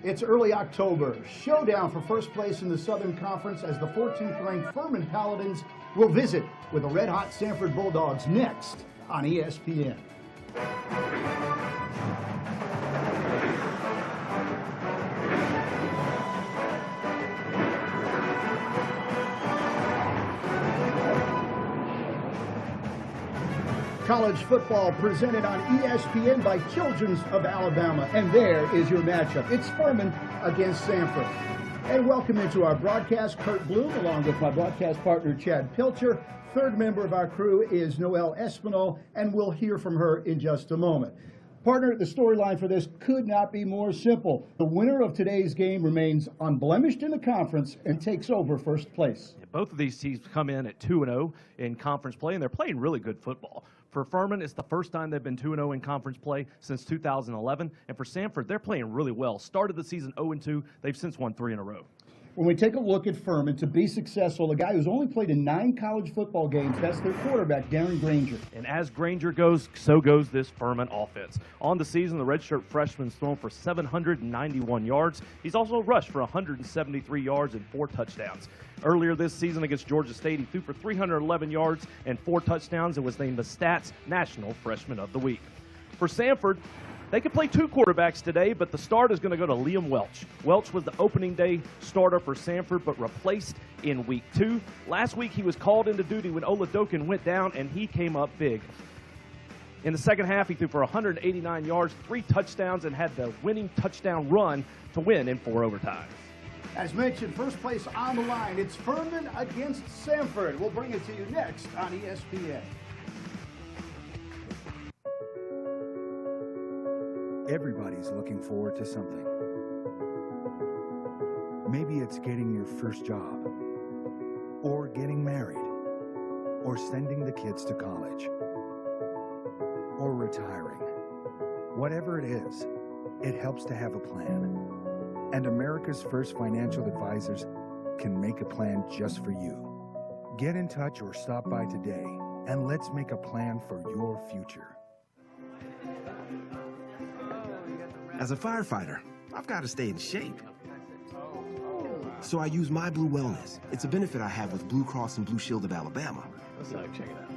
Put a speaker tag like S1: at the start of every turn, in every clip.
S1: It's early October. Showdown for first place in the Southern Conference as the 14th-ranked Furman Paladins will visit with the red-hot Samford Bulldogs next on ESPN. College football presented on ESPN by Children's of Alabama. And there is your matchup. It's Furman against Samford. And welcome into our broadcast, Kurt Bloom, along with my broadcast partner, Chad Pilcher. Third member of our crew is Noelle Espinal, and we'll hear from her in just a moment. Partner, the storyline for this could not be more simple. The winner of today's game remains unblemished in the conference and takes over first place.
S2: Both of these teams come in at 2-0 in conference play, and they're playing really good football. For Furman, it's the first time they've been 2-0 in conference play since 2011. And for Samford, they're playing really well. Started the season 0-2. They've since won 3 in a row.
S1: When we take a look at Furman, to be successful, the guy who's only played in 9 college football games, that's their quarterback, Darren Granger.
S2: And as Granger goes, so goes this Furman offense. On the season, the redshirt freshman's thrown for 791 yards. He's also rushed for 173 yards and 4 touchdowns. Earlier this season against Georgia State, he threw for 311 yards and 4 touchdowns and was named the Stats National Freshman of the Week. For Samford, they could play 2 quarterbacks today, but the start is going to go to Liam Welch. Welch was the opening day starter for Samford, but replaced in week 2. Last week, he was called into duty when Oladokin went down, and he came up big. In the second half, he threw for 189 yards, 3 touchdowns, and had the winning touchdown run to win in 4 overtimes.
S1: As mentioned, first place on the line. It's Furman against Samford. We'll bring it to you next on ESPN.
S3: Everybody's looking forward to something. Maybe it's getting your first job, or getting married, or sending the kids to college, or retiring. Whatever it is, it helps to have a plan. And America's First Financial Advisors can make a plan just for you. Get in touch or stop by today, and let's make a plan for your future.
S4: As a firefighter, I've got to stay in shape. So I use My Blue Wellness. It's a benefit I have with Blue Cross and Blue Shield of Alabama.
S2: Check it out.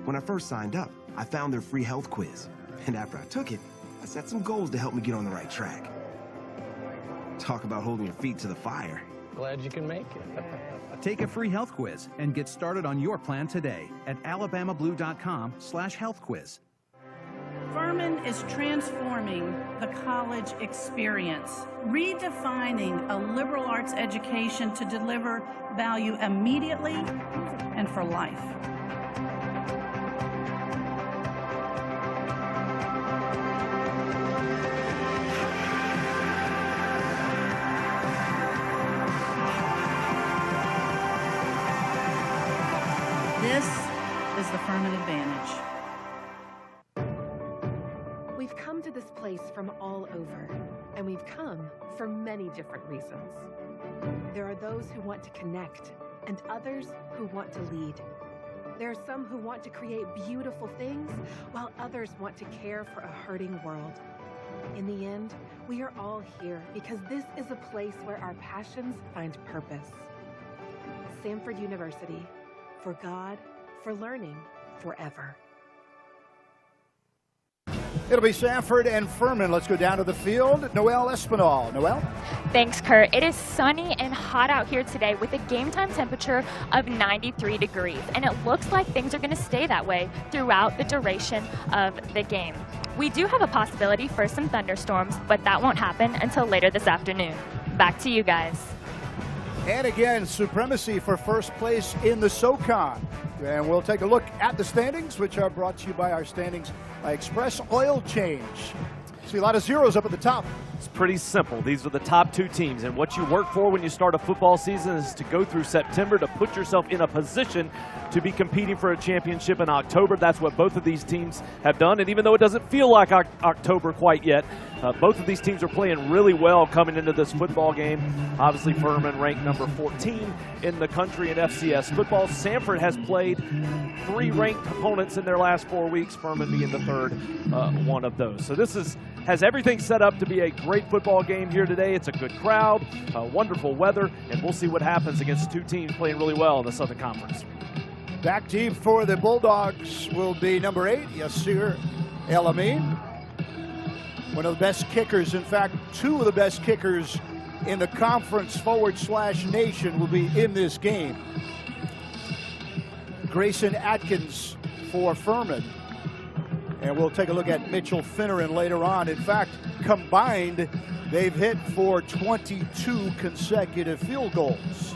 S4: When I first signed up, I found their free health quiz. And after I took it, I set some goals to help me get on the right track. Talk about holding your feet to the fire.
S5: Glad you can make it.
S6: Take a free health quiz and get started on your plan today at alabamablue.com/healthquiz.
S7: Furman is transforming the college experience, redefining a liberal arts education to deliver value immediately and for life. This is the Furman advantage.
S8: We've come to this place from all over, and we've come for many different reasons. There are those who want to connect, and others who want to lead. There are some who want to create beautiful things, while others want to care for a hurting world. In the end, we are all here because this is a place where our passions find purpose. Samford University. For God, for learning, forever.
S1: It'll be Samford and Furman. Let's go down to the field. Noelle Espinal. Noelle?
S9: Thanks, Kurt. It is sunny and hot out here today with a game time temperature of 93 degrees. And it looks like things are going to stay that way throughout the duration of the game. We do have a possibility for some thunderstorms, but that won't happen until later this afternoon. Back to you guys.
S1: And again, supremacy for first place in the SoCon. And we'll take a look at the standings, which are brought to you by our Standings by Express Oil Change. See a lot of zeros up at the top.
S2: It's pretty simple. These are the top 2 teams, and what you work for when you start a football season is to go through September to put yourself in a position to be competing for a championship in October. That's what both of these teams have done, and even though it doesn't feel like October quite yet, both of these teams are playing really well coming into this football game. Obviously, Furman ranked number 14 in the country in FCS football. Samford has played 3 ranked opponents in their last 4 weeks, Furman being the third one of those. So this is has everything set up to be a great football game here today. It's a good crowd, wonderful weather, and we'll see what happens against two teams playing really well in the Southern Conference.
S1: Back deep for the Bulldogs will be number 8, Yasir El Amin. One of the best kickers, in fact, 2 of the best kickers in the conference /nation will be in this game. Grayson Atkins for Furman. And we'll take a look at Mitchell Finneran later on. In fact, combined, they've hit for 22 consecutive field goals.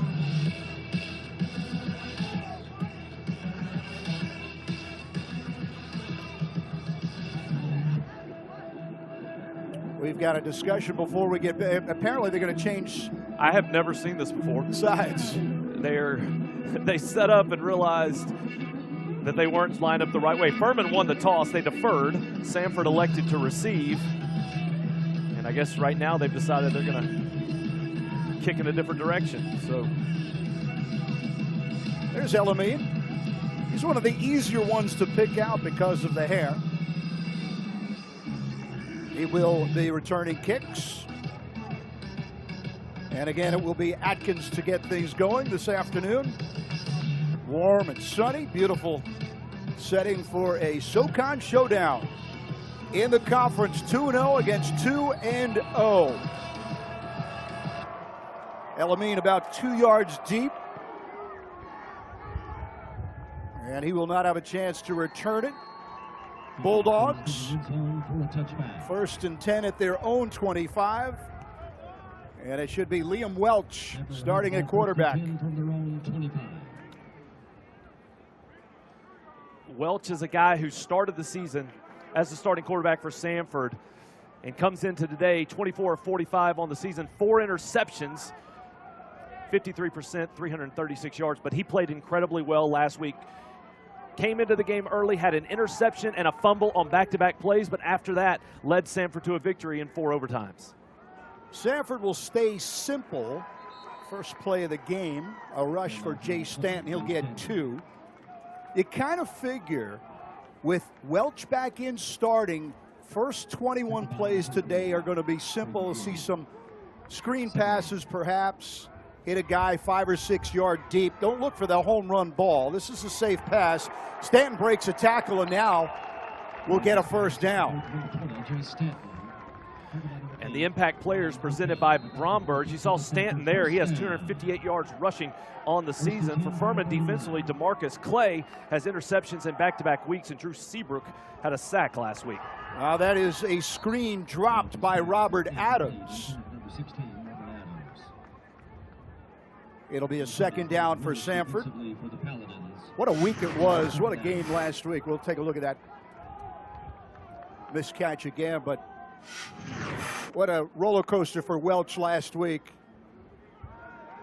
S1: We've got a discussion before we get, apparently they're going to change.
S2: I have never seen this before.
S1: Sides.
S2: They set up and realized that they weren't lined up the right way. Furman won the toss. They deferred. Samford elected to receive. And I guess right now they've decided they're going to kick in a different direction. So
S1: there's El Amin. He's one of the easier ones to pick out because of the hair. He will be returning kicks. And again, it will be Atkins to get things going this afternoon. Warm and sunny, beautiful setting for a SoCon showdown in the conference. 2-0 against 2-0. El Amin about 2 yards deep. And he will not have a chance to return it. Bulldogs, 1st and 10 at their own 25. And it should be Liam Welch starting at quarterback.
S2: Welch is a guy who started the season as the starting quarterback for Samford and comes into today 24 of 45 on the season, 4 interceptions, 53%, 336 yards, but he played incredibly well last week. Came into the game early, had an interception and a fumble on back-to-back plays, but after that led Samford to a victory in 4 overtimes.
S1: Samford will stay simple. First play of the game, a rush for Jay Stanton. He'll get 2. You kind of figure with Welch back in starting, first 21 plays today are going to be simple. See some screen passes perhaps. Hit a guy 5 or 6 yards deep. Don't look for the home run ball. This is a safe pass. Stanton breaks a tackle and now will get a first down.
S2: And the impact players presented by Bromberg. You saw Stanton there. He has 258 yards rushing on the season. For Furman defensively, DeMarcus Clay has interceptions in back-to-back weeks, and Drew Seabrook had a sack last week.
S1: That is a screen dropped by Robert Adams. It'll be a 2nd down for Samford. What a week it was. What a game last week. We'll take a look at that miscatch again, but what a roller coaster for Welch last week.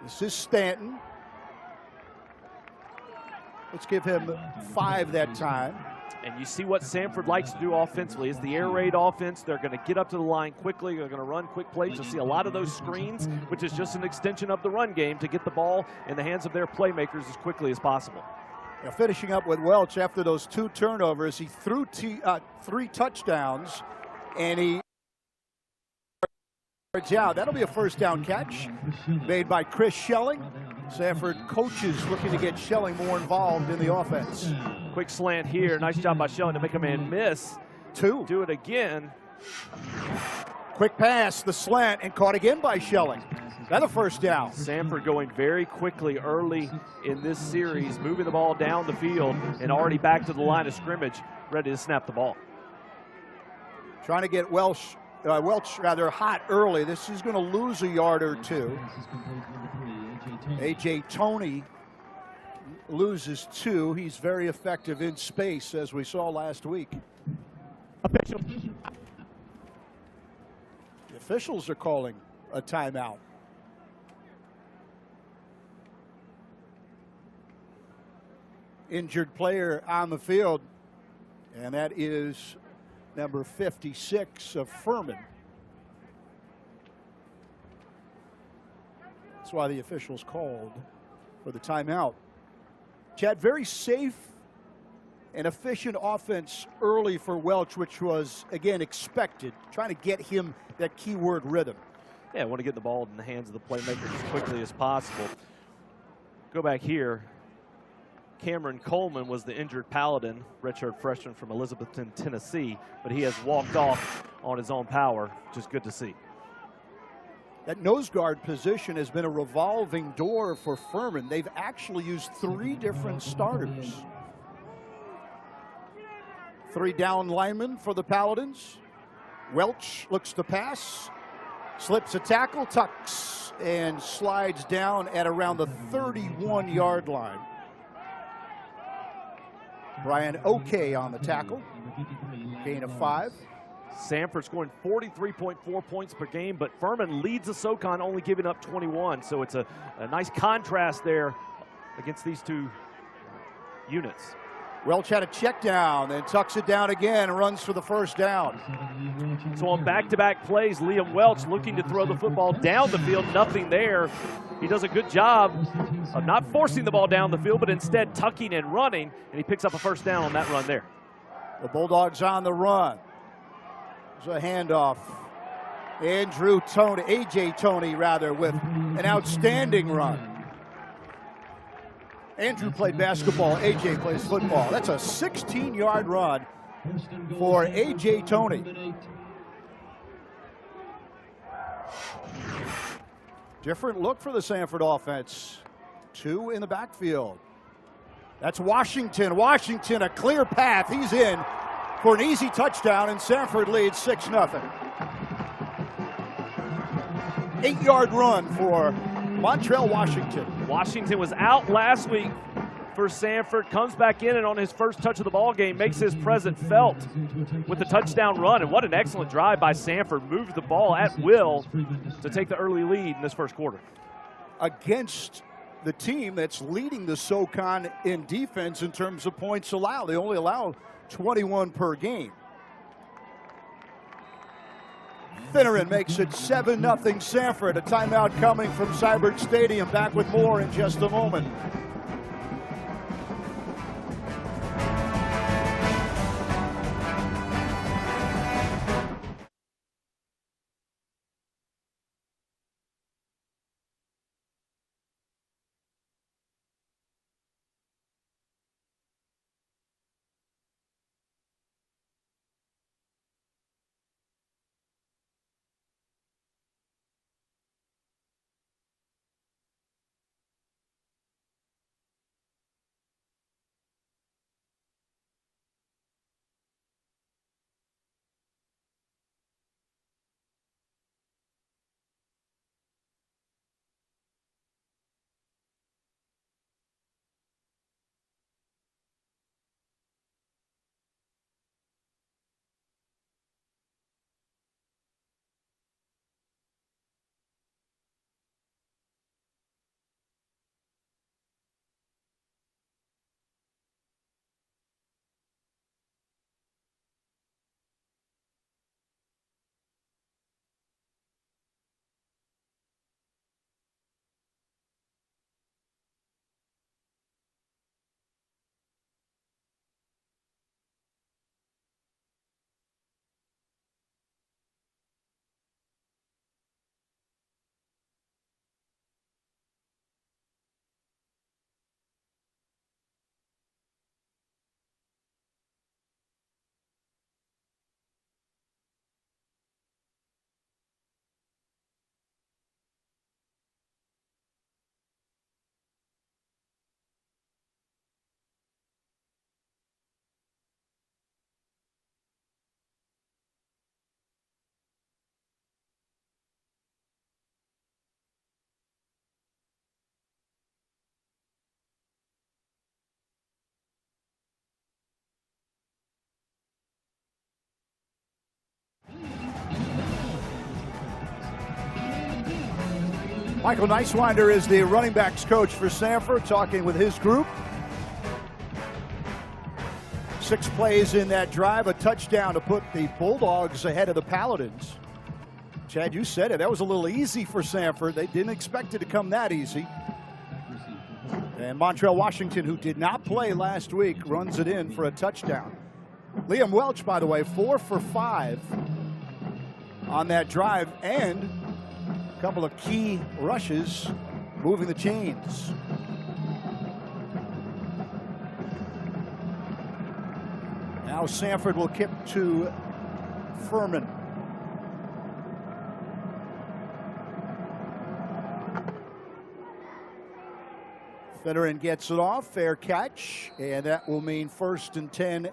S1: This is Stanton. Let's give him 5 that time.
S2: And you see what Samford likes to do offensively. It's the air raid offense. They're going to get up to the line quickly. They're going to run quick plays. You'll see a lot of those screens, which is just an extension of the run game to get the ball in the hands of their playmakers as quickly as possible.
S1: Now finishing up with Welch after those 2 turnovers, he threw 3 touchdowns, and he out. That'll be a first down catch made by Chris Schelling. Samford coaches looking to get Schelling more involved in the offense.
S2: Quick slant here. Nice job by Schelling to make a man miss.
S1: 2.
S2: Do it again.
S1: Quick pass, the slant, and caught again by Schelling. Another first down.
S2: Samford going very quickly early in this series, moving the ball down the field and already back to the line of scrimmage, ready to snap the ball.
S1: Trying to get Welch rather hot early. This is going to lose a yard or 2. A.J. Toney loses 2. He's very effective in space, as we saw last week. The officials are calling a timeout. Injured player on the field, and that is number 56 of Furman. That's why the officials called for the timeout. Chad, very safe An efficient offense early for Welch, which was, again, expected, trying to get him that keyword rhythm.
S2: Yeah, I want to get the ball in the hands of the playmaker as quickly as possible. Go back here. Cameron Coleman was the injured Paladin, redshirt freshman from Elizabethton, Tennessee, but he has walked off on his own power, which is good to see.
S1: That nose guard position has been a revolving door for Furman. They've actually used 3 different starters. 3 down linemen for the Paladins. Welch looks to pass, slips a tackle, tucks, and slides down at around the 31-yard line. Brian O'Kay on the tackle, gain of 5.
S2: Samford scoring 43.4 points per game, but Furman leads the SoCon, only giving up 21. So it's a nice contrast there against these two units.
S1: Welch had a check down, then tucks it down again and runs for the first down.
S2: So on back-to-back plays, Liam Welch looking to throw the football down the field, nothing there. He does a good job of not forcing the ball down the field, but instead tucking and running, and he picks up a first down on that run there.
S1: The Bulldogs on the run. There's a handoff. A.J. Toney, with an outstanding run. Andrew played basketball, A.J. plays football. That's a 16-yard run for A.J. Toney. Different look for the Samford offense. 2 in the backfield. That's Washington. Washington, a clear path. He's in for an easy touchdown, and Samford leads 6-0. 8-yard run for Montrell Washington.
S2: Washington was out last week for Samford, comes back in, and on his first touch of the ball game makes his presence felt with the touchdown run. And what an excellent drive by Samford. Moves the ball at will to take the early lead in this first quarter.
S1: Against the team that's leading the SoCon in defense in terms of points allowed. They only allow 21 per game. Finneran makes it 7-0 Samford. A timeout coming from Cybert Stadium. Back with more in just a moment. Michael Neiswinder is the running backs coach for Samford, talking with his group. 6 plays in that drive, a touchdown to put the Bulldogs ahead of the Paladins. Chad, you said it. That was a little easy for Samford. They didn't expect it to come that easy. And Montreal Washington, who did not play last week, runs it in for a touchdown. Liam Welch, by the way, 4 for 5 on that drive, and a couple of key rushes moving the chains. Now Samford will kick to Furman. Federer gets it off, fair catch, and that will mean 1st and 10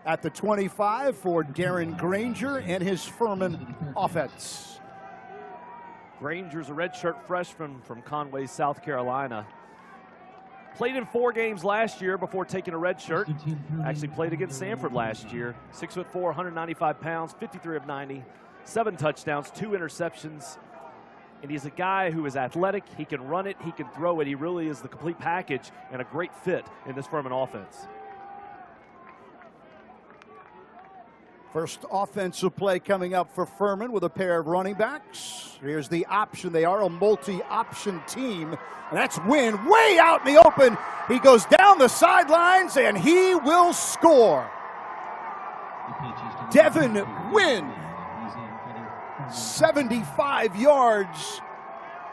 S1: at the 25 for Darren Granger and his Furman offense.
S2: Granger's a redshirt freshman from Conway, South Carolina. Played in 4 games last year before taking a red shirt. Actually played against Samford last year. 6'4", 195 pounds, 53 of 90, 7 touchdowns, 2 interceptions. And he's a guy who is athletic. He can run it, he can throw it. He really is the complete package and a great fit in this Furman offense.
S1: First offensive play coming up for Furman with a pair of running backs. Here's the option. They are a multi-option team. And that's Wynn way out in the open. He goes down the sidelines and he will score. Devin Wynn, 75 yards.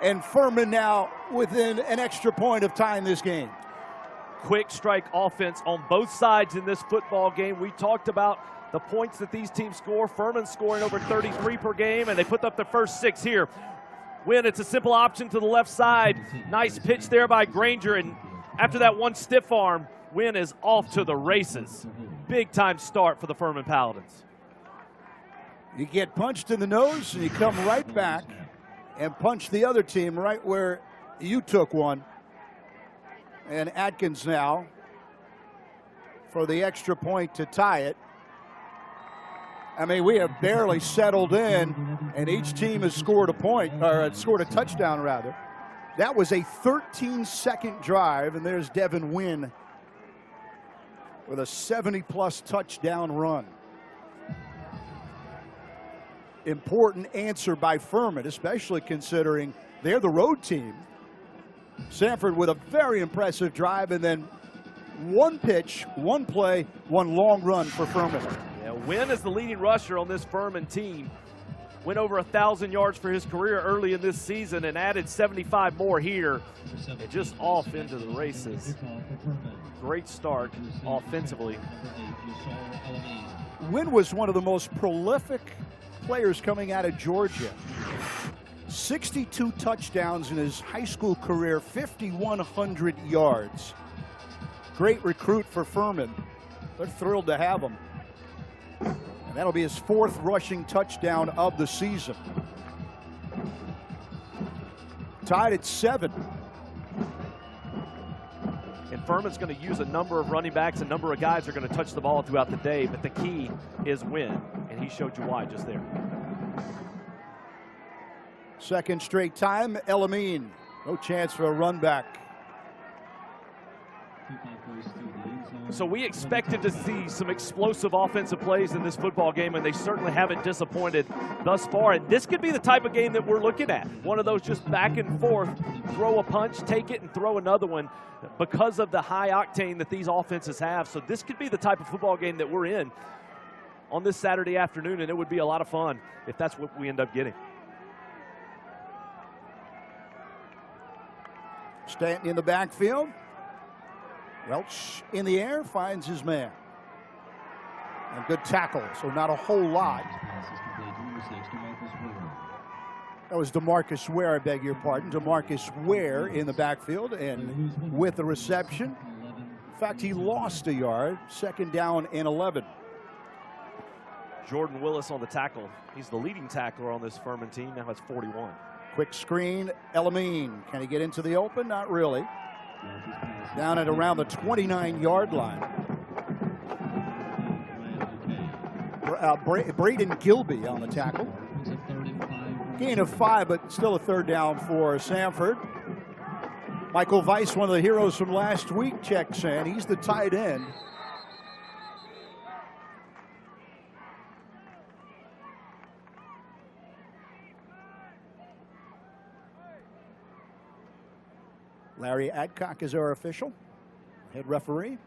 S1: And Furman now within an extra point of tying this game.
S2: Quick strike offense on both sides in this football game. We talked about the points that these teams score. Furman scoring over 33 per game, and they put up the first 6 here. Wynn, it's a simple option to the left side. Nice pitch there by Granger, and after that one stiff arm, Wynn is off to the races. Big time start for the Furman Paladins.
S1: You get punched in the nose, and you come right back and punch the other team right where you took one. And Atkins now for the extra point to tie it. I mean, we have barely settled in, and each team has scored a point, or scored a touchdown, rather. That was a 13-second drive, and there's Devin Wynn with a 70-plus touchdown run. Important answer by Furman, especially considering they're the road team. Samford with a very impressive drive, and then one pitch, one play, one long run for Furman.
S2: Yeah, Wynn is the leading rusher on this Furman team. Went over 1,000 yards for his career early in this season and added 75 more here. And just off into the races. Great start offensively.
S1: Wynn was one of the most prolific players coming out of Georgia. 62 touchdowns in his high school career, 5,100 yards. Great recruit for Furman. They're thrilled to have him. And that'll be his 4th rushing touchdown of the season. Tied at 7.
S2: And Furman's going to use a number of running backs. A number of guys are going to touch the ball throughout the day, but the key is Wynn, and he showed you why just there.
S1: Second straight time, Elamine. No chance for a run back.
S2: So we expected to see some explosive offensive plays in this football game, and they certainly haven't disappointed thus far. And this could be the type of game that we're looking at. One of those just back and forth, throw a punch, take it, and throw another one because of the high octane that these offenses have. So this could be the type of football game that we're in on this Saturday afternoon, and it would be a lot of fun if that's what we end up getting.
S1: Stanton in the backfield. Welch in the air, finds his man. And good tackle, so not a whole lot. That was DeMarcus Ware, I beg your pardon. DeMarcus Ware in the backfield and with the reception. In fact, he lost a yard. 2nd down and 11.
S2: Jordan Willis on the tackle. He's the leading tackler on this Furman team. Now has 41.
S1: Quick screen, Elamine. Can he get into the open? Not really. Down at around the 29-yard line. Braden Gilby on the tackle. Gain of 5, but still a 3rd down for Samford. Michael Weiss, one of the heroes from last week, checks in. He's the tight end. Larry Adcock is our official, head referee.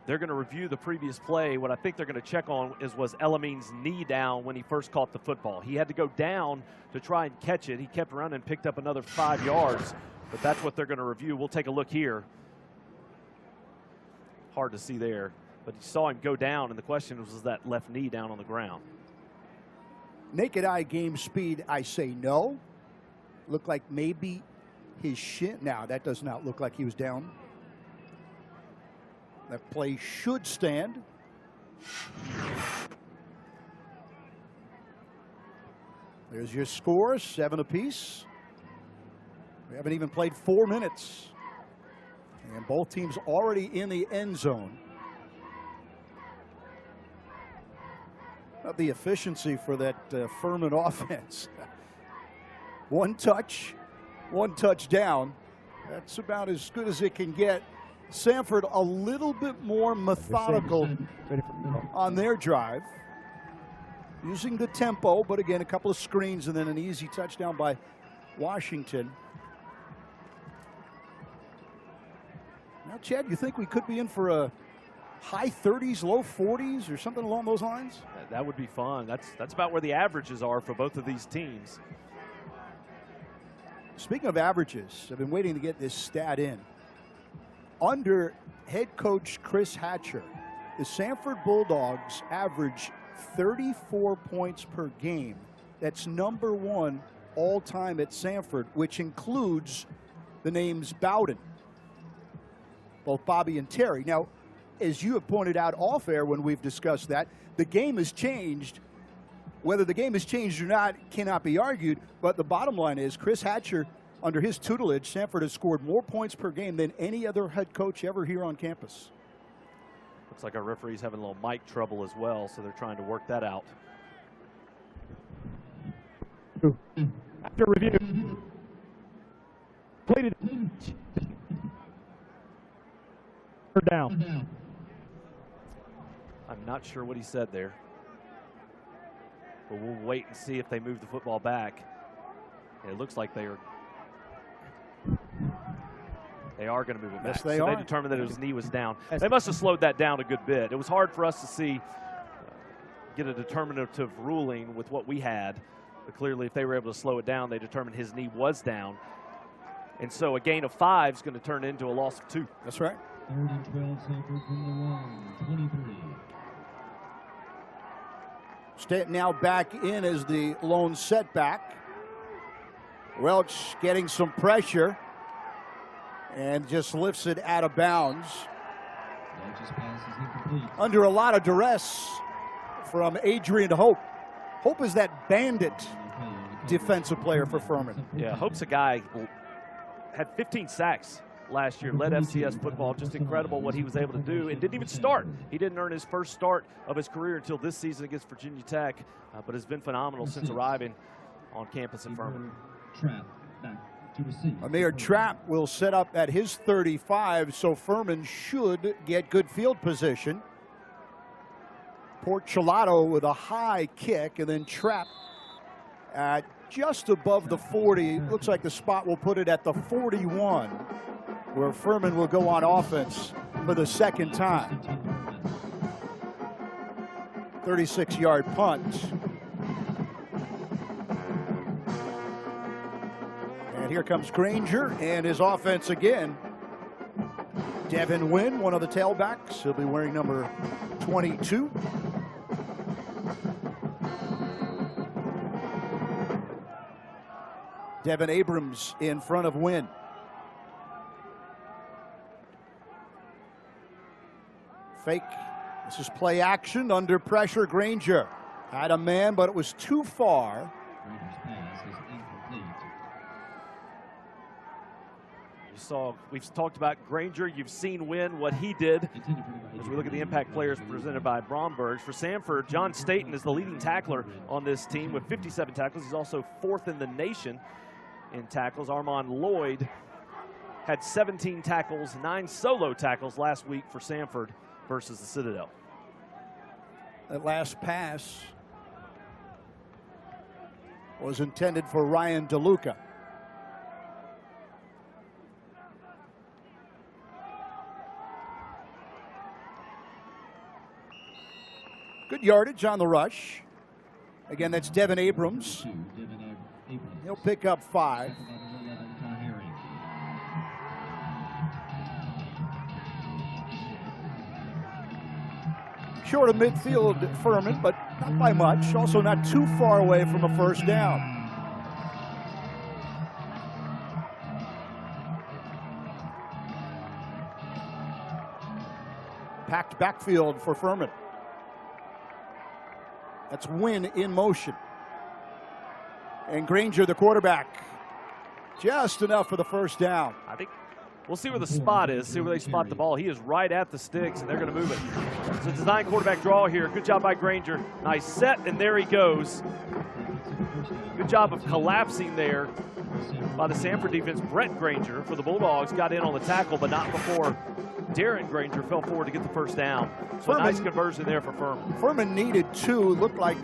S2: They're going to review the previous play. What I think they're going to check on was Elameen's knee down when he first caught the football. He had to go down to try and catch it. He kept running and picked up another 5 yards, but that's what they're going to review. We'll take a look here. Hard to see there, but you saw him go down, and the question was that left knee down on the ground.
S1: Naked eye game speed, I say no. Looked like maybe his shin. Now, that does not look like he was down. That play should stand. There's your score, 7 apiece. We haven't even played 4 minutes. And both teams already in the end zone. The efficiency for that Furman offense. 1 touch, 1 touchdown. That's about as good as it can get. Samford a little bit more methodical on their drive, using the tempo, but again, a couple of screens and then an easy touchdown by Washington. Now, Chad, you think we could be in for a high 30s, low 40s, or something along those lines?
S2: That would be fun. That's about where the averages are for both of these teams.
S1: Speaking of averages, I've been waiting to get this stat in. Under head coach Chris Hatcher, the Samford Bulldogs average 34 points per game. That's number 1 all time at Samford, which includes the names Bowden, both Bobby and Terry. Now, as you have pointed out off air when we've discussed that, the game has changed. Whether the game has changed or not cannot be argued, but the bottom line is Chris Hatcher, under his tutelage, Samford has scored more points per game than any other head coach ever here on campus.
S2: Looks like our referee's having a little mic trouble as well, so they're trying to work that out.
S10: After review, played it down.
S2: I'm not sure what he said there, but we'll wait and see if they move the football back. It looks like they are going to move it back.
S1: Yes, they
S2: so
S1: are.
S2: They determined that his knee was down. They must have slowed that down a good bit. It was hard for us to see, get a determinative ruling with what we had. But clearly, if they were able to slow it down, they determined his knee was down. And so a gain of 5 is going to turn into a loss of 2.
S1: That's right.
S11: 3rd and 12, Samford from the line, 23.
S1: Stanton now back in as the lone setback. Welch getting some pressure and just lifts it out of bounds.
S11: Welch's pass is incomplete.
S1: Under a lot of duress from Adrian Hope. Hope is that bandit defensive player for Furman.
S2: Yeah, Hope's a guy who had 15 sacks last year, led FCS football. Just incredible what he was able to do, and didn't even start. He didn't earn his first start of his career until this season against Virginia Tech, but has been phenomenal since arriving on campus at Furman.
S11: Trapp back to receive.
S1: Amir Trapp will set up at his 35, so Furman should get good field position. Porchelato with a high kick, and then Trapp at just above the 40. Looks like the spot will put it at the 41, where Furman will go on offense for the second time. 36-yard punt. And here comes Granger and his offense again. Devin Wynn, one of the tailbacks. He'll be wearing number 22. Devin Abrams in front of Wynn. Fake. This is play action under pressure. Granger had a man, but it was too far.
S11: Granger's pass is incomplete.
S2: You saw, we've talked about Granger. You've seen Wynn, what he did. As we look at the impact players presented by Bromberg. For Samford, John Staten is the leading tackler on this team with 57 tackles. He's also 4th in the nation in tackles. Armand Lloyd had 17 tackles, 9 solo tackles last week for Samford versus the Citadel.
S1: That last pass was intended for Ryan DeLuca. Good yardage on the rush. Again, that's Devin Abrams. He'll pick up 5. Short of midfield, Furman, but not by much. Also not too far away from a first down. Packed backfield for Furman. That's Wynn in motion. And Granger, the quarterback, just enough for the first down.
S2: I think we'll see where the spot is, see where they spot the ball. He is right at the sticks, and they're going to move it. It's a design quarterback draw here. Good job by Granger. Nice set, and there he goes. Good job of collapsing there by the Samford defense. Brett Granger for the Bulldogs got in on the tackle, but not before Darren Granger fell forward to get the first down. So a nice conversion there for Furman.
S1: Furman needed 2. Looked like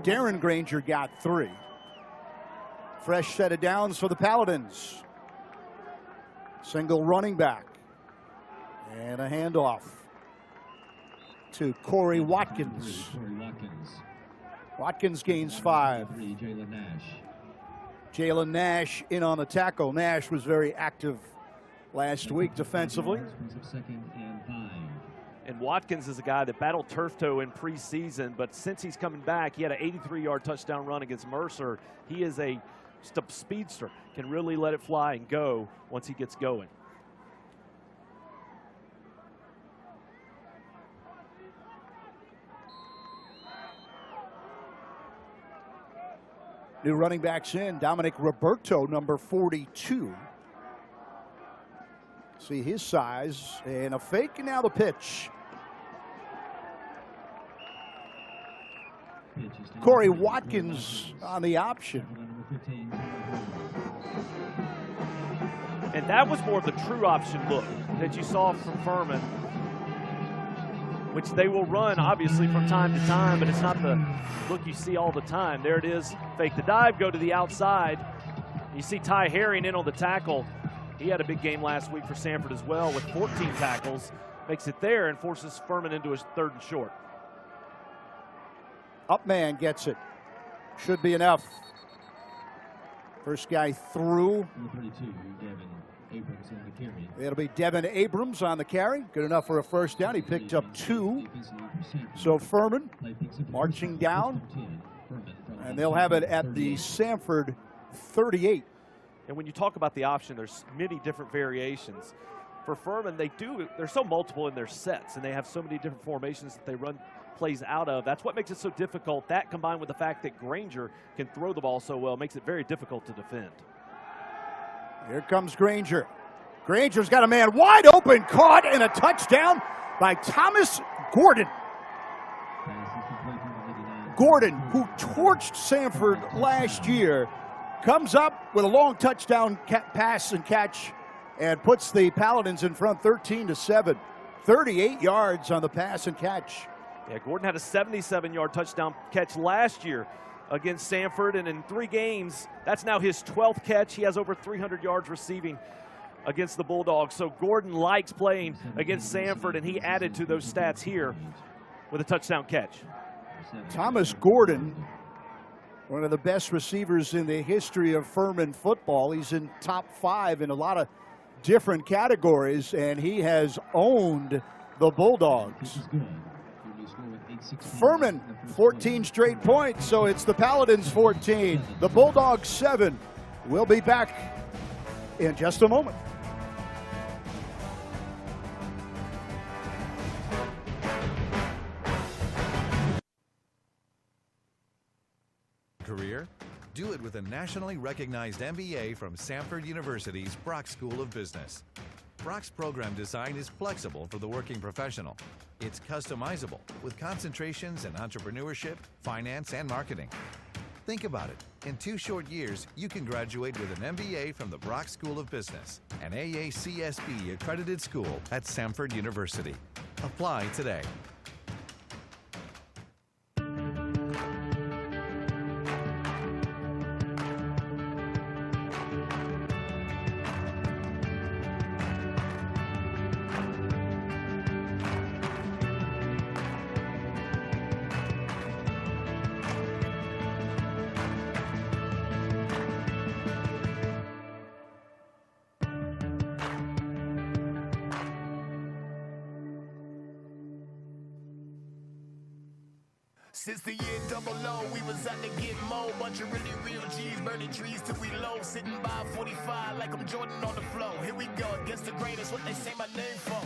S1: Darren Granger got 3. Fresh set of downs for the Paladins. Single running back. And a handoff to Corey Watkins. Watkins gains 5. Jalen Nash in on the tackle. Nash was very active last week defensively.
S2: And Watkins is a guy that battled turf toe in preseason, but since he's coming back, he had an 83-yard touchdown run against Mercer. He is a speedster, can really let it fly and go once he gets going.
S1: New running backs in. Dominic Roberto, number 42. See his size and a fake, and now the pitch. Corey Watkins on the option.
S2: And that was more of the true option look that you saw from Furman, which they will run obviously from time to time, but it's not the look you see all the time. There it is, fake the dive, go to the outside. You see Ty Herring in on the tackle. He had a big game last week for Samford as well with 14 tackles. Makes it there and forces Furman into his 3rd and short.
S1: Up man gets it. Should be enough. First guy through. It'll be Devin Abrams on the carry. Good enough for a first down. He picked up 2. So Furman marching down. And they'll have it at the Samford 38.
S2: And when you talk about the option, there's many different variations. For Furman, they're so multiple in their sets, and they have so many different formations that they run plays out of. That's what makes it so difficult. That combined with the fact that Granger can throw the ball so well makes it very difficult to defend.
S1: Here comes Granger. Granger's got a man wide open, caught, and a touchdown by Thomas Gordon. Gordon, who torched Samford last year, comes up with a long touchdown pass and catch and puts the Paladins in front 13-7. 38 yards on the pass and catch.
S2: Yeah, Gordon had a 77-yard touchdown catch last year against Samford, and in 3 games, that's now his 12th catch. He has over 300 yards receiving against the Bulldogs. So Gordon likes playing against Samford, and he added to those stats here with a touchdown catch.
S1: Thomas Gordon, one of the best receivers in the history of Furman football. He's in top 5 in a lot of different categories, and he has owned the Bulldogs. Furman, 14 straight points, so it's the Paladins 14, the Bulldogs 7. We'll be back in just a moment.
S12: Career? Do it with a nationally recognized MBA from Samford University's Brock School of Business. Brock's program design is flexible for the working professional. It's customizable with concentrations in entrepreneurship, finance, and marketing. Think about it. In 2 short years, you can graduate with an MBA from the Brock School of Business, an AACSB accredited school at Samford University. Apply today.
S13: Since the year 00, we was out to get more. Bunch of really real G's, burning trees till we low. Sitting by 45 like I'm Jordan on the floor. Here we go, against the grain, that's what they say my name for.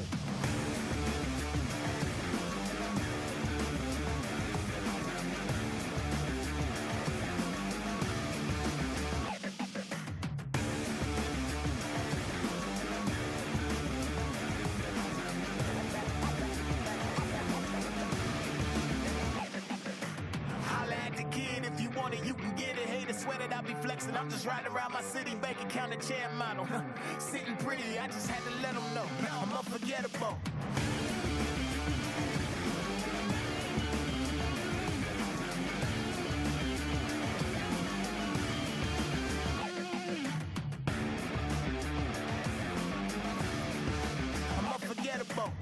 S13: I'm just riding around my city, bank account and chair model. Sitting pretty, I just had to let them know I'm unforgettable. I'm unforgettable.
S1: –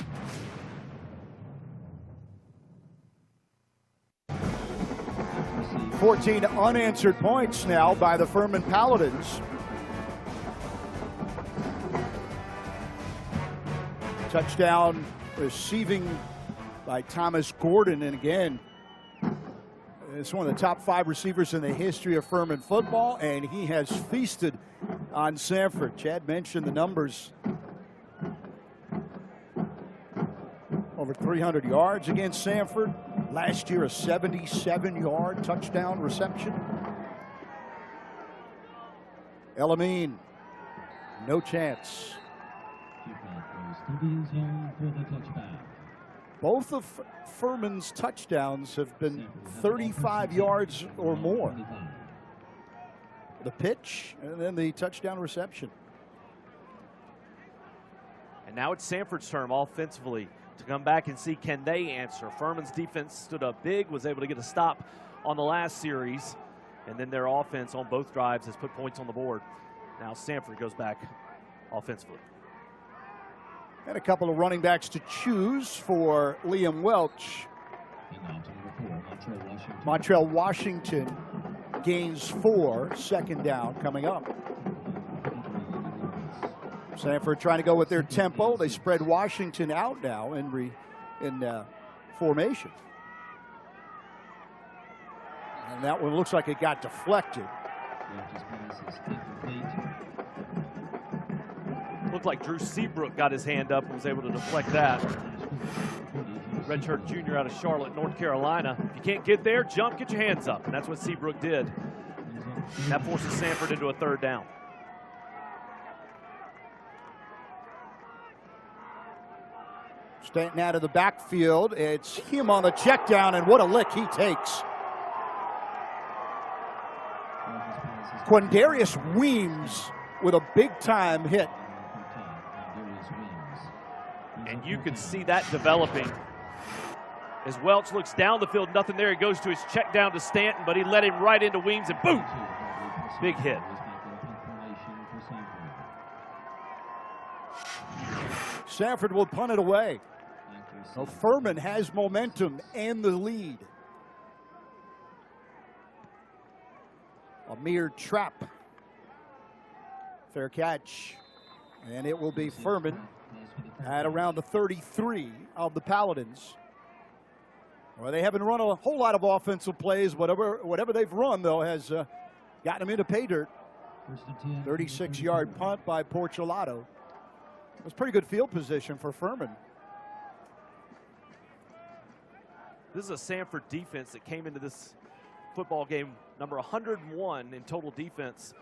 S1: 14 unanswered points now by the Furman Paladins. Touchdown receiving by Thomas Gordon, and again, it's one of the top 5 receivers in the history of Furman football, and he has feasted on Samford. Chad mentioned the numbers. Over 300 yards against Samford. Last year, a 77-yard touchdown reception. Elamine, no chance. Both of Furman's touchdowns have been 35 yards or more. The pitch and then the touchdown reception.
S2: And now it's Samford's turn offensively to come back and see, can they answer? Furman's defense stood up big, was able to get a stop on the last series, and then their offense on both drives has put points on the board. Now Samford goes back offensively.
S1: And a couple of running backs to choose for Liam Welch. Montreal Washington gains 4, second down coming up. Samford trying to go with their tempo. They spread Washington out now in formation. And that one looks like it got deflected.
S2: Looked like Drew Seabrook got his hand up and was able to deflect that. Redshirt junior out of Charlotte, North Carolina. If you can't get there, jump, get your hands up. And that's what Seabrook did. That forces Samford into a third down.
S1: Stanton out of the backfield. It's him on the check down, and what a lick he takes. Quindarius Weems with a big-time hit.
S2: And you can see that developing. As Welch looks down the field, nothing there. He goes to his check down to Stanton, but he led him right into Weems, and boom! Big hit.
S1: Samford will punt it away. Well, Furman has momentum and the lead. A mere trap. Fair catch. And it will be Furman at around the 33 of the Paladins. Well, they haven't run a whole lot of offensive plays. Whatever they've run, though, has gotten them into pay dirt. 36-yard punt by Porchelato. It was pretty good field position for Furman.
S2: This is a Samford defense that came into this football game number 101 in total defense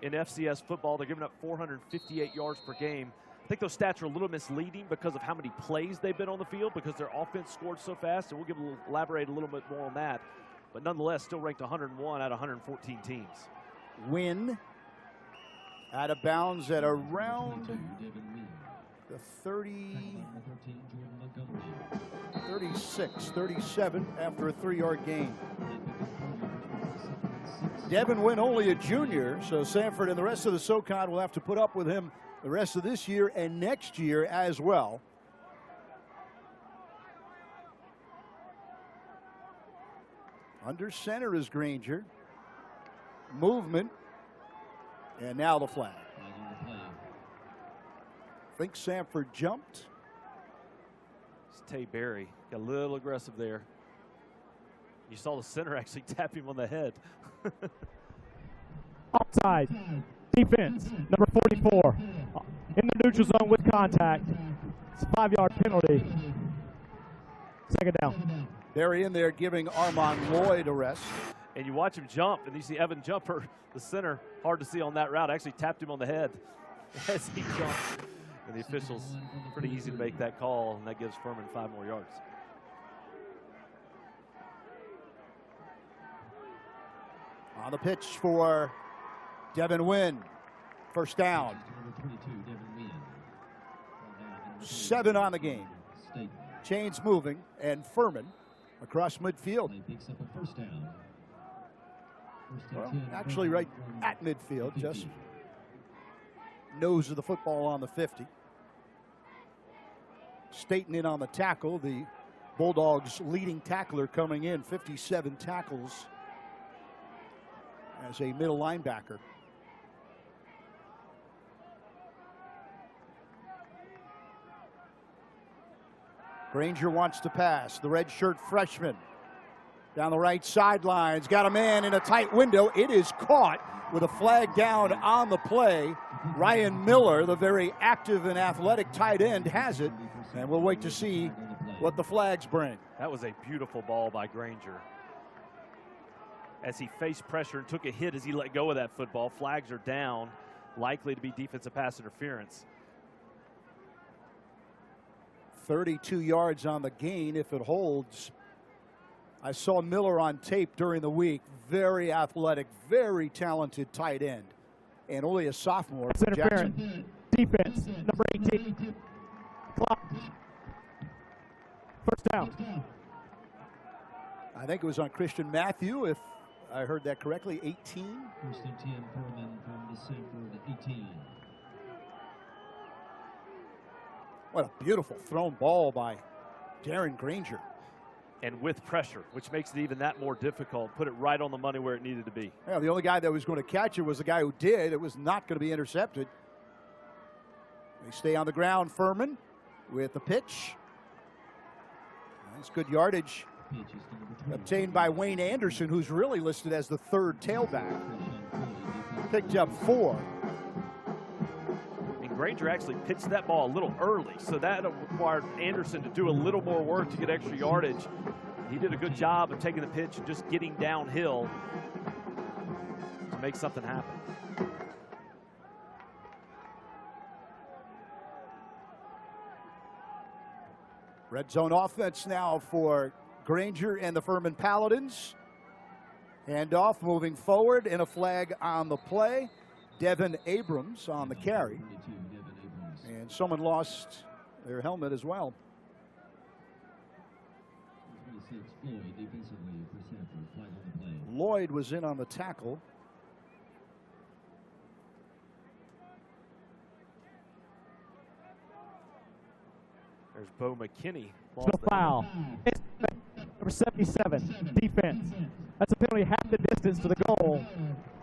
S2: in FCS football. They're giving up 458 yards per game. I think those stats are a little misleading because of how many plays they've been on the field, because their offense scored so fast, and we'll elaborate a little bit more on that. But nonetheless, still ranked 101 out of 114 teams.
S1: Win out of bounds at around the 37 after a 3-yard gain. Devin Wynn only a junior, so Samford and the rest of the SoCon will have to put up with him the rest of this year and next year as well. Under center is Granger. Movement. And now the flag. I think Samford jumped.
S2: It's Tay Berry. Got a little aggressive there. You saw the center actually tap him on the head.
S10: Offside. Defense, number 44. In the neutral zone with contact. It's a 5-yard penalty. Second down.
S1: They're in there giving Armand Lloyd a rest.
S2: And you watch him jump, and you see Evan Jumper, the center, hard to see on that route, actually tapped him on the head as he jumped. And the officials, pretty easy to make that call, and that gives Furman 5 more yards.
S1: On the pitch for Devin Wynn. First down. 7 on the game. Chains moving, and Furman across midfield. Well, actually right at midfield, just nose of the football on the 50. Staten in on the tackle, the Bulldogs' leading tackler coming in, 57 tackles as a middle linebacker. Granger wants to pass. The redshirt freshman down the right sideline. Got a man in a tight window. It is caught with a flag down on the play. Ryan Miller, the very active and athletic tight end, has it. And we'll wait to see what the flags bring.
S2: That was a beautiful ball by Granger. As he faced pressure and took a hit as he let go of that football. Flags are down, likely to be defensive pass interference.
S1: 32 yards on the gain if it holds. I saw Miller on tape during the week. Very athletic, very talented tight end. And only a sophomore.
S10: Interference. Defense, number 18. Clock. First down.
S1: I think it was on Christian Matthew, if I heard that correctly. 18.
S11: First and 10, Furman from the Samford 18.
S1: What a beautiful thrown ball by Darren Granger.
S2: And with pressure, which makes it even that more difficult. Put it right on the money where it needed to be.
S1: Yeah, the only guy that was going to catch it was the guy who did. It was not going to be intercepted. They stay on the ground, Furman, with the pitch. That's good yardage obtained by Wayne Anderson, who's really listed as the third tailback. Picked up 4.
S2: Granger actually pitched that ball a little early, so that required Anderson to do a little more work to get extra yardage. He did a good job of taking the pitch and just getting downhill to make something happen.
S1: Red zone offense now for Granger and the Furman Paladins. Handoff moving forward and a flag on the play. Devin Abrams on the carry. And someone lost their helmet as well. Lloyd was in on the tackle.
S2: There's Bo McKinney.
S10: No foul. It's number 77, defense. That's a penalty half the distance to the goal.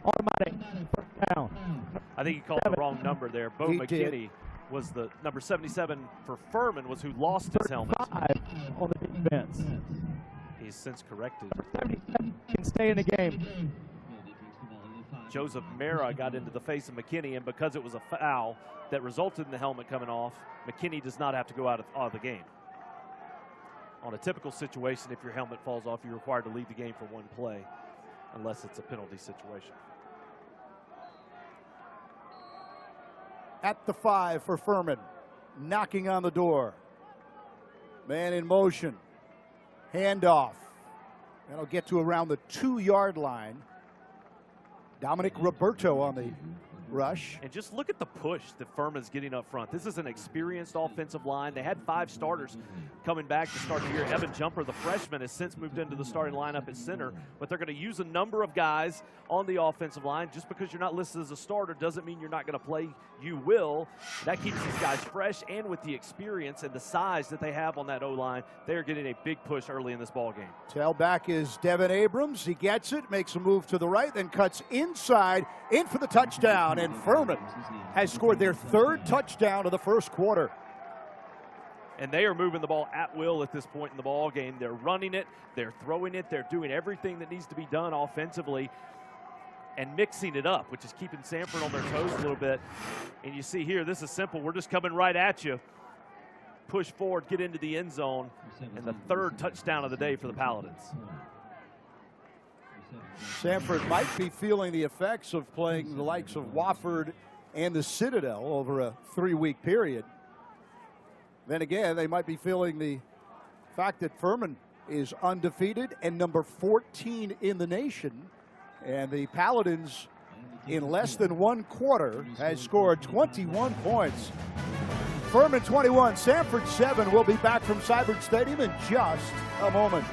S10: Automatic first down.
S2: I think he called the wrong number there. Bo McKinney was the number 77 for Furman, was who lost his helmet.
S10: 35 on the defense.
S2: He's since corrected.
S10: 77 can stay in the game.
S2: Joseph Mara got into the face of McKinney, and because it was a foul that resulted in the helmet coming off, McKinney does not have to go out of the game. On a typical situation, if your helmet falls off, you're required to leave the game for one play, unless it's a penalty situation.
S1: At the 5 for Furman, knocking on the door. Man in motion. Handoff. That'll get to around the 2-yard line. Dominic Roberto on the rush.
S2: And just look at the push that Furman's getting up front. This is an experienced offensive line. They had 5 starters coming back to start the year. Evan Jumper, the freshman, has since moved into the starting lineup at center, but they're going to use a number of guys on the offensive line. Just because you're not listed as a starter doesn't mean you're not going to play. You will. That keeps these guys fresh, and with the experience and the size that they have on that O-line, they are getting a big push early in this ball game.
S1: Tailback is Devin Abrams. He gets it, makes a move to the right, then cuts inside, in for the touchdown. And Furman has scored their 3rd touchdown of the first quarter.
S2: And they are moving the ball at will at this point in the ball game. They're running it, they're throwing it, they're doing everything that needs to be done offensively and mixing it up, which is keeping Samford on their toes a little bit. And you see here, this is simple. We're just coming right at you. Push forward, get into the end zone, and the third touchdown of the day for the Paladins.
S1: Samford might be feeling the effects of playing the likes of Wofford and the Citadel over a 3-week period. Then again, they might be feeling the fact that Furman is undefeated and number 14 in the nation. And the Paladins, in less than one quarter, has scored 21 points. Furman 21, Samford 7. We'll be back from Samford Stadium in just a moment.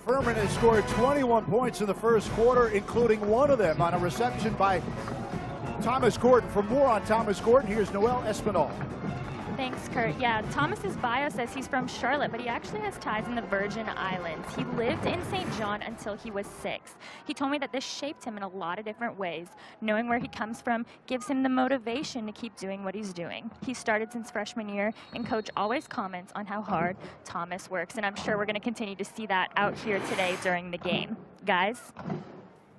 S1: Furman has scored 21 points in the first quarter, including one of them on a reception by Thomas Gordon. For more on Thomas Gordon, here's Noel Espinal.
S9: Thanks, Kurt. Yeah, Thomas's bio says he's from Charlotte, but he actually has ties in the Virgin Islands. He lived in St. John until he was 6. He told me that this shaped him in a lot of different ways. Knowing where he comes from gives him the motivation to keep doing what he's doing. He started since freshman year, and Coach always comments on how hard Thomas works, and I'm sure we're going to continue to see that out here today during the game. Guys?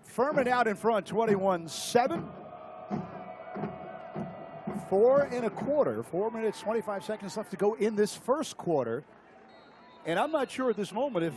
S1: Furman out in front, 21-7. 4 1/4, 4 minutes, 25 seconds left to go in this first quarter. And I'm not sure at this moment if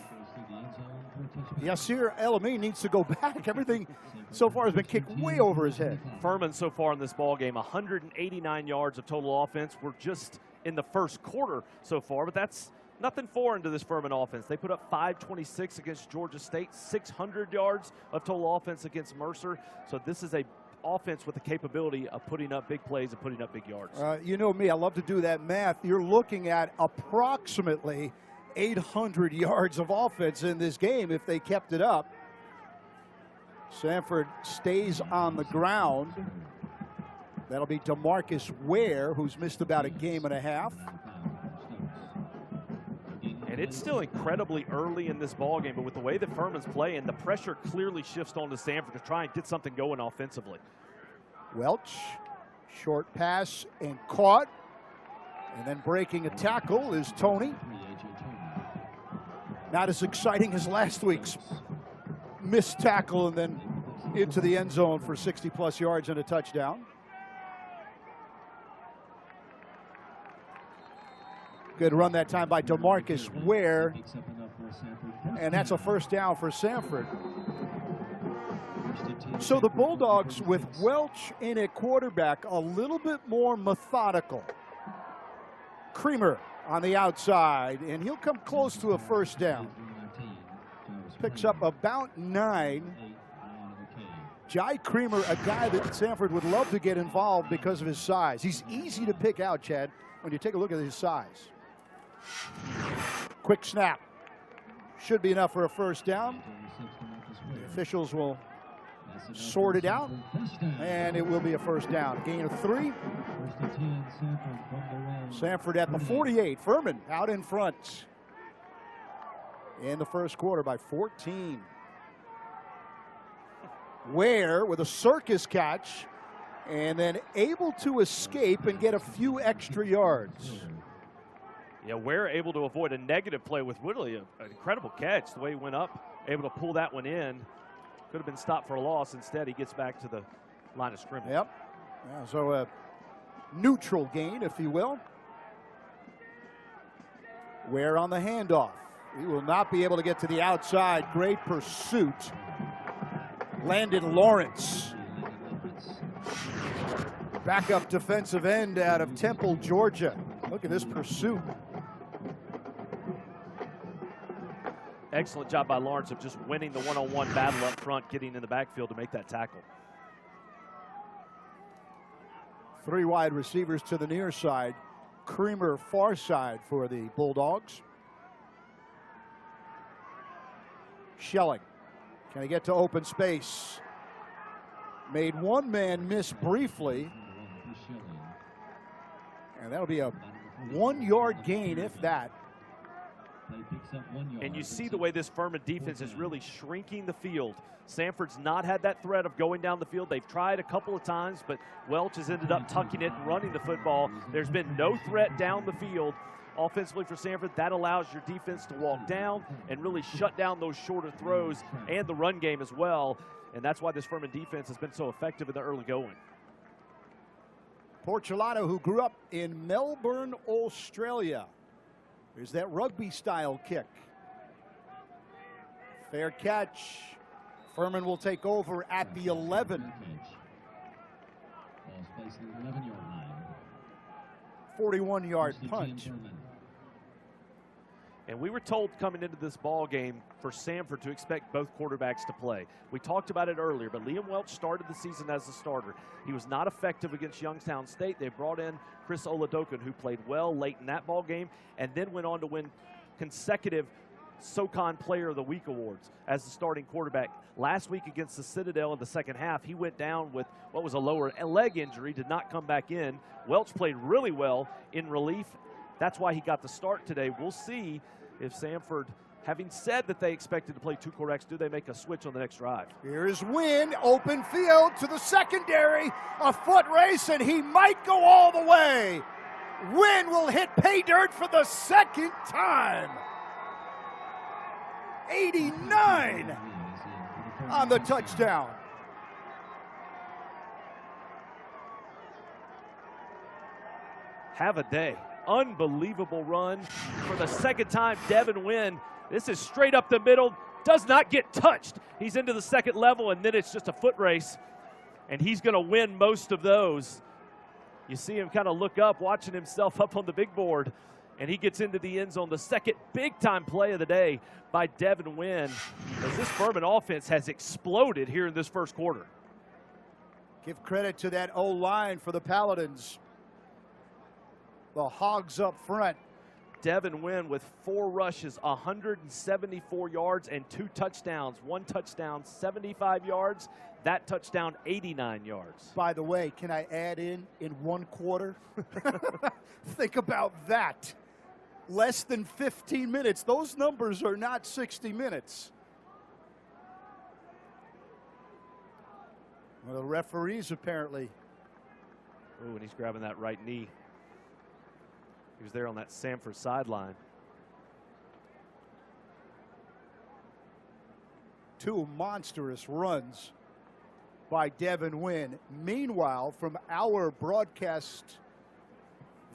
S1: Yasir El-Amin needs to go back. Everything so far has been kicked way over his head.
S2: Furman so far in this ball game, 189 yards of total offense. We're just in the first quarter so far, but that's nothing foreign to this Furman offense. They put up 526 against Georgia State, 600 yards of total offense against Mercer. So this is a offense with the capability of putting up big plays and putting up big yards.
S1: You know me, I love to do that math. You're looking at approximately 800 yards of offense in this game if they kept it up. Samford stays on the ground. That'll be DeMarcus Ware, who's missed about a game and a half.
S2: And it's still incredibly early in this ballgame, but with the way that Furman's playing, the pressure clearly shifts onto Samford to try and get something going offensively.
S1: Welch, short pass and caught. And then breaking a tackle is Tony. Not as exciting as last week's missed tackle and then into the end zone for 60-plus yards and a touchdown. Good run that time by DeMarcus Ware. And that's a first down for Samford. So the Bulldogs, with Welch in at quarterback, a little bit more methodical. Creamer on the outside, and he'll come close to a first down. Picks up about 9. Jai Creamer, a guy that Samford would love to get involved because of his size. He's easy to pick out, Chad, when you take a look at his size. Quick snap. Should be enough for a first down. The officials will sort it out, and it will be a first down. Gain of 3. Samford at the 48. Furman out in front in the first quarter by 14. Ware with a circus catch, and then able to escape and get a few extra yards.
S2: Yeah, Ware able to avoid a negative play with Woodley. An incredible catch, the way he went up, able to pull that one in. Could have been stopped for a loss. Instead, he gets back to the line of scrimmage.
S1: Yep. Yeah, so a neutral gain, if you will. Ware on the handoff. He will not be able to get to the outside. Great pursuit. Landon Lawrence. Backup defensive end out of Temple, Georgia. Look at this pursuit.
S2: Excellent job by Lawrence of just winning the one-on-one battle up front, getting in the backfield to make that tackle.
S1: 3 wide receivers to the near side. Creamer far side for the Bulldogs. Schelling. Can he get to open space? Made one man miss briefly. And that'll be a 1-yard gain, if that.
S2: And you see the way this Furman defense is really shrinking the field. Samford's not had that threat of going down the field. They've tried a couple of times, but Welch has ended up tucking it and running the football. There's been no threat down the field offensively for Samford. That allows your defense to walk down and really shut down those shorter throws and the run game as well. And that's why this Furman defense has been so effective in the early going.
S1: Porcelano, who grew up in Melbourne, Australia. There's that rugby-style kick. Fair catch. Furman will take over at the 11. 41-yard punt.
S2: And we were told coming into this ball game for Samford to expect both quarterbacks to play. We talked about it earlier, but Liam Welch started the season as a starter. He was not effective against Youngstown State. They brought in Chris Oladokin, who played well late in that ball game and then went on to win consecutive SoCon Player of the Week awards as the starting quarterback. Last week against the Citadel in the second half, he went down with what was a lower leg injury, did not come back in. Welch played really well in relief. That's why he got the start today. We'll see if Samford, having said that they expected to play 2 quarterbacks, do they make a switch on the next drive?
S1: Here's Wynn, open field to the secondary, a foot race, and he might go all the way. Wynn will hit pay dirt for the second time. 89 on the touchdown.
S2: Have a day. Unbelievable run for the second time. Devin Wynn, this is straight up the middle, does not get touched. He's into the second level, and then it's just a foot race, and he's going to win most of those. You see him kind of look up, watching himself up on the big board, and he gets into the end zone. The second big-time play of the day by Devin Wynn, as this Furman offense has exploded here in this first quarter.
S1: Give credit to that O-line for the Paladins. The Hogs up front.
S2: Devin Wynn with 4 rushes, 174 yards and 2 touchdowns. 1 touchdown, 75 yards. That touchdown, 89 yards.
S1: By the way, can I add in 1 quarter? Think about that. Less than 15 minutes. Those numbers are not 60 minutes. Well, the referees apparently.
S2: Oh, and he's grabbing that right knee. He was there on that Samford sideline.
S1: 2 monstrous runs by Devin Wynn. Meanwhile, from our broadcast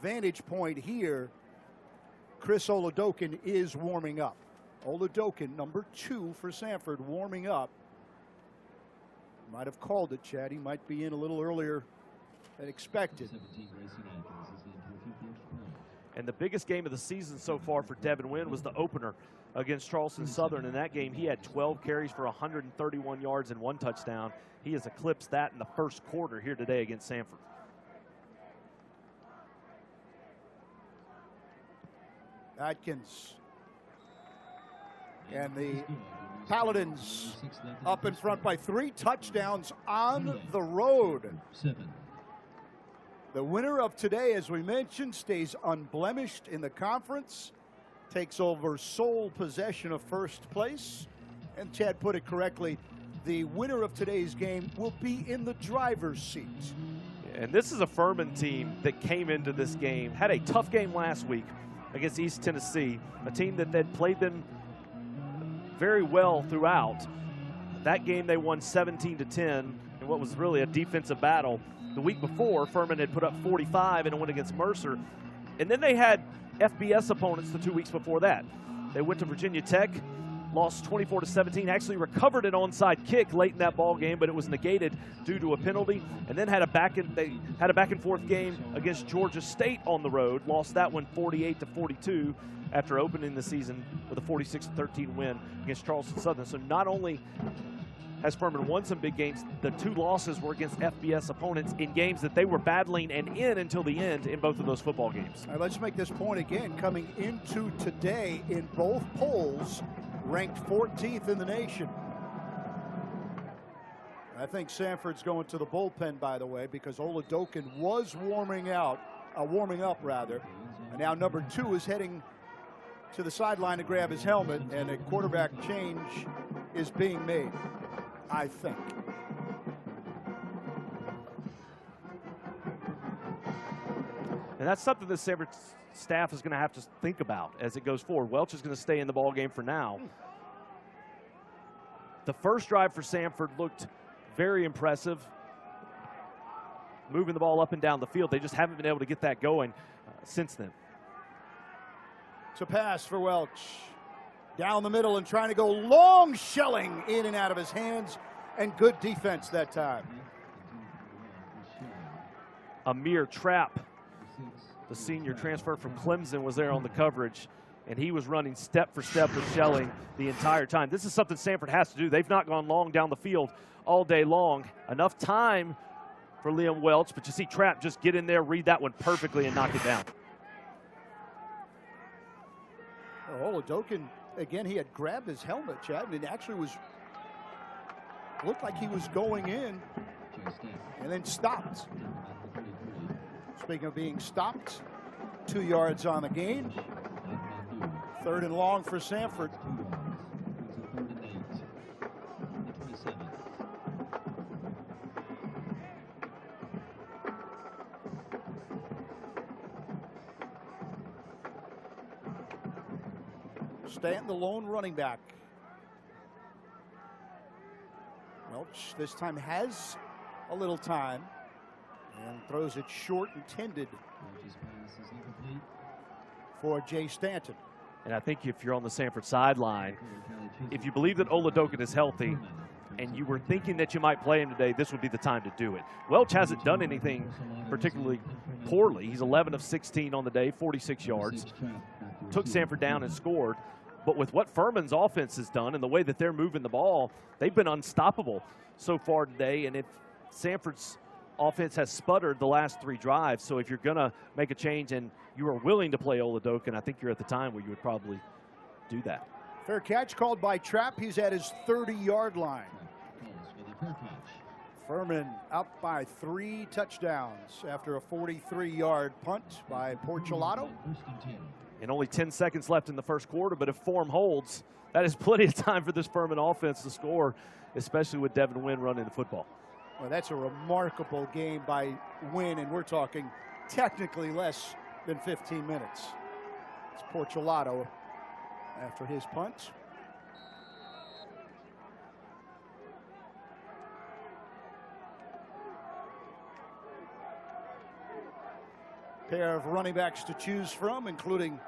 S1: vantage point here, Chris Oladokin is warming up. Oladokin, number 2 for Samford, warming up. Might have called it, Chad. He might be in a little earlier than expected.
S2: And the biggest game of the season so far for Devin Wynn was the opener against Charleston Southern. In that game, he had 12 carries for 131 yards and 1 touchdown. He has eclipsed that in the first quarter here today against Samford.
S1: Atkins. And the Paladins up in front by 3 touchdowns on the road. The winner of today, as we mentioned, stays unblemished in the conference, takes over sole possession of first place. And Chad put it correctly, the winner of today's game will be in the driver's seat.
S2: And this is a Furman team that came into this game, had a tough game last week against East Tennessee, a team that had played them very well throughout. That game they won 17-10 in what was really a defensive battle. The week before, Furman had put up 45 in a win against Mercer. And then they had FBS opponents the 2 weeks before that. They went to Virginia Tech, lost 24-17, actually recovered an onside kick late in that ball game, but it was negated due to a penalty. And then had a back and forth game against Georgia State on the road, lost that one 48-42 after opening the season with a 46-13 win against Charleston Southern. So not only has Furman won some big games, the 2 losses were against FBS opponents in games that they were battling and in until the end in both of those football games.
S1: All right, let's make this point again. Coming into today in both polls, ranked 14th in the nation. I think Samford's going to the bullpen, by the way, because Oladokin was warming up, and now number 2 is heading to the sideline to grab his helmet, and a quarterback change is being made, I think.
S2: And that's something the Samford staff is going to have to think about as it goes forward. Welch is going to stay in the ball game for now. The first drive for Samford looked very impressive, moving the ball up and down the field. They just haven't been able to get that going since then.
S1: To pass for Welch. Down the middle and trying to go long, shelling in and out of his hands, and good defense that time.
S2: Amir Trapp, the senior transfer from Clemson, was there on the coverage, and he was running step for step with Shelling the entire time. This is something Samford has to do. They've not gone long down the field all day long. Enough time for Liam Welch, but you see Trapp just get in there, read that one perfectly, and knock it down.
S1: Oladokin, again, he had grabbed his helmet, Chad, and it actually looked like he was going in and then stopped. Speaking of being stopped, 2 yards on the gain. 3rd and long for Samford. Stanton, the lone running back. Welch this time has a little time and throws it short, intended for Jay Stanton.
S2: And I think if you're on the Samford sideline, if you believe that Oladokin is healthy and you were thinking that you might play him today, this would be the time to do it. Welch hasn't done anything particularly poorly. He's 11 of 16 on the day, 46 yards. Took Samford down and scored. But with what Furman's offense has done and the way that they're moving the ball, they've been unstoppable so far today. And if Samford's offense has sputtered the last 3 drives, so if you're going to make a change and you are willing to play Oladokin, I think you're at the time where you would probably do that.
S1: Fair catch called by Trapp. He's at his 30-yard line. Furman up by 3 touchdowns after a 43-yard punt by Porchelato.
S2: And only 10 seconds left in the first quarter, but if form holds, that is plenty of time for this Furman offense to score, especially with Devin Wynn running the football.
S1: Well, that's a remarkable game by Wynn, and we're talking technically less than 15 minutes. It's Porchelato after his punt. Pair of running backs to choose from, including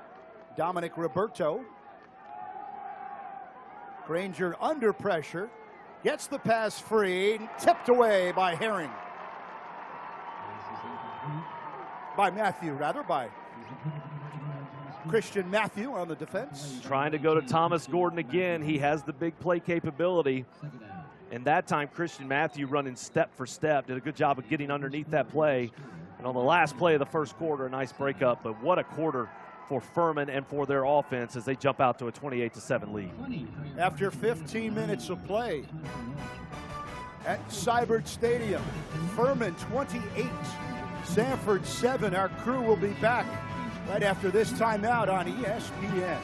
S1: Dominic Roberto. Granger under pressure, Gets the pass free, tipped away by Herring. By Christian Matthew on the defense.
S2: Trying to go to Thomas Gordon again. He has the big play capability. And that time, Christian Matthew running step for step. Did a good job of getting underneath that play. And on the last play of the first quarter, a nice breakup. But what a quarter for Furman and for their offense as they jump out to a 28-7 lead.
S1: After 15 minutes of play at Samford Stadium, Furman 28, Samford 7. Our crew will be back right after this timeout on ESPN.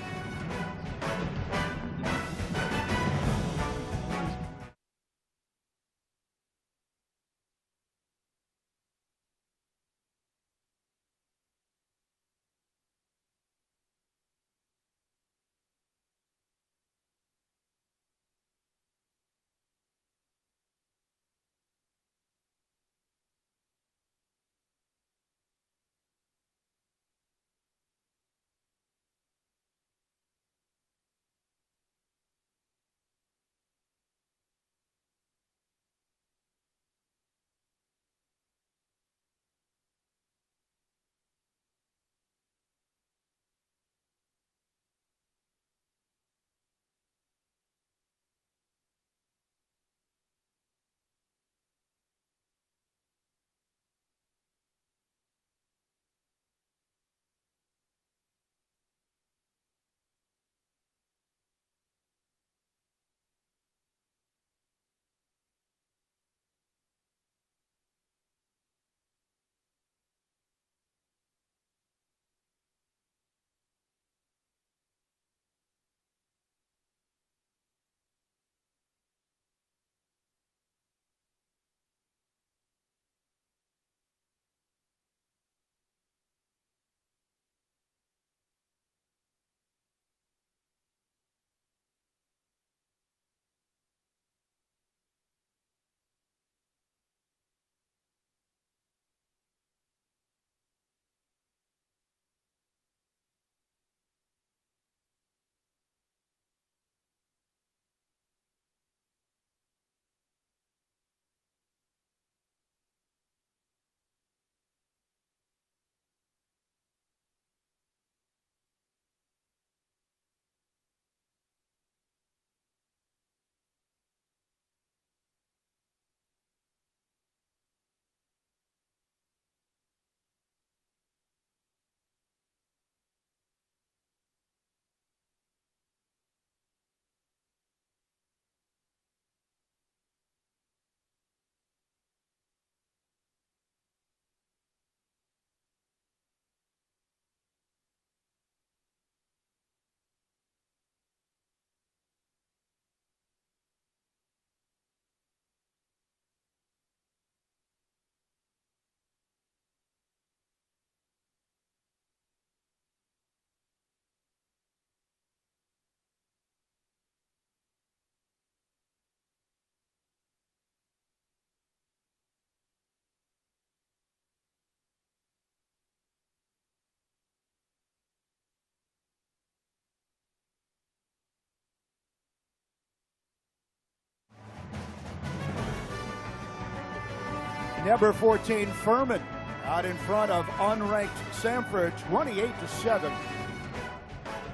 S1: Number 14, Furman, out in front of unranked Samford, 28-7.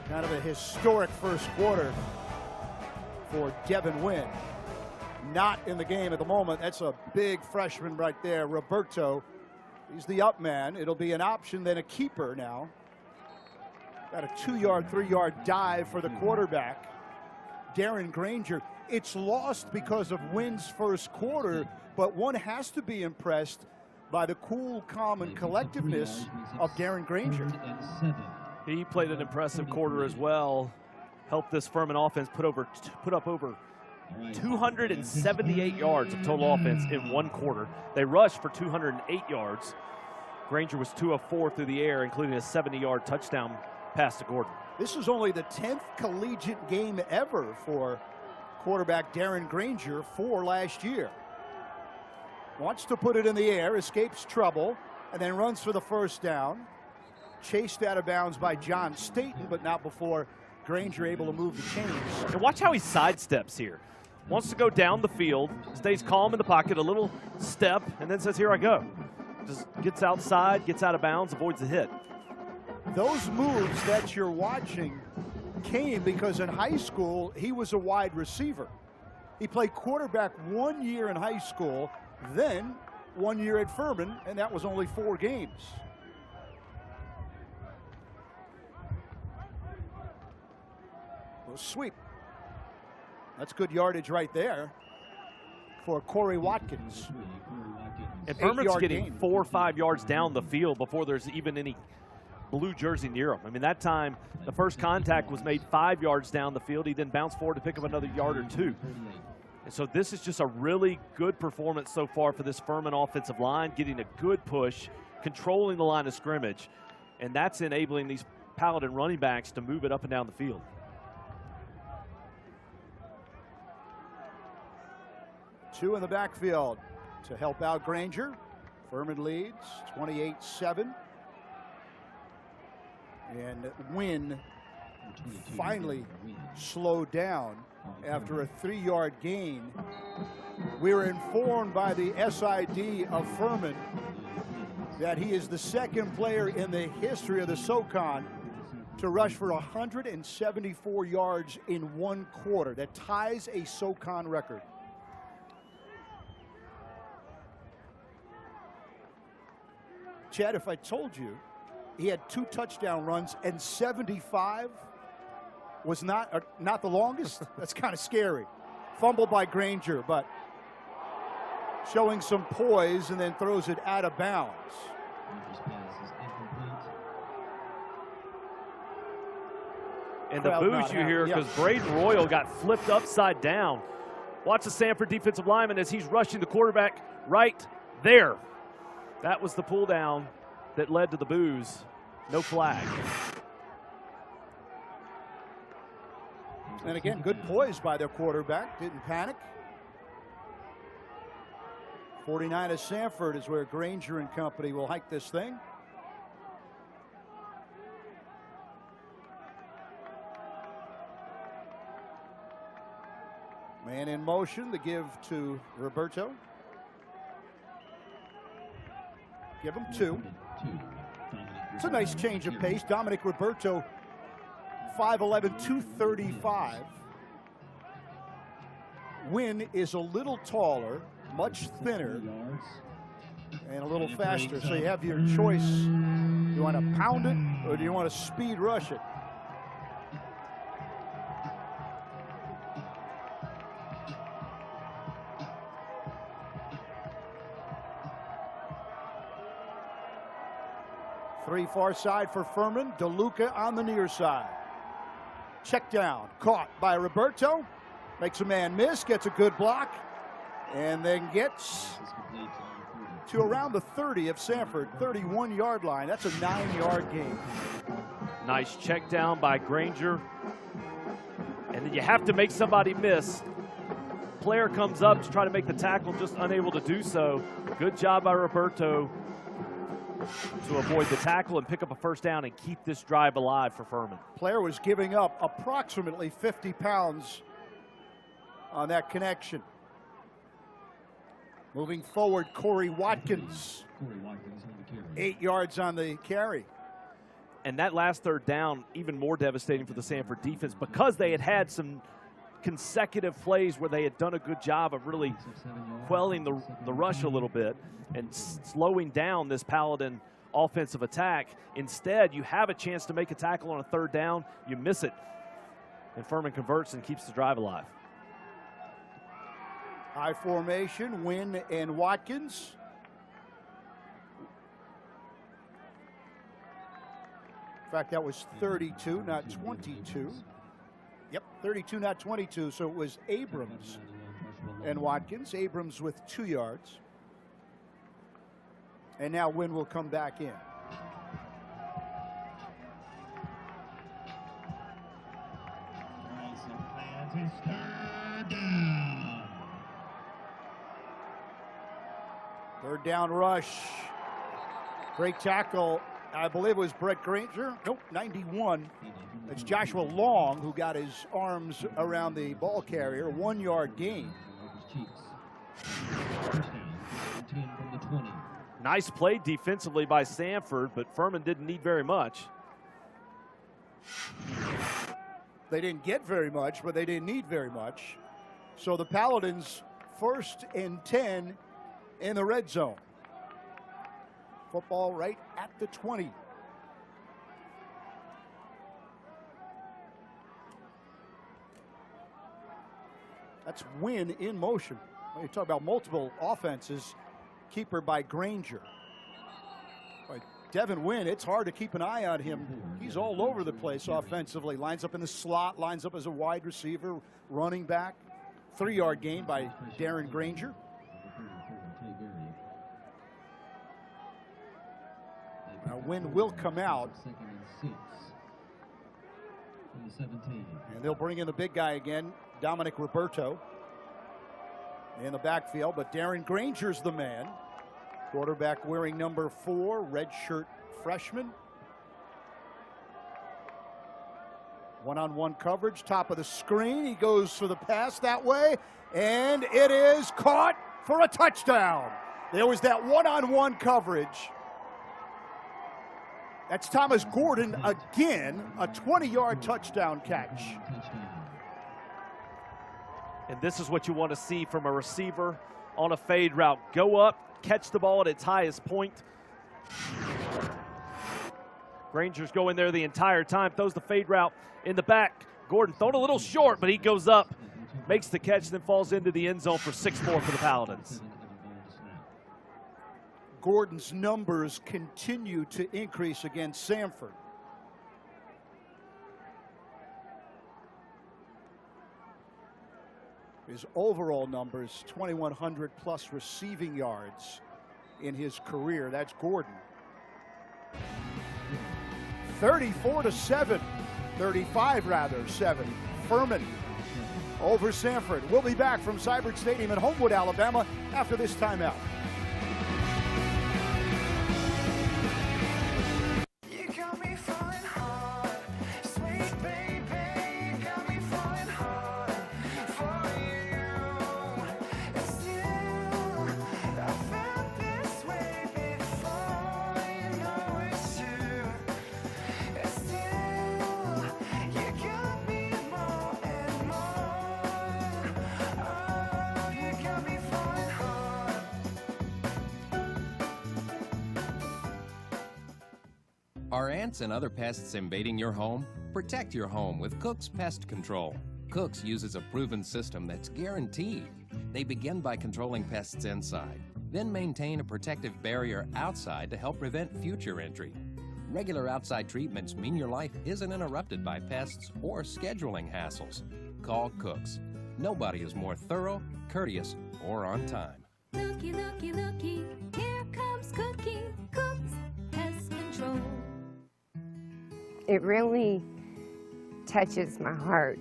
S1: Kind of a historic first quarter for Devin Wynn. Not in the game at the moment. That's a big freshman right there, Roberto. He's the up man. It'll be an option, then a keeper now. Got a 2-yard, 3-yard dive for the quarterback, Darren Granger. It's lost because of Wynn's first quarter, but one has to be impressed by the cool, calm, and collectiveness of Darren Granger.
S2: He played an impressive quarter as well. Helped this Furman offense put up over 278 yards of total offense in one quarter. They rushed for 208 yards. Granger was 2 of 4 through the air, including a 70-yard touchdown pass to Gordon.
S1: This is only the 10th collegiate game ever for quarterback Darren Granger, 4 last year. Wants to put it in the air, escapes trouble, and then runs for the first down. Chased out of bounds by John Staten, but not before Granger able to move the chains.
S2: And watch how he sidesteps here. wants to go down the field, stays calm in the pocket, a little step, and then says, here I go. Just gets outside, gets out of bounds, avoids the hit.
S1: Those moves that you're watching came because in high school, he was a wide receiver. He played quarterback 1 year in high school, then 1 year at Furman, and that was only 4 games. Well, sweep. That's good yardage right there for Corey Watkins.
S2: And Furman's getting 4 or 5 yards down the field before there's even any blue jersey near him. I mean, that time, the first contact was made 5 yards down the field. He then bounced forward to pick up another yard or 2. And so this is just a really good performance so far for this Furman offensive line, getting a good push, controlling the line of scrimmage, and that's enabling these Paladin running backs to move it up and down the field.
S1: Two in the backfield to help out Granger. Furman leads 28-7. And Wynn finally slowed down after a 3-yard gain. We were informed by the SID of Furman that he is the second player in the history of the SoCon to rush for 174 yards in 1 quarter. That ties a SoCon record. Chad, if I told you he had 2 touchdown runs and 75 was not the longest, that's kind of scary. Fumbled by Granger, but showing some poise and then throws it out of bounds.
S2: And the boos you hear because Braden Royal got flipped upside down. Watch the Samford defensive lineman as he's rushing the quarterback right there. That was the pull down that led to the boos. No flag.
S1: And again, good poise by their quarterback. Didn't panic. 49 of Samford is where Granger and company will hike this thing. Man in motion, the give to Roberto. Give him 2. It's a nice change of pace. Dominic Roberto, 5'11", 235. Wynn is a little taller, much thinner, and a little faster. So you have your choice. Do you want to pound it or do you want to speed rush it? Three far side for Furman. DeLuca on the near side. Check down. Caught by Roberto. Makes a man miss. Gets a good block. And then gets to around the 30 of Samford. 31-yard line. That's a 9-yard gain.
S2: Nice check down by Granger. And then you have to make somebody miss. Player comes up to try to make the tackle, just unable to do so. Good job by Roberto to avoid the tackle and pick up a first down and keep this drive alive for Furman.
S1: Player was giving up approximately 50 pounds on that connection. Moving forward, Corey Watkins. 8 yards on the carry.
S2: And that last third down, even more devastating for the Samford defense because they had had some consecutive plays where they had done a good job of really quelling the rush a little bit and slowing down this Paladin offensive attack. Instead, you have a chance to make a tackle on a third down. You miss it. And Furman converts and keeps the drive alive.
S1: High formation, Wynn and Watkins. In fact, that was 32, not 22. Yep, 32, not 22. So it was Abrams and Watkins. Abrams with 2 yards. And now Wynn will come back in. Third down rush. Great tackle I believe it was Brett Granger. Nope, 91. It's Joshua Long who got his arms around the ball carrier. 1 yard gain.
S2: Nice play defensively by Samford, but Furman didn't need very much.
S1: They didn't get very much, but they didn't need very much. So the Paladins 1st and 10 in the red zone. Football right at the 20. That's Wynn in motion. When you talk about multiple offenses, keeper by Granger. By Devin Wynn, it's hard to keep an eye on him. He's all over the place offensively. Lines up in the slot, lines up as a wide receiver, running back. 3-yard gain by Darren Granger. Now Wynn will come out. And they'll bring in the big guy again, Dominic Roberto, in the backfield. But Darren Granger's the man. Quarterback wearing number 4, redshirt freshman. One-on-one coverage, top of the screen. He goes for the pass that way, and it is caught for a touchdown. There was that one-on-one coverage. That's Thomas Gordon again, a 20-yard touchdown catch.
S2: And this is what you want to see from a receiver on a fade route. Go up, catch the ball at its highest point. Granger's going there the entire time, throws the fade route in the back. Gordon thrown a little short, but he goes up, makes the catch, then falls into the end zone for 6 more for the Paladins.
S1: Gordon's numbers continue to increase against Samford. His overall numbers, 2,100 plus receiving yards in his career. That's Gordon. 34-7, 35 rather, 7. Furman over Samford. We'll be back from Cybert Stadium in Homewood, Alabama after this timeout.
S14: Are ants and other pests invading your home? Protect your home with Cook's Pest Control. Cook's uses a proven system that's guaranteed. They begin by controlling pests inside, then maintain a protective barrier outside to help prevent future entry. Regular outside treatments mean your life isn't interrupted by pests or scheduling hassles. Call Cook's. Nobody is more thorough, courteous, or on time.
S15: Looky, looky, looky, here comes Cookie, Cook's Pest Control.
S16: It really touches my heart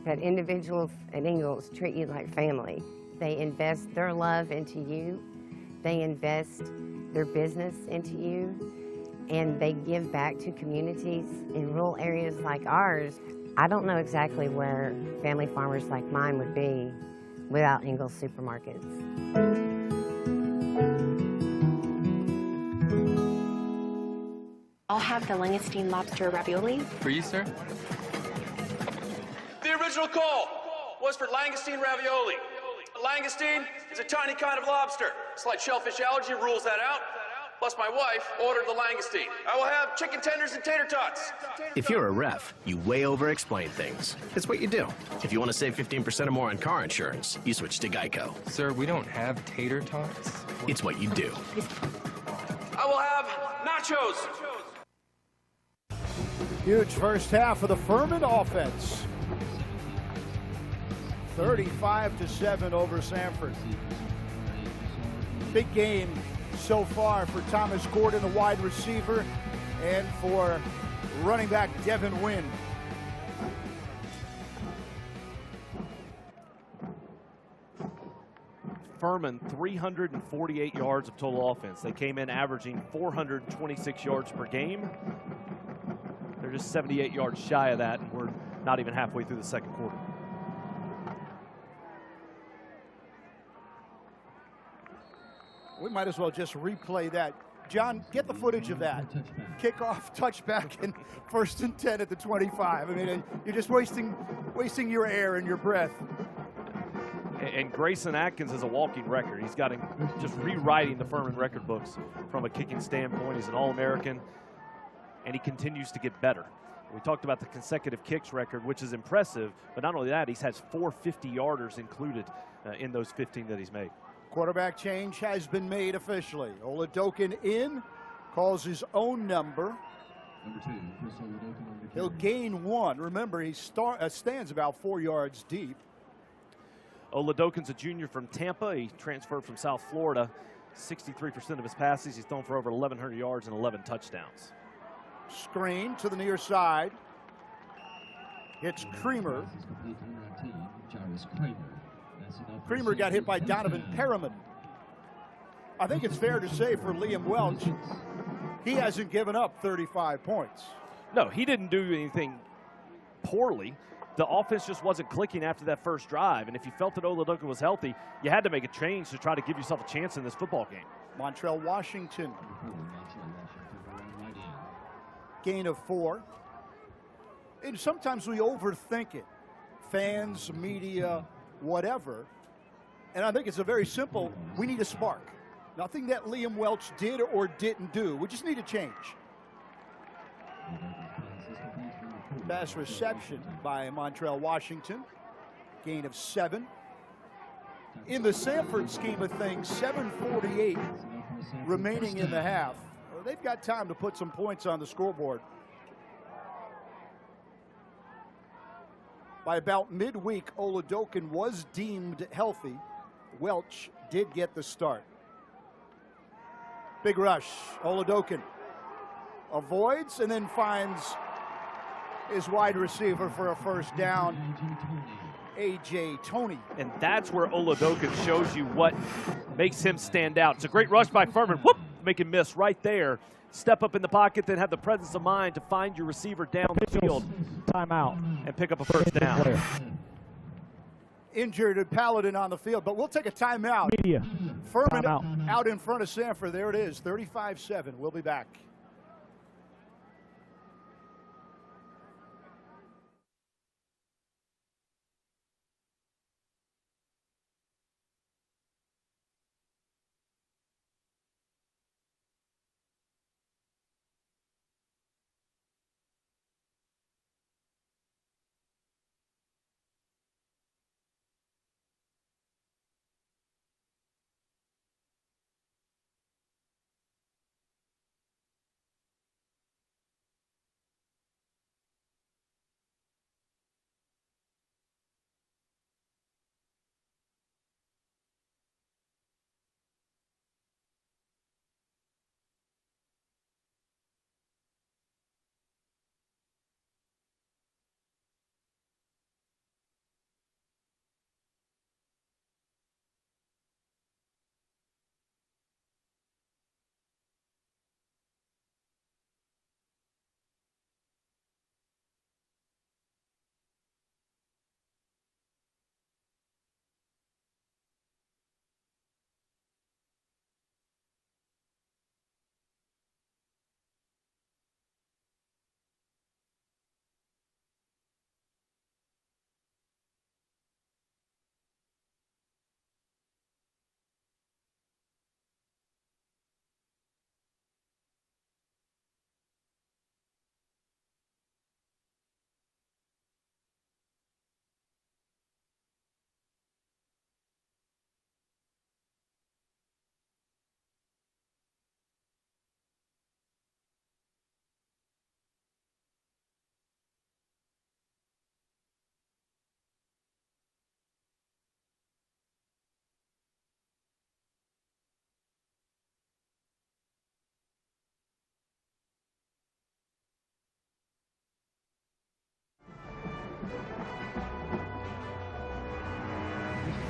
S16: that individuals at Ingalls treat you like family. They invest their love into you, they invest their business into you, and they give back to communities in rural areas like ours. I don't know exactly where family farmers like mine would be without Ingalls supermarkets.
S17: I'll have the langoustine lobster ravioli.
S18: For you, sir?
S19: The original call was for langoustine ravioli. Langoustine is a tiny kind of lobster. Slight shellfish allergy rules that out. Plus, my wife ordered the langoustine. I will have chicken tenders and tater tots.
S20: If you're a ref, you way over-explain things. It's what you do. If you want to save 15% or more on car insurance, you switch to Geico.
S18: Sir, we don't have tater tots.
S20: It's what you do.
S19: I will have nachos.
S1: Huge first half of the Furman offense. 35-7 over Samford. Big game so far for Thomas Gordon, the wide receiver, and for running back Devin Wynn.
S2: Furman 348 yards of total offense. They came in averaging 426 yards per game. They're just 78 yards shy of that, and we're not even halfway through the second quarter.
S1: We might as well just replay that. John, get the footage of that. Kickoff, touchback, and 1st and 10 at the 25. I mean, you're just wasting your air and your breath.
S2: And Grayson Atkins is a walking record. He's got him just rewriting the Furman record books from a kicking standpoint. He's an All-American, and he continues to get better. We talked about the consecutive kicks record, which is impressive, but not only that, he has 4 50-yarders included in those 15 that he's made.
S1: Quarterback change has been made officially. Oladokin in, calls his own number. He'll gain 1. Remember, he stands about 4 yards deep.
S2: Oladokin's a junior from Tampa. He transferred from South Florida. 63% of his passes, he's thrown for over 1,100 yards and 11 touchdowns.
S1: Screen to the near side. It's Creamer. Creamer got hit by Donovan Perriman. I think it's fair to say for Liam Welch, he hasn't given up 35 points.
S2: No, he didn't do anything poorly. The offense just wasn't clicking after that first drive, and if you felt that Oladokin was healthy, you had to make a change to try to give yourself a chance in this football game.
S1: Montrell Washington. Gain of 4. And sometimes we overthink it. Fans, media, whatever. And I think it's a very simple, we need a spark. Nothing that Liam Welch did or didn't do. We just need a change. Pass reception by Montrell Washington. Gain of 7. In the Samford scheme of things, 7:48 remaining in the half. Well, they've got time to put some points on the scoreboard. By about midweek, Oladokin was deemed healthy. Welch did get the start. Big rush. Oladokin avoids and then finds his wide receiver for a first down, A.J. Toney.
S2: And that's where Oladokin shows you what makes him stand out. It's a great rush by Furman. Whoop! Make him miss right there. Step up in the pocket, then have the presence of mind to find your receiver down the field.
S10: Timeout.
S2: And pick up a first down.
S1: Injured at Paladin on the field, but we'll take a timeout.
S10: Media.
S1: Furman
S10: Timeout.
S1: out in front of Samford. There it is, 35-7. We'll be back.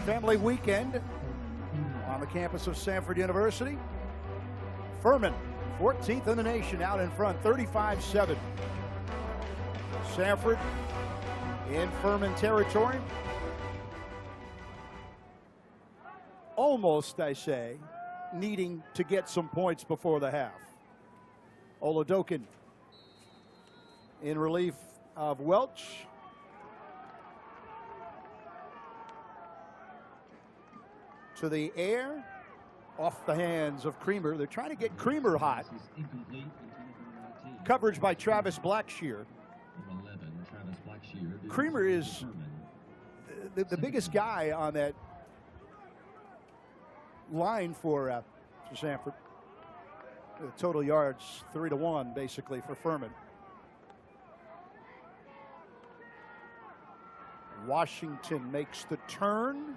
S1: Family weekend campus of Samford University. Furman, 14th in the nation, out in front, 35-7. Samford in Furman territory. Almost, I say, needing to get some points before the half. Oladokin in relief of Welch. To the air, off the hands of Creamer. They're trying to get Creamer hot. Coverage by Travis Blackshear. Creamer is the biggest guy on that line for Samford. The total yards 3-1 basically for Furman. Washington makes the turn,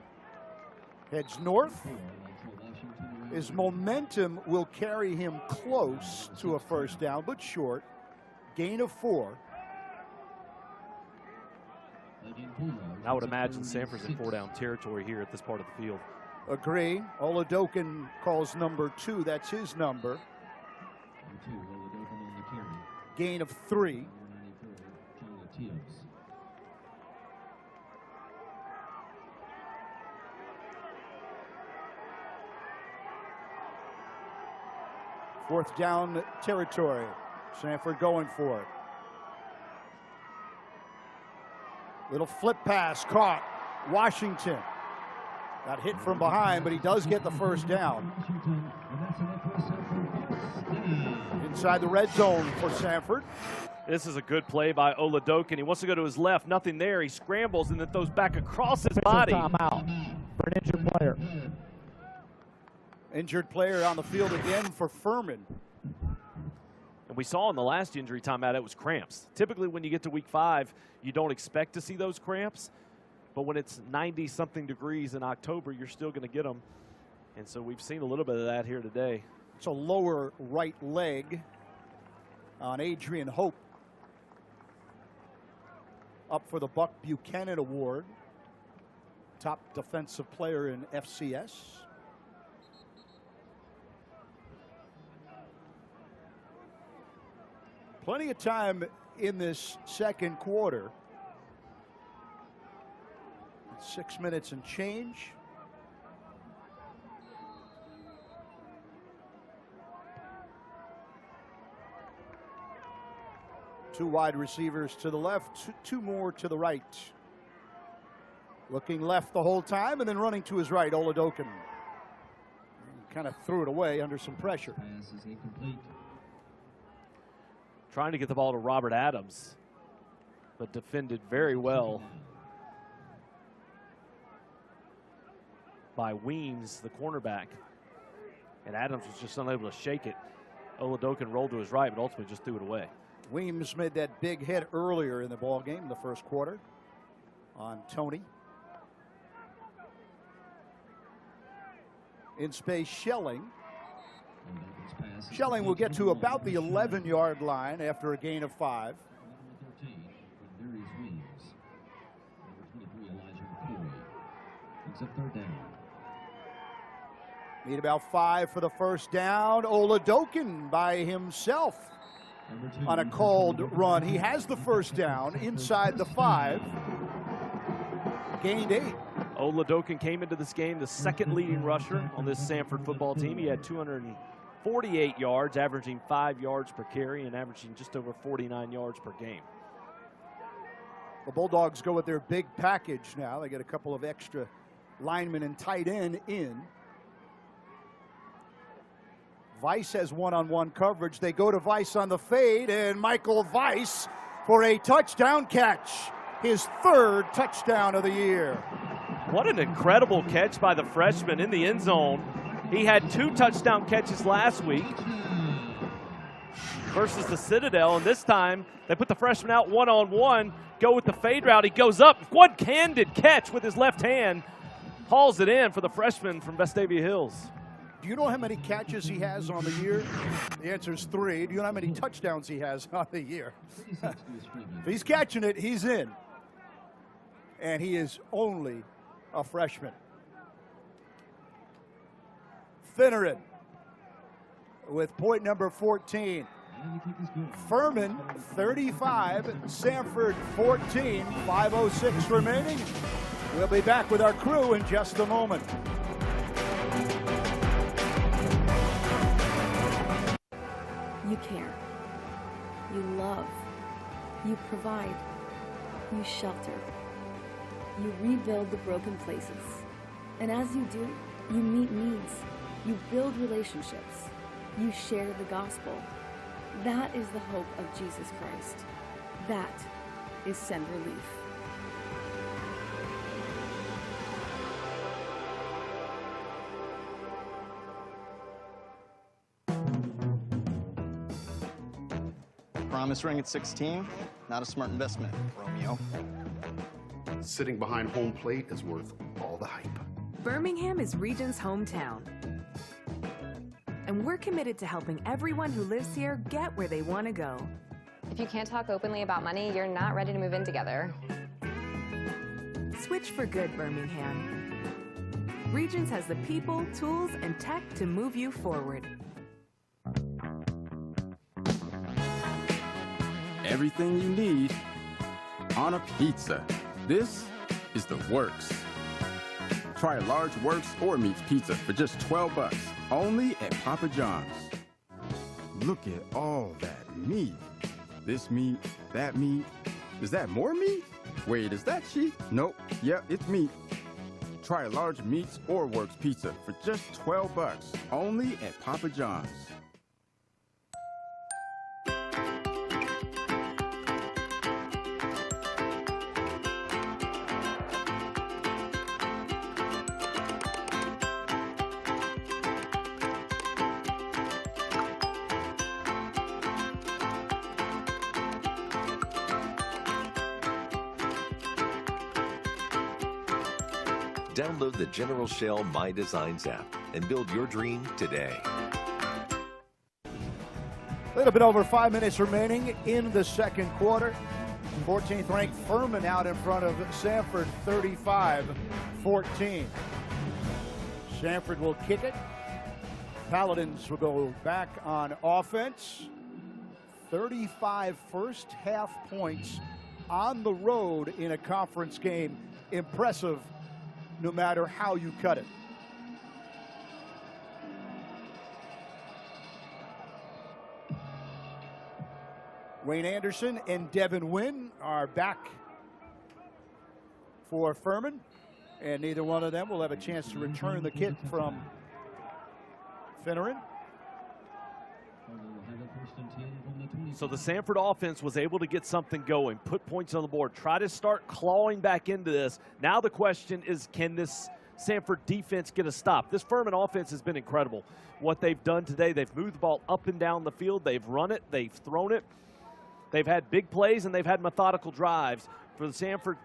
S1: heads north. His momentum will carry him close to a first down, but short. Gain of 4.
S2: I would imagine Samford's in 4-down territory here at this part of the field.
S1: Agree. Oladokin calls number 2. That's his number. Gain of 3. Fourth down territory. Samford going for it. Little flip pass caught. Washington got hit from behind, but he does get the first down. Inside the red zone for Samford.
S2: This is a good play by Oladokin. He wants to go to his left, nothing there. He scrambles and then throws back across his body.
S10: Timeout for an injured player.
S1: Injured player on the field again for Furman.
S2: And we saw in the last injury timeout it was cramps. Typically when you get to week 5, you don't expect to see those cramps. But when it's 90-something degrees in October, you're still going to get them. And so we've seen a little bit of that here today.
S1: It's a lower right leg on Adrian Hope. Up for the Buck Buchanan Award. Top defensive player in FCS. Plenty of time in this second quarter. 6 minutes and change. Two wide receivers to the left, two more to the right. Looking left the whole time and then running to his right, Oladokin. Kind of threw it away under some pressure.
S11: Pass is incomplete.
S2: Trying to get the ball to Robert Adams, but defended very well by Weems, the cornerback. And Adams was just unable to shake it. Oladokin rolled to his right, but ultimately just threw it away.
S1: Weems made that big hit earlier in the ball game in the first quarter on Tony. In space, Schelling. Schelling will get to about the 11-yard line after a gain of 5. Need about 5 for the first down. Oladokin by himself on a called run. He has the first down inside the 5. Gained 8.
S2: Oladokin came into this game the second leading rusher on this Samford football team. He had 248 yards, averaging 5 yards per carry and averaging just over 49 yards per game.
S1: The Bulldogs go with their big package now. They get a couple of extra linemen and tight end in. Weiss has one-on-one coverage. They go to Weiss on the fade, and Michael Weiss for a touchdown catch. His 3rd touchdown of the year.
S2: What an incredible catch by the freshman in the end zone. He had 2 touchdown catches last week versus the Citadel, and this time they put the freshman out one-on-one, go with the fade route. He goes up, one candid catch with his left hand, hauls it in for the freshman from Vestavia Hills.
S1: Do you know how many catches he has on the year? The answer is 3. Do you know how many touchdowns he has on the year? If he's catching it, he's in. And he is only a freshman. Finneran with point number 14. Furman 35, Samford 14, 5:06 remaining. We'll be back with our crew in just a moment.
S21: You care. You love. You provide. You shelter. You rebuild the broken places. And as you do, you meet needs. You build relationships. You share the gospel. That is the hope of Jesus Christ. That is Send Relief.
S22: Promise ring at 16, not a smart investment, Romeo.
S23: Sitting behind home plate is worth all the hype.
S24: Birmingham is Region's hometown. And we're committed to helping everyone who lives here get where they want to go.
S25: If you can't talk openly about money, you're not ready to move in together.
S24: Switch for good, Birmingham. Regions has the people, tools, and tech to move you forward.
S26: Everything you need on a pizza. This is the Works. Try a large Works or Meats pizza for just $12, only at Papa John's. Look at all that meat. This meat, that meat. Is that more meat? Wait, is that sheep? Nope, yep, it's meat. Try a large Meats or Works pizza for just $12, only at Papa John's.
S27: Download the General Shell My Designs app and build your dream today.
S1: A little bit over 5 minutes remaining in the second quarter. 14th ranked Furman out in front of Samford, 35-14. Samford will kick it. Paladins will go back on offense. 35 first half points on the road in a conference game. Impressive, no matter how you cut it. Wayne Anderson and Devin Wynn are back for Furman, and neither one of them will have a chance to return the kick from Finneran.
S2: So the Samford offense was able to get something going, put points on the board, try to start clawing back into this. Now the question is, can this Samford defense get a stop? This Furman offense has been incredible. What they've done today, they've moved the ball up and down the field, they've run it, they've thrown it, they've had big plays, and they've had methodical drives. For the Samford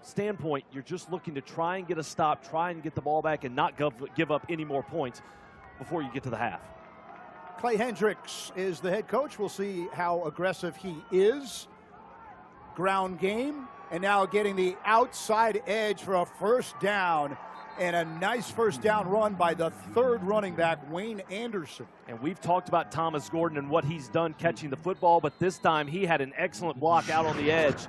S2: standpoint, you're just looking to try and get a stop, try and get the ball back and not give up any more points before you get to the half.
S1: Clay Hendricks is the head coach. We'll see how aggressive he is. Ground game, and now getting the outside edge for a first down, and a nice first down run by the third running back, Wayne Anderson.
S2: And we've talked about Thomas Gordon and what he's done catching the football, but this time he had an excellent block out on the edge.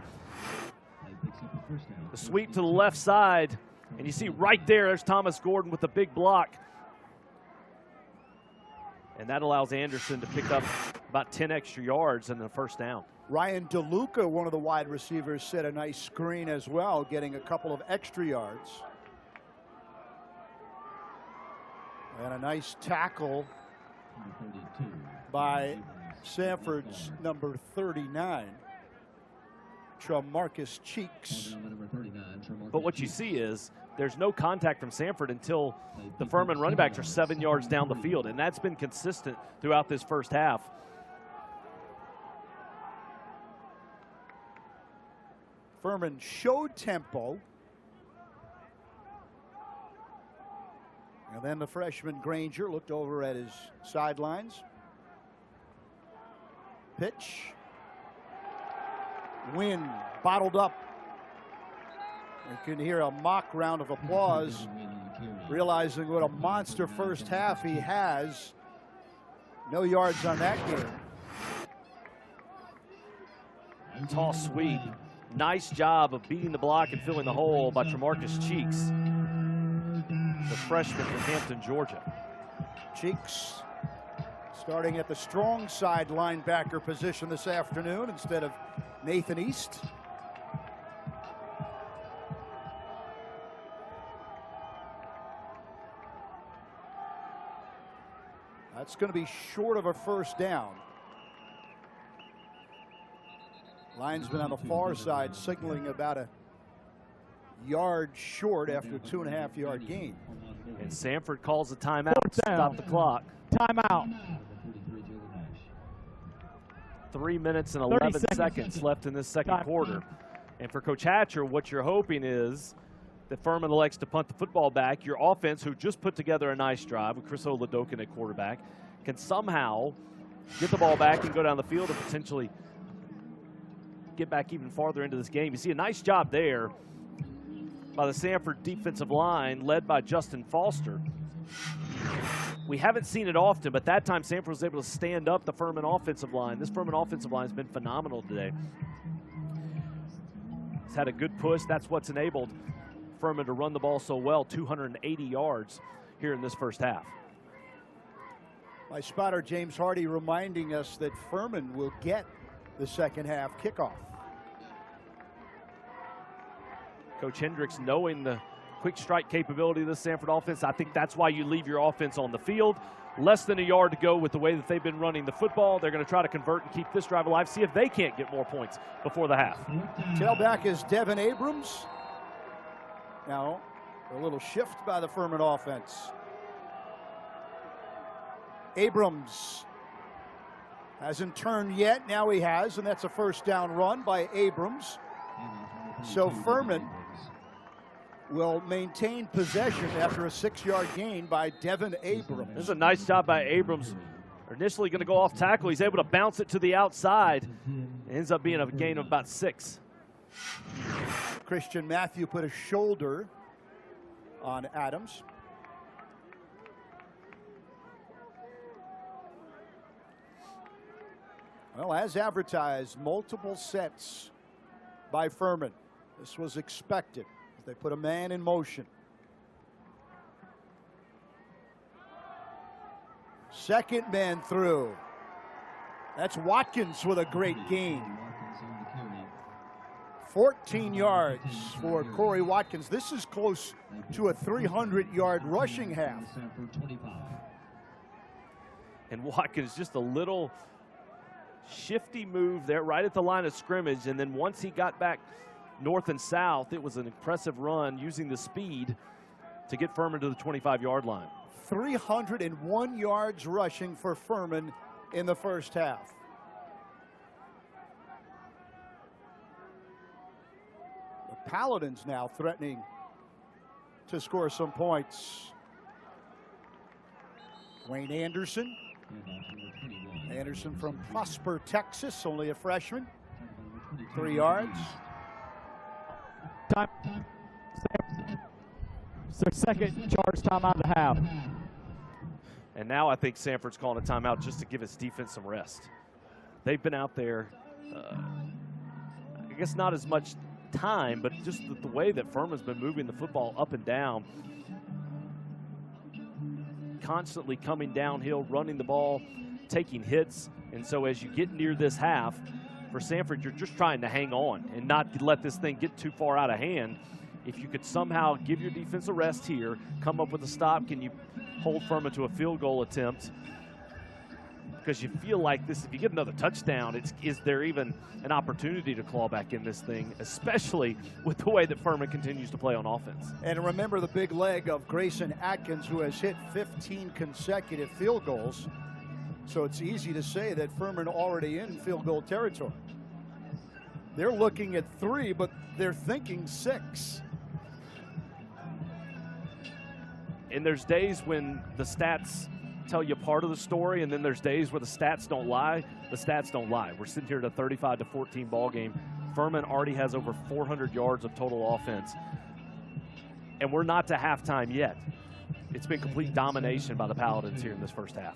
S2: The sweep to the left side, and you see right there's Thomas Gordon with the big block. And that allows Anderson to pick up about 10 extra yards and the first down.
S1: Ryan DeLuca, one of the wide receivers, set a nice screen as well, getting a couple of extra yards. And a nice tackle by Samford's number 39, Tramarcus Cheeks.
S2: But what you see is there's no contact from Samford until the Furman running backs are 7 yards down the field, and that's been consistent throughout this first half.
S1: Furman showed tempo. And then the freshman Granger looked over at his sidelines. Pitch. Wynn bottled up. You can hear a mock round of applause realizing what a monster first half he has. No yards on that game.
S2: Toss sweep. Nice job of beating the block and filling the hole by Tremarcus Cheeks, the freshman from Hampton, Georgia.
S1: Cheeks starting at the strong side linebacker position this afternoon instead of Nathan East. That's going to be short of a first down. Linesman on the far side signaling about a yard short after a 2.5 yard gain.
S2: And Samford calls a timeout to stop the clock.
S10: Timeout.
S2: 3 minutes and 11 seconds left in this second quarter. And for Coach Hatcher, what you're hoping is that Furman elects to punt the football back. Your offense, who just put together a nice drive with Chris Oladokin at quarterback, can somehow get the ball back and go down the field and potentially get back even farther into this game. You see a nice job there by the Samford defensive line led by Justin Foster. We haven't seen it often, but that time Samford was able to stand up the Furman offensive line. This Furman offensive line has been phenomenal today. It's had a good push. That's what's enabled Furman to run the ball so well, 280 yards here in this first half.
S1: My spotter James Hardy reminding us that Furman will get the second half kickoff.
S2: Coach Hendricks, knowing the quick strike capability of the Samford offense, I think that's why you leave your offense on the field. Less than a yard to go with the way that they've been running the football. They're going to try to convert and keep this drive alive, see if they can't get more points before the half.
S1: Tailback is Devin Abrams. Now, a little shift by the Furman offense. Abrams hasn't turned yet. Now he has, and that's a first down run by Abrams. So Furman will maintain possession after a 6-yard gain by Devin Abrams.
S2: This is a nice job by Abrams. Initially going to go off tackle. He's able to bounce it to the outside. It ends up being a gain of about 6.
S1: Christian Matthew put a shoulder on Adams. Well, as advertised, multiple sets by Furman. This was expected. They put a man in motion. Second man through. That's Watkins with a great gain. 14 yards for Corey Watkins. This is close to a 300-yard rushing half.
S2: And Watkins just a little shifty move there right at the line of scrimmage, and then once he got back north and south, it was an impressive run using the speed to get Furman to the 25-yard line.
S1: 301 yards rushing for Furman in the first half. The Paladins now threatening to score some points. Wayne Anderson. Anderson from Prosper, Texas, only a freshman. 3 yards.
S10: Time. It's their second charge timeout of the half.
S2: And now I think Samford's calling a timeout just to give his defense some rest. They've been out there, I guess not as much time, but just the way that Furman's been moving the football up and down, constantly coming downhill, running the ball, taking hits. And so as you get near this half, for Samford, you're just trying to hang on and not let this thing get too far out of hand. If you could somehow give your defense a rest here, come up with a stop, can you hold Furman to a field goal attempt? Because you feel like this, if you get another touchdown, is there even an opportunity to claw back in this thing, especially with the way that Furman continues to play on offense.
S1: And remember the big leg of Grayson Atkins, who has hit 15 consecutive field goals. So it's easy to say that Furman already in field goal territory. They're looking at 3, but they're thinking 6.
S2: And there's days when the stats tell you part of the story, and then there's days where the stats don't lie. The stats don't lie. We're sitting here at a 35-14 ball game. Furman already has over 400 yards of total offense. And we're not to halftime yet. it's been complete domination by the Paladins here in this first half.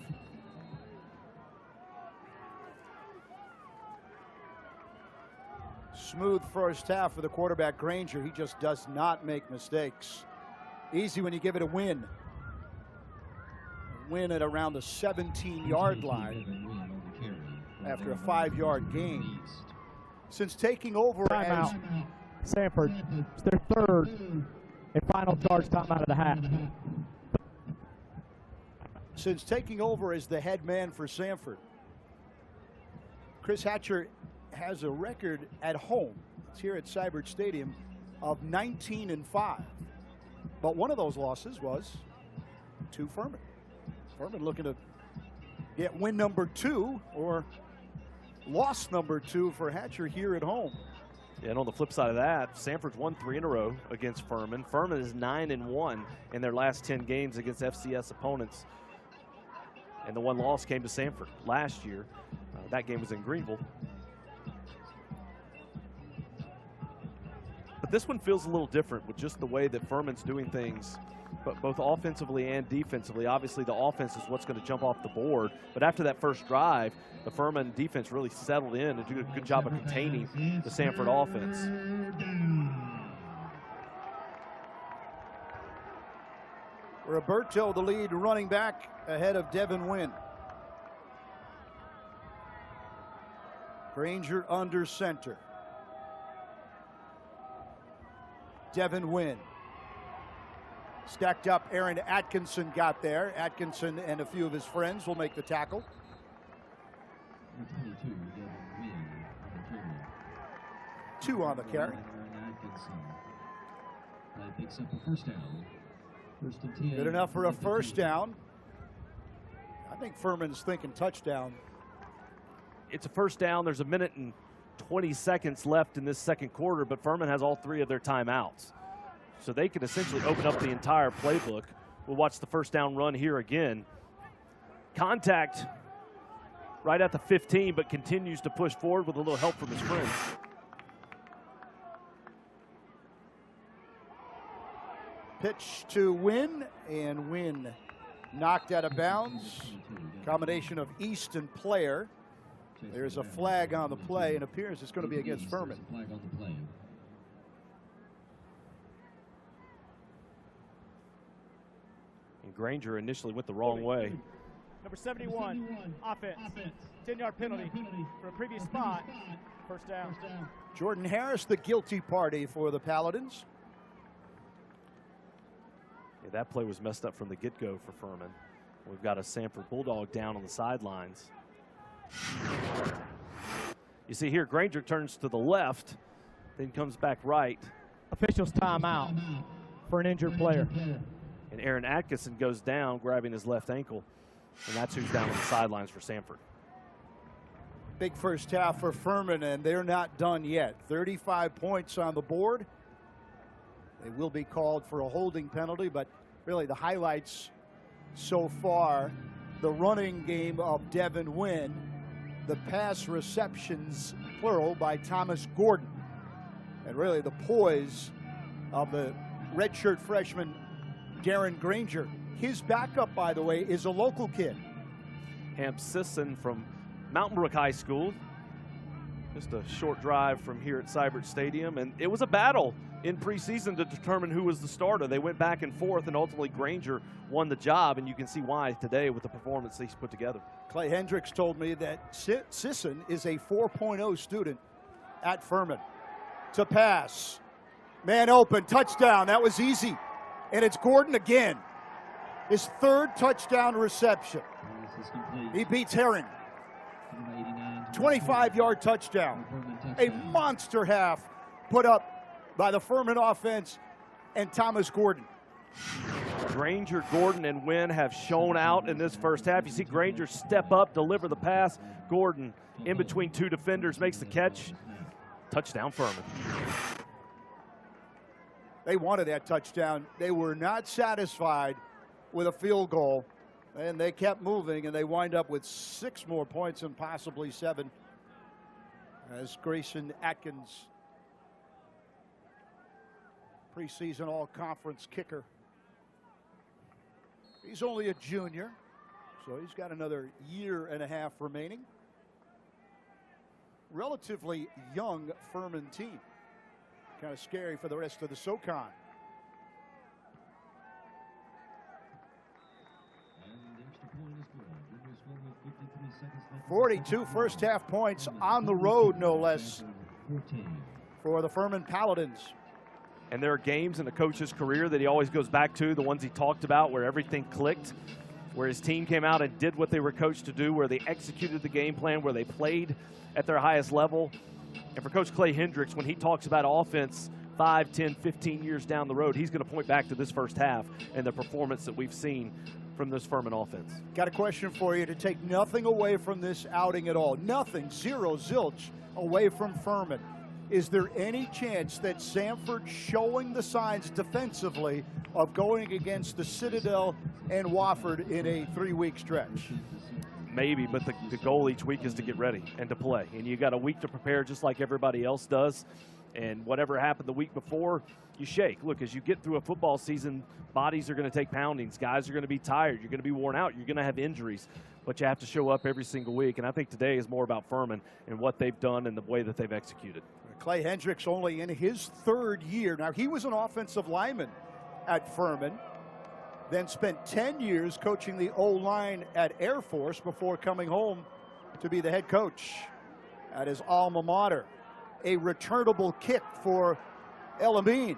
S1: Smooth first half for the quarterback, Granger. He just does not make mistakes. Easy when you give it a win. A win at around the 17-yard line after a 5-yard gain. Since taking over as
S10: Samford, it's their third and final charge timeout of the half.
S1: Since taking over as the head man for Samford, Chris Hatcher has a record at home, it's here at Samford Stadium, of 19-5. But one of those losses was to Furman. Furman looking to get win number 2 or loss number 2 for Hatcher here at home.
S2: Yeah, and on the flip side of that, Samford's won 3 in a row against Furman. Furman is 9-1 in their last 10 games against FCS opponents. And the one loss came to Samford last year. That game was in Greenville. But this one feels a little different with just the way that Furman's doing things, but both offensively and defensively. Obviously, the offense is what's going to jump off the board. But after that first drive, the Furman defense really settled in and did a good job of containing the Samford offense.
S1: Roberto, the lead running back, ahead of Devin Wynn. Granger under center. Devin Wynn. Stacked up, Aaron Atkinson got there. Atkinson and a few of his friends will make the tackle. 2 on the carry.
S11: Picks up a first down. First and 10.
S1: Good enough for a first down. I think Furman's thinking touchdown.
S2: It's a first down. There's a minute and 20 seconds left in this second quarter, but Furman has all 3 of their timeouts. So they can essentially open up the entire playbook. We'll watch the first down run here again. Contact right at the 15, but continues to push forward with a little help from his friends.
S1: Pitch to Wynn, and Wynn knocked out of bounds. Combination of East and Player. There's a flag on the play, and appears it's going to be against Furman.
S2: And Granger initially went the wrong way.
S10: Number 71, offense. 10-yard penalty for a previous spot. First down.
S1: Jordan Harris, the guilty party for the Paladins.
S2: Yeah, that play was messed up from the get-go for Furman. We've got a Samford Bulldog down on the sidelines. You see here, Granger turns to the left, then comes back right.
S10: Officials timeout for an injured player.
S2: And Aaron Atkinson goes down, grabbing his left ankle. And that's who's down on the sidelines for Samford.
S1: Big first half for Furman, and they're not done yet. 35 points on the board. They will be called for a holding penalty, but really the highlights so far, the running game of Devin Wynn, the pass receptions, plural, by Thomas Gordon, and really the poise of the redshirt freshman Darren Granger. His backup, by the way, is a local kid.
S2: Hamp Sisson from Mountain Brook High School. Just a short drive from here at Samford Stadium, and it was a battle in preseason to determine who was the starter. They went back and forth, and ultimately Granger won the job, and you can see why today with the performance he's put together.
S1: Clay Hendricks told me that Sisson is a 4.0 student at Furman. To pass. Man open, touchdown. That was easy. And it's Gordon again. His 3rd touchdown reception. He beats Herring. 25-yard touchdown. A monster half put up by the Furman offense and Thomas Gordon.
S2: Granger, Gordon, and Wynn have shown out in this first half. You see Granger step up, deliver the pass. Gordon in between 2 defenders makes the catch. Touchdown Furman.
S1: They wanted that touchdown. They were not satisfied with a field goal, and they kept moving, and they wind up with 6 more points and possibly 7 as Grayson Atkins, preseason all-conference kicker, He's only a junior, so he's got another year and a half remaining. Relatively young Furman team. Kind of scary for the rest of the SoCon. 42 first half points on the road, no less, for the Furman Paladins.
S2: And there are games in the coach's career that he always goes back to, the ones he talked about where everything clicked, where his team came out and did what they were coached to do, where they executed the game plan, where they played at their highest level. And for Coach Clay Hendricks, when he talks about offense 5, 10, 15 years down the road, he's going to point back to this first half and the performance that we've seen from this Furman offense.
S1: Got a question for you to take nothing away from this outing at all. Nothing, zero, zilch away from Furman. Is there any chance that Samford showing the signs defensively of going against the Citadel and Wofford in a 3-week stretch?
S2: Maybe, but the goal each week is to get ready and to play. And you got a week to prepare just like everybody else does. And whatever happened the week before, you shake. Look, as you get through a football season, bodies are going to take poundings. Guys are going to be tired. You're going to be worn out. You're going to have injuries. But you have to show up every single week. And I think today is more about Furman and what they've done and the way that they've executed.
S1: Clay Hendricks only in his 3rd year. Now, he was an offensive lineman at Furman, then spent 10 years coaching the O-line at Air Force before coming home to be the head coach at his alma mater. A returnable kick for Elamine.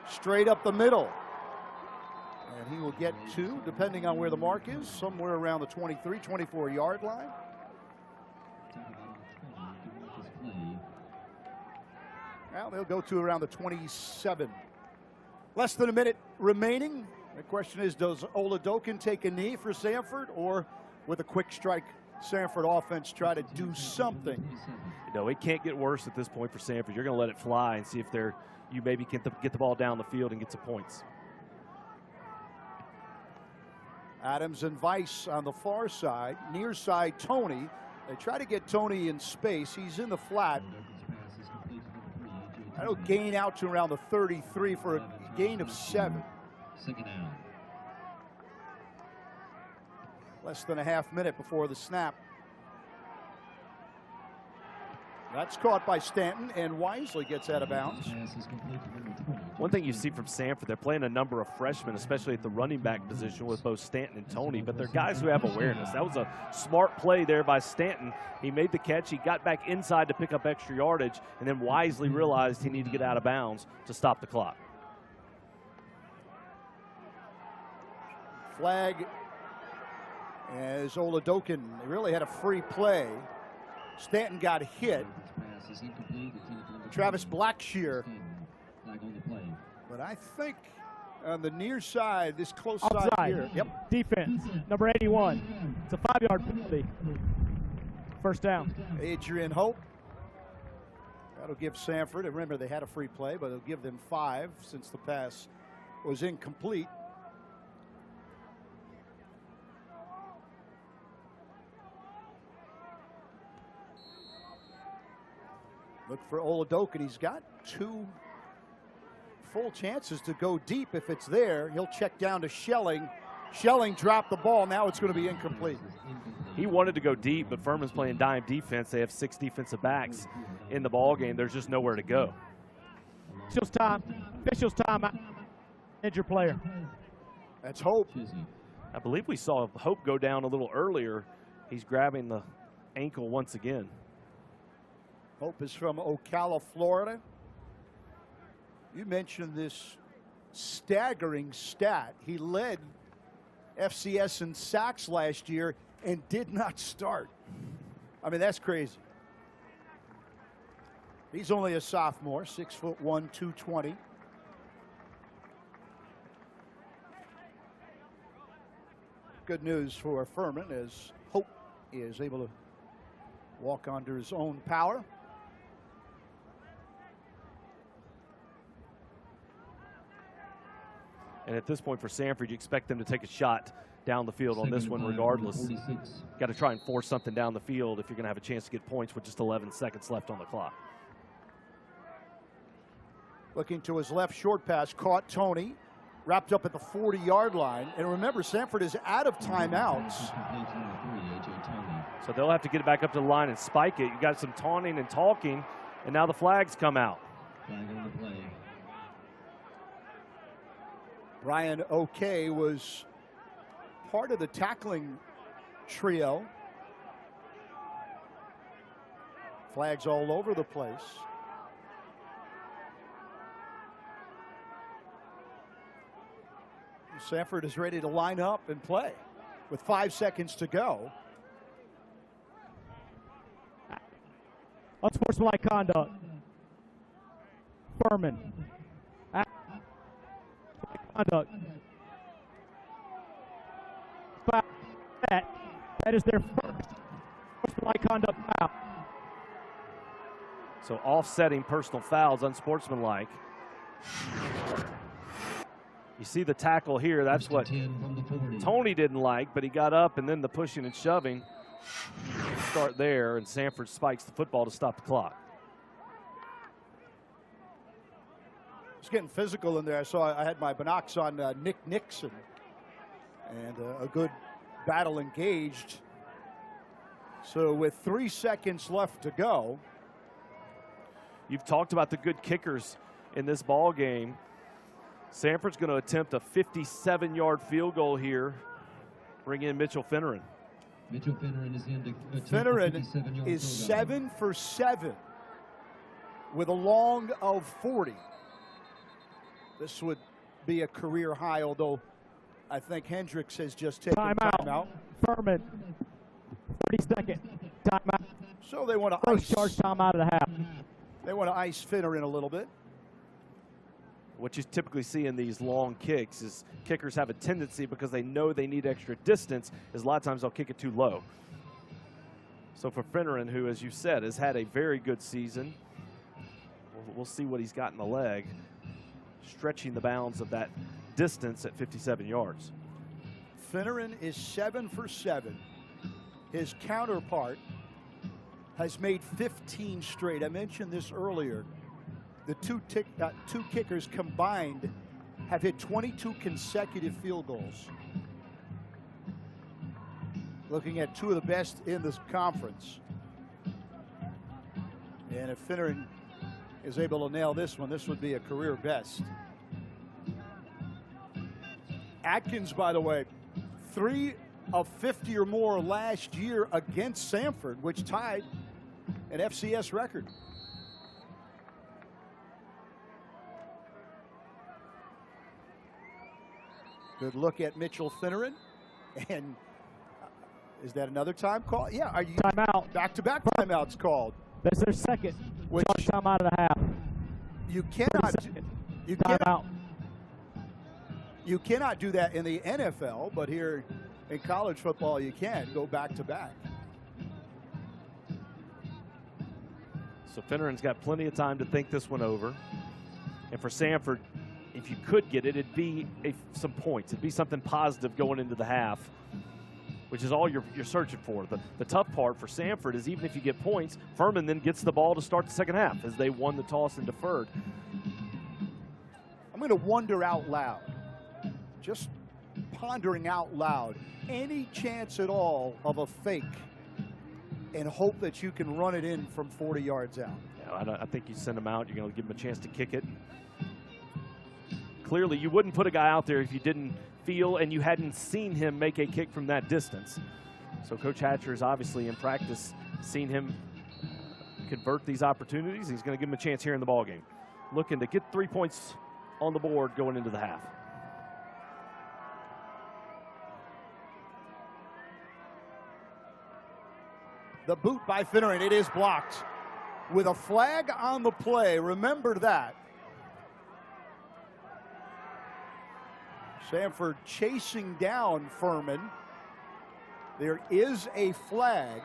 S1: Straight up the middle. And he will get 2, depending on where the mark is, somewhere around the 23, 24-yard line. Well, they'll go to around the 27. Less than a minute remaining. The question is, does Oladokin take a knee for Samford, or with a quick strike, Samford offense try to do something?
S2: You know, it can't get worse at this point for Samford. You're going to let it fly and see if you maybe get the ball down the field and get some points.
S1: Adams and Weiss on the far side. Near side, Tony. They try to get Tony in space. He's in the flat. That'll gain out to around the 33 for a gain of 7.
S11: Second down.
S1: Less than a half minute before the snap. That's caught by Stanton, and Wisely gets out of bounds.
S2: One thing you see from Samford, they're playing a number of freshmen, especially at the running back position with both Stanton and Tony, but they're guys who have awareness. That was a smart play there by Stanton. He made the catch, he got back inside to pick up extra yardage, and then wisely realized he needed to get out of bounds to stop the clock.
S1: Flag as Oladokin, they really had a free play. Stanton got hit. Travis Blackshear. But I think on the near side, this close
S10: Offside.
S1: side here. Yep.
S10: Defense, number 81. It's a 5-yard penalty. First down.
S1: Adrian Hope. That'll give Samford, and remember they had a free play, but it'll give them 5 since the pass was incomplete. Look for Oladokin. He's got 2 full chances to go deep if it's there. He'll check down to Schelling. Schelling dropped the ball. Now it's going to be incomplete.
S2: He wanted to go deep, but Furman's playing dime defense. They have 6 defensive backs in the ball game. There's just nowhere to go.
S10: Officials time. Officials time. Injured player.
S1: That's Hope.
S2: I believe we saw Hope go down a little earlier. He's grabbing the ankle once again.
S1: Hope is from Ocala, Florida. You mentioned this staggering stat. He led FCS in sacks last year and did not start. I mean, that's crazy. He's only a sophomore, 6'1", 220. Good news for Furman as Hope is able to walk under his own power.
S2: And at this point for Samford, you expect them to take a shot down the field on this one regardless. Got to try and force something down the field if you're going to have a chance to get points with just 11 seconds left on the clock.
S1: Looking to his left, short pass, caught Tony. wrapped up at the 40-yard line. And remember, Samford is out of timeouts.
S2: So they'll have to get it back up to the line and spike it. You got some taunting and talking, and now the flags come out.
S11: Flag on the play.
S1: Brian O'Kay was part of the tackling trio. Flags all over the place. Samford is ready to line up and play with 5 seconds to go.
S10: Unsportsmanlike conduct. Furman. Conduct. Foul. That is their first unsportsmanlike conduct foul.
S2: So offsetting personal fouls, unsportsmanlike. You see the tackle here. That's what Tony didn't like, but he got up, and then the pushing and shoving start there, and Samford spikes the football to stop the clock.
S1: It's getting physical in there. I had my binocs on Nick Nixon, and a good battle engaged. So with 3 seconds left to go.
S2: You've talked about the good kickers in this ball game. Samford's going to attempt a 57-yard field goal here. Bring in Mitchell Finneran.
S11: Mitchell Finneran is in to
S1: Finneran is 7 for 7 with a long of 40. This would be a career high, although I think Hendricks has just taken timeout.
S10: Furman, 30-second timeout.
S1: So they want to
S10: first charge timeout of the half.
S1: They want to ice Finneran a little bit.
S2: What you typically see in these long kicks is kickers have a tendency, because they know they need extra distance, is a lot of times they'll kick it too low. So for Finneran, who, as you said, has had a very good season, we'll see what he's got in the leg, stretching the bounds of that distance at 57 yards.
S1: Finneran is 7 for 7. His counterpart has made 15 straight. I mentioned this earlier. The two kickers combined have hit 22 consecutive field goals. Looking at two of the best in this conference. And if Finneran is able to nail this one, this would be a career best. Atkins, by the way, 3 of 50 or more last year against Samford, which tied an FCS record. Good look at Mitchell Finneran. And is that another time call? Yeah, are you
S10: timeout?
S1: Back-to-back timeouts called.
S10: That's their second charge timeout of the half.
S1: You cannot. You cannot do that in the NFL, but here in college football, you can go back-to-back.
S2: So Finneran's got plenty of time to think this one over. And for Samford, if you could get it, it'd be some points. It'd be something positive going into the half, which is all you're searching for. The tough part for Samford is, even if you get points, Furman then gets the ball to start the second half, as they won the toss and deferred.
S1: I'm going to wonder out loud, just pondering out loud, any chance at all of a fake and hope that you can run it in from 40 yards out?
S2: Yeah, I think you send him out. You're going to give him a chance to kick it. Clearly, you wouldn't put a guy out there if you didn't feel and you hadn't seen him make a kick from that distance. So Coach Hatcher is obviously in practice seen him convert these opportunities. He's going to give him a chance here in the ballgame. Looking to get 3 points on the board going into the half.
S1: The boot by Finneran, it is blocked with a flag on the play. Remember that. Samford chasing down Furman. There is a flag.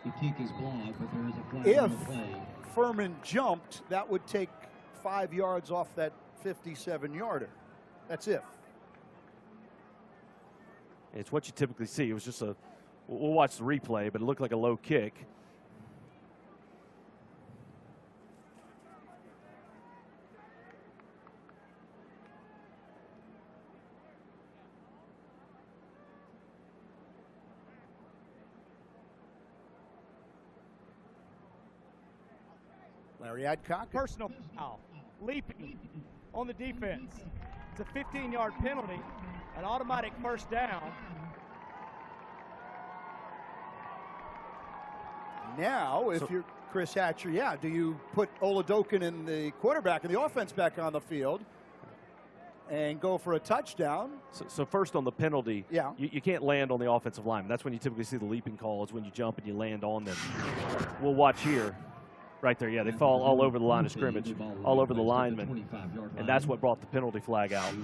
S11: The kick is blocked, but there is a flag
S1: If
S11: on the play.
S1: Furman jumped, that would take 5 yards off that 57-yarder. That's if.
S2: It's what you typically see. It was just we'll watch the replay, but it looked like a low kick.
S1: Larry Adcock.
S10: Personal foul. Leaping on the defense. It's a 15-yard penalty, an automatic first down.
S1: Now, if you're Chris Hatcher, do you put Oladokin and the quarterback and the offense back on the field and go for a touchdown?
S2: So first on the penalty, you can't land on the offensive lineman. That's when you typically see the leaping call, is when you jump and you land on them. We'll watch here. Right there, they fall all over the line of scrimmage, all over the lineman, and that's what brought the penalty flag out.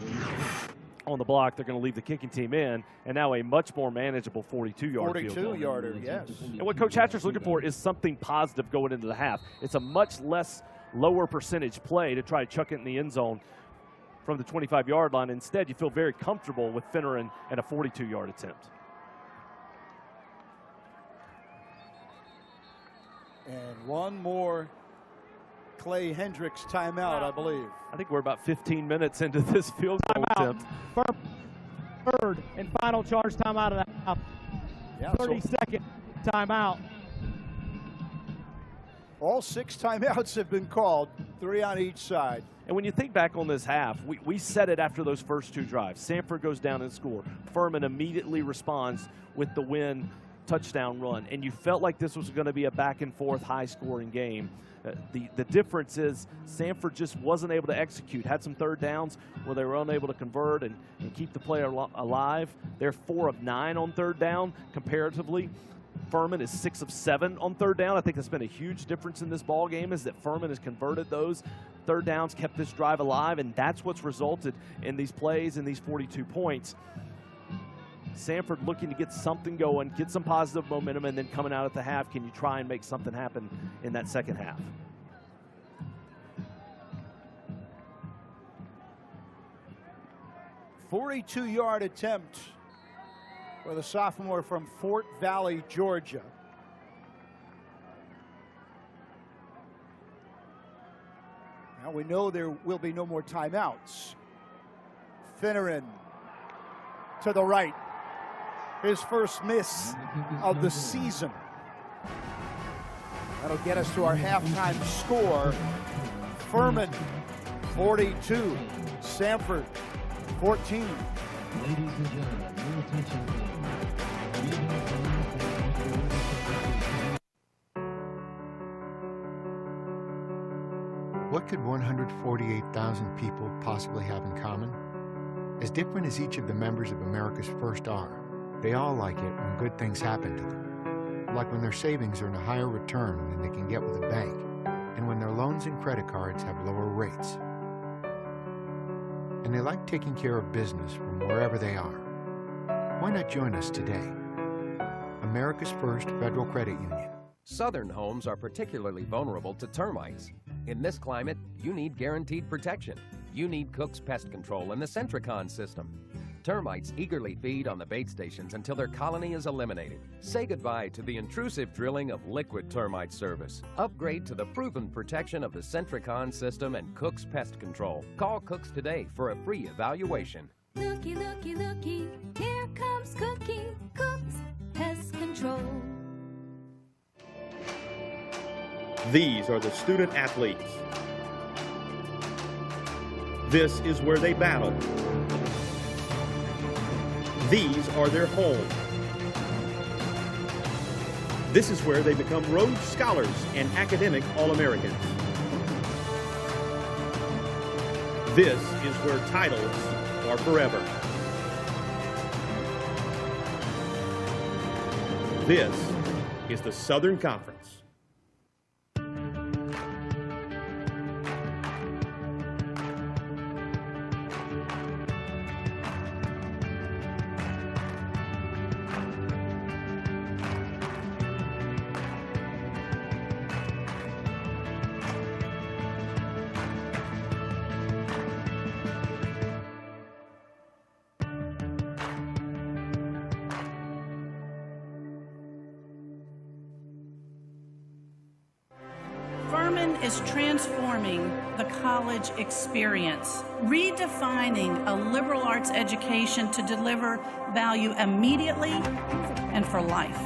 S2: On the block, they're going to leave the kicking team in, and now a much more manageable 42-yard field goal.
S1: 42-yarder, yes.
S2: And what Coach Hatcher's looking for is something positive going into the half. It's a much less lower percentage play to try to chuck it in the end zone from the 25-yard line. Instead, you feel very comfortable with Finneran and a 42-yard attempt.
S1: And one more Clay Hendricks timeout, I believe.
S2: I think we're about 15 minutes into this field goal attempt.
S10: Third and final charge timeout of that half. 30-second timeout.
S1: All 6 timeouts have been called, 3 on each side.
S2: And when you think back on this half, we said it after those first 2 drives. Samford goes down and scores. Furman immediately responds with the win touchdown run, and you felt like this was going to be a back-and-forth, high-scoring game. The difference is Samford just wasn't able to execute. Had some third downs where they were unable to convert and keep the play alive. They're 4 of 9 on third down comparatively. Furman is 6 of 7 on third down. I think that's been a huge difference in this ball game, is that Furman has converted those third downs, kept this drive alive, and that's what's resulted in these plays and these 42 points. Samford looking to get something going, get some positive momentum, and then coming out at the half, can you try and make something happen in that second half?
S1: A 42-yard attempt for the sophomore from Fort Valley, Georgia. Now we know there will be no more timeouts. Finneran to the right. His first miss of the season. That'll get us to our halftime score. Furman 42, Samford 14.
S11: Ladies and gentlemen, your attention
S3: What could 148,000 people possibly have in common? As different as each of the members of America's First are, they all like it when good things happen to them. Like when their savings earn a higher return than they can get with a bank, and when their loans and credit cards have lower rates. And they like taking care of business from wherever they are. Why not join us today? America's First Federal Credit Union.
S14: Southern homes are particularly vulnerable to termites. In this climate, you need guaranteed protection. You need Cook's Pest Control and the Centricon system. Termites eagerly feed on the bait stations until their colony is eliminated. Say goodbye to the intrusive drilling of liquid termite service. Upgrade to the proven protection of the Centricon system and Cook's Pest Control. Call Cook's today for a free evaluation.
S15: Looky, looky, looky, here comes Cookie, Cook's Pest Control.
S4: These are the student athletes. This is where they battle. These are their homes. This is where they become Rhodes Scholars and academic All-Americans. This is where titles are forever. This is the Southern Conference.
S5: Furman is transforming the college experience, redefining a liberal arts education to deliver value immediately and for life.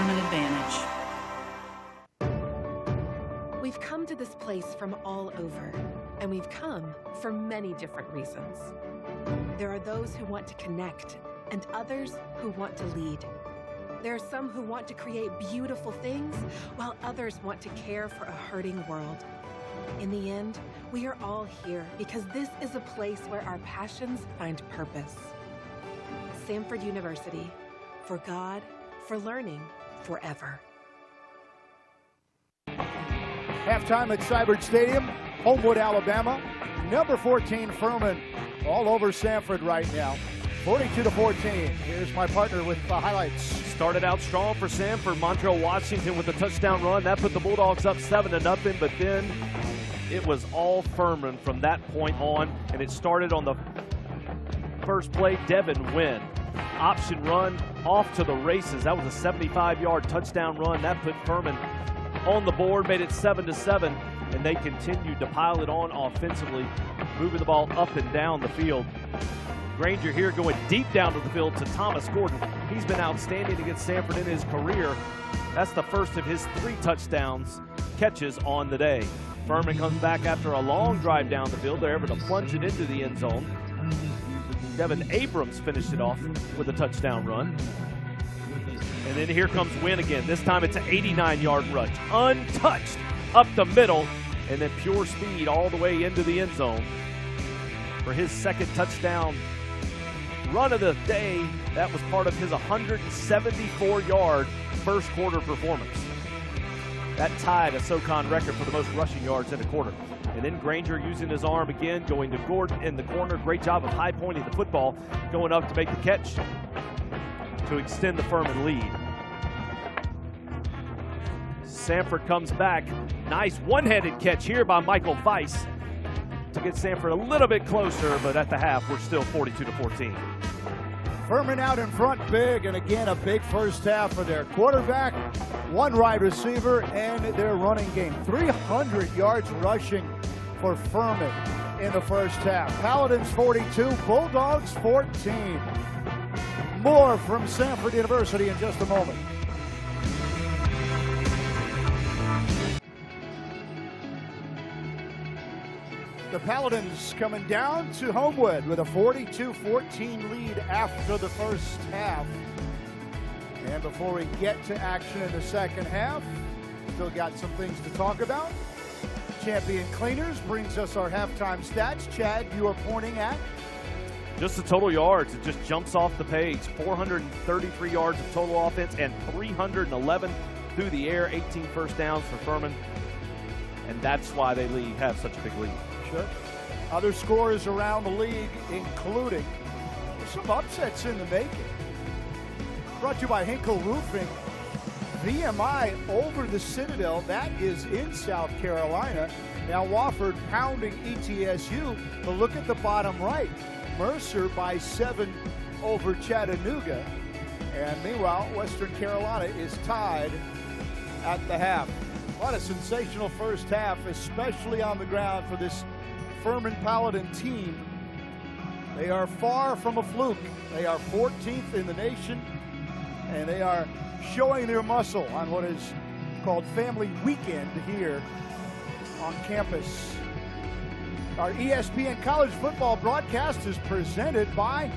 S5: Furman advantage.
S24: We've come to this place from all over, and we've come for many different reasons. There are those who want to connect, and others who want to lead. There are some who want to create beautiful things, while others want to care for a hurting world. In the end, we are all here because this is a place where our passions find purpose. Samford University, for God, for learning, forever.
S1: Halftime at Samford Stadium, Homewood, Alabama. Number 14, Furman, all over Samford right now. 42-14. Here's my partner with the highlights.
S2: Started out strong for Samford. Montrell Washington with a touchdown run. That put the Bulldogs up 7-0, but then it was all Furman from that point on, and it started on the first play. Devin Wynn, option run off to the races. That was a 75-yard touchdown run. That put Furman on the board, made it 7-7, and they continued to pile it on offensively, moving the ball up and down the field. Granger here going deep down to the field to Thomas Gordon. He's been outstanding against Samford in his career. That's the first of his 3 touchdowns catches on the day. Furman comes back after a long drive down the field. They're able to plunge it into the end zone. Devin Abrams finished it off with a touchdown run. And then here comes Wynn again. This time it's an 89-yard rush. Untouched up the middle, and then pure speed all the way into the end zone for his second touchdown run of the day. That was part of his 174-yard first quarter performance. That tied a SoCon record for the most rushing yards in a quarter. And then Granger using his arm again, going to Gordon in the corner. Great job of high pointing the football, going up to make the catch to extend the Furman lead. Samford comes back. Nice one-handed catch here by Michael Weiss to get Samford a little bit closer, but at the half, we're still 42-14.
S1: Furman out in front big, and again, a big first half for their quarterback, 1 wide receiver, and their running game. 300 yards rushing for Furman in the first half. Paladins 42, Bulldogs 14. More from Samford University in just a moment. The Paladins coming down to Homewood with a 42-14 lead after the first half. And before we get to action in the second half, still got some things to talk about. Champion Cleaners brings us our halftime stats. Chad, you are pointing at?
S2: Just the total yards, it just jumps off the page. 433 yards of total offense and 311 through the air, 18 first downs for Furman. And that's why they have such a big lead.
S1: Sure. Other scores around the league, including some upsets in the making. Brought to you by Hinkle Roofing. VMI over the Citadel. That is in South Carolina. Now Wofford pounding ETSU. But look at the bottom right. Mercer by 7 over Chattanooga. And meanwhile, Western Carolina is tied at the half. What a sensational first half, especially on the ground for this Furman Paladin team. They are far from a fluke. They are 14th in the nation, and they are showing their muscle on what is called Family Weekend here on campus. Our ESPN College Football broadcast is presented by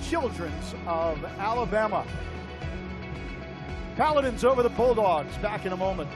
S1: Children's of Alabama. Paladins over the Bulldogs. Back in a moment.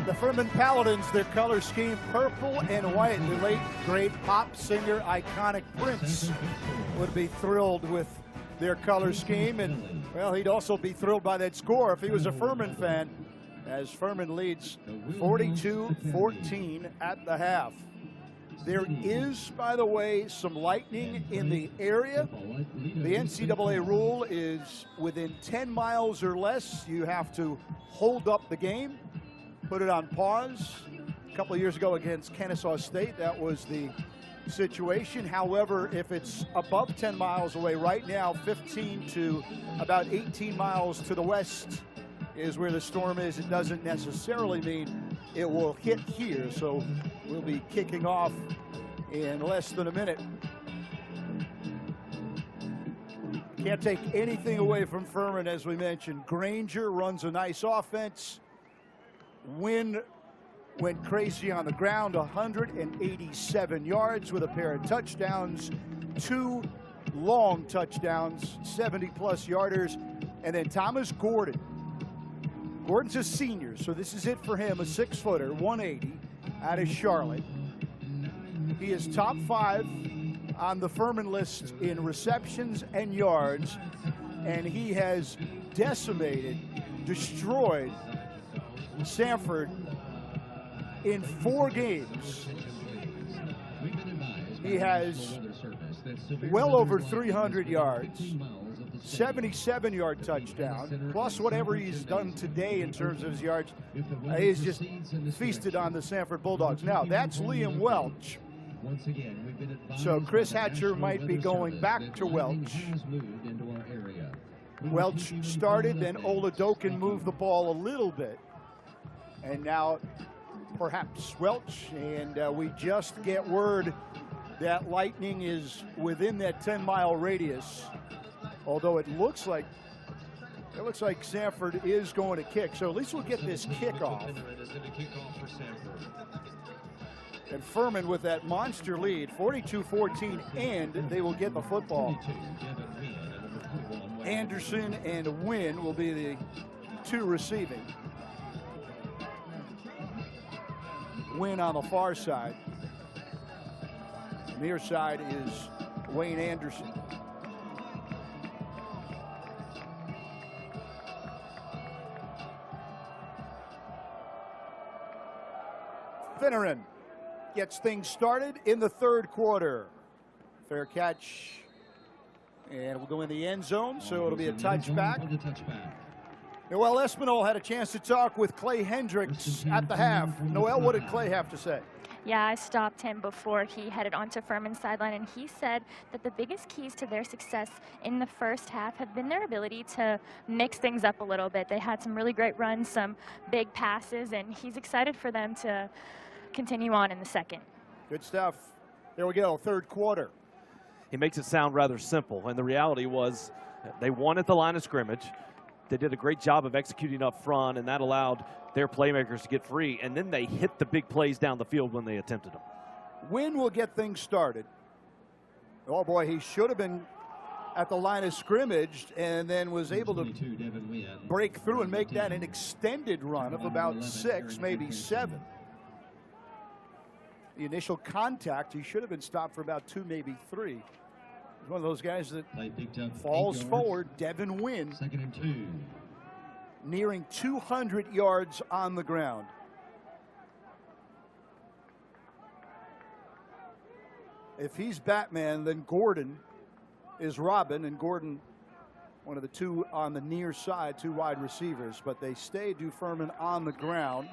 S6: The Furman Paladins, their color scheme, purple and white. The late, great pop singer, iconic Prince would be thrilled with their color scheme. And, well, he'd also be thrilled by that score if he was a Furman fan, as Furman leads 42-14 at the half. There is, by the way, some lightning in the area. The NCAA rule is within 10 miles or less, you have to hold up the game, put it on pause. A couple of years ago against Kennesaw State, that was the situation. However, if it's above 10 miles away right now, 15 to about 18 miles to the west is where the storm is. It doesn't necessarily mean it will hit here, so we'll be kicking off in less than a minute. Can't take anything away from Furman, as we mentioned. Granger runs a nice offense. Wynn went crazy on the ground, 187 yards with a pair of touchdowns, 2 long touchdowns, 70-plus yarders. And then Thomas Gordon. Gordon's a senior, so this is it for him, a 6-footer, 180, out of Charlotte. He is top 5 on the Furman list in receptions and yards, and he has decimated, destroyed Samford in 4 games. He has well over 300 yards, 77-yard touchdown, plus whatever he's done today in terms of his yards. He's just feasted on the Samford Bulldogs. Now, that's Liam Welch. So Chris Hatcher might be going back to Welch. Welch started, then Oladokin moved the ball a little bit. And now perhaps Welch, and we just get word that Lightning is within that 10-mile radius. Although it looks like Samford is going to kick. So at least we'll get this kickoff. And Furman with that monster lead, 42-14, and they will get the football. Anderson and Wynn will be the 2 receiving. Wynn on the far side. Near side is Wayne Anderson. Finneran gets things started in the 3rd quarter. Fair catch, and we'll go in the end zone, so it'll be a touchback. Noel Espinal had a chance to talk with Clay Hendricks at the half. Noel, what did Clay have to say?
S7: Yeah, I stopped him before he headed onto Furman's sideline, and he said that the biggest keys to their success in the first half have been their ability to mix things up a little bit. They had some really great runs, some big passes, and he's excited for them to continue on in the second.
S1: Good stuff. There we go, 3rd quarter.
S2: He makes it sound rather simple, and the reality was they won at the line of scrimmage. They did a great job of executing up front, and that allowed their playmakers to get free, and then they hit the big plays down the field when they attempted them.
S1: Wynn will get things started. Oh boy, he should have been at the line of scrimmage and then was able to break through and make that an extended run of about 6, maybe 7. The initial contact, he should have been stopped for about 2, maybe 3. He's one of those guys that falls forward. Devin Wynn,
S11: 2nd and 2.
S1: Nearing 200 yards on the ground. If he's Batman, then Gordon is Robin, and Gordon, one of the 2 on the near side, 2 wide receivers, but they stay Furman on the ground.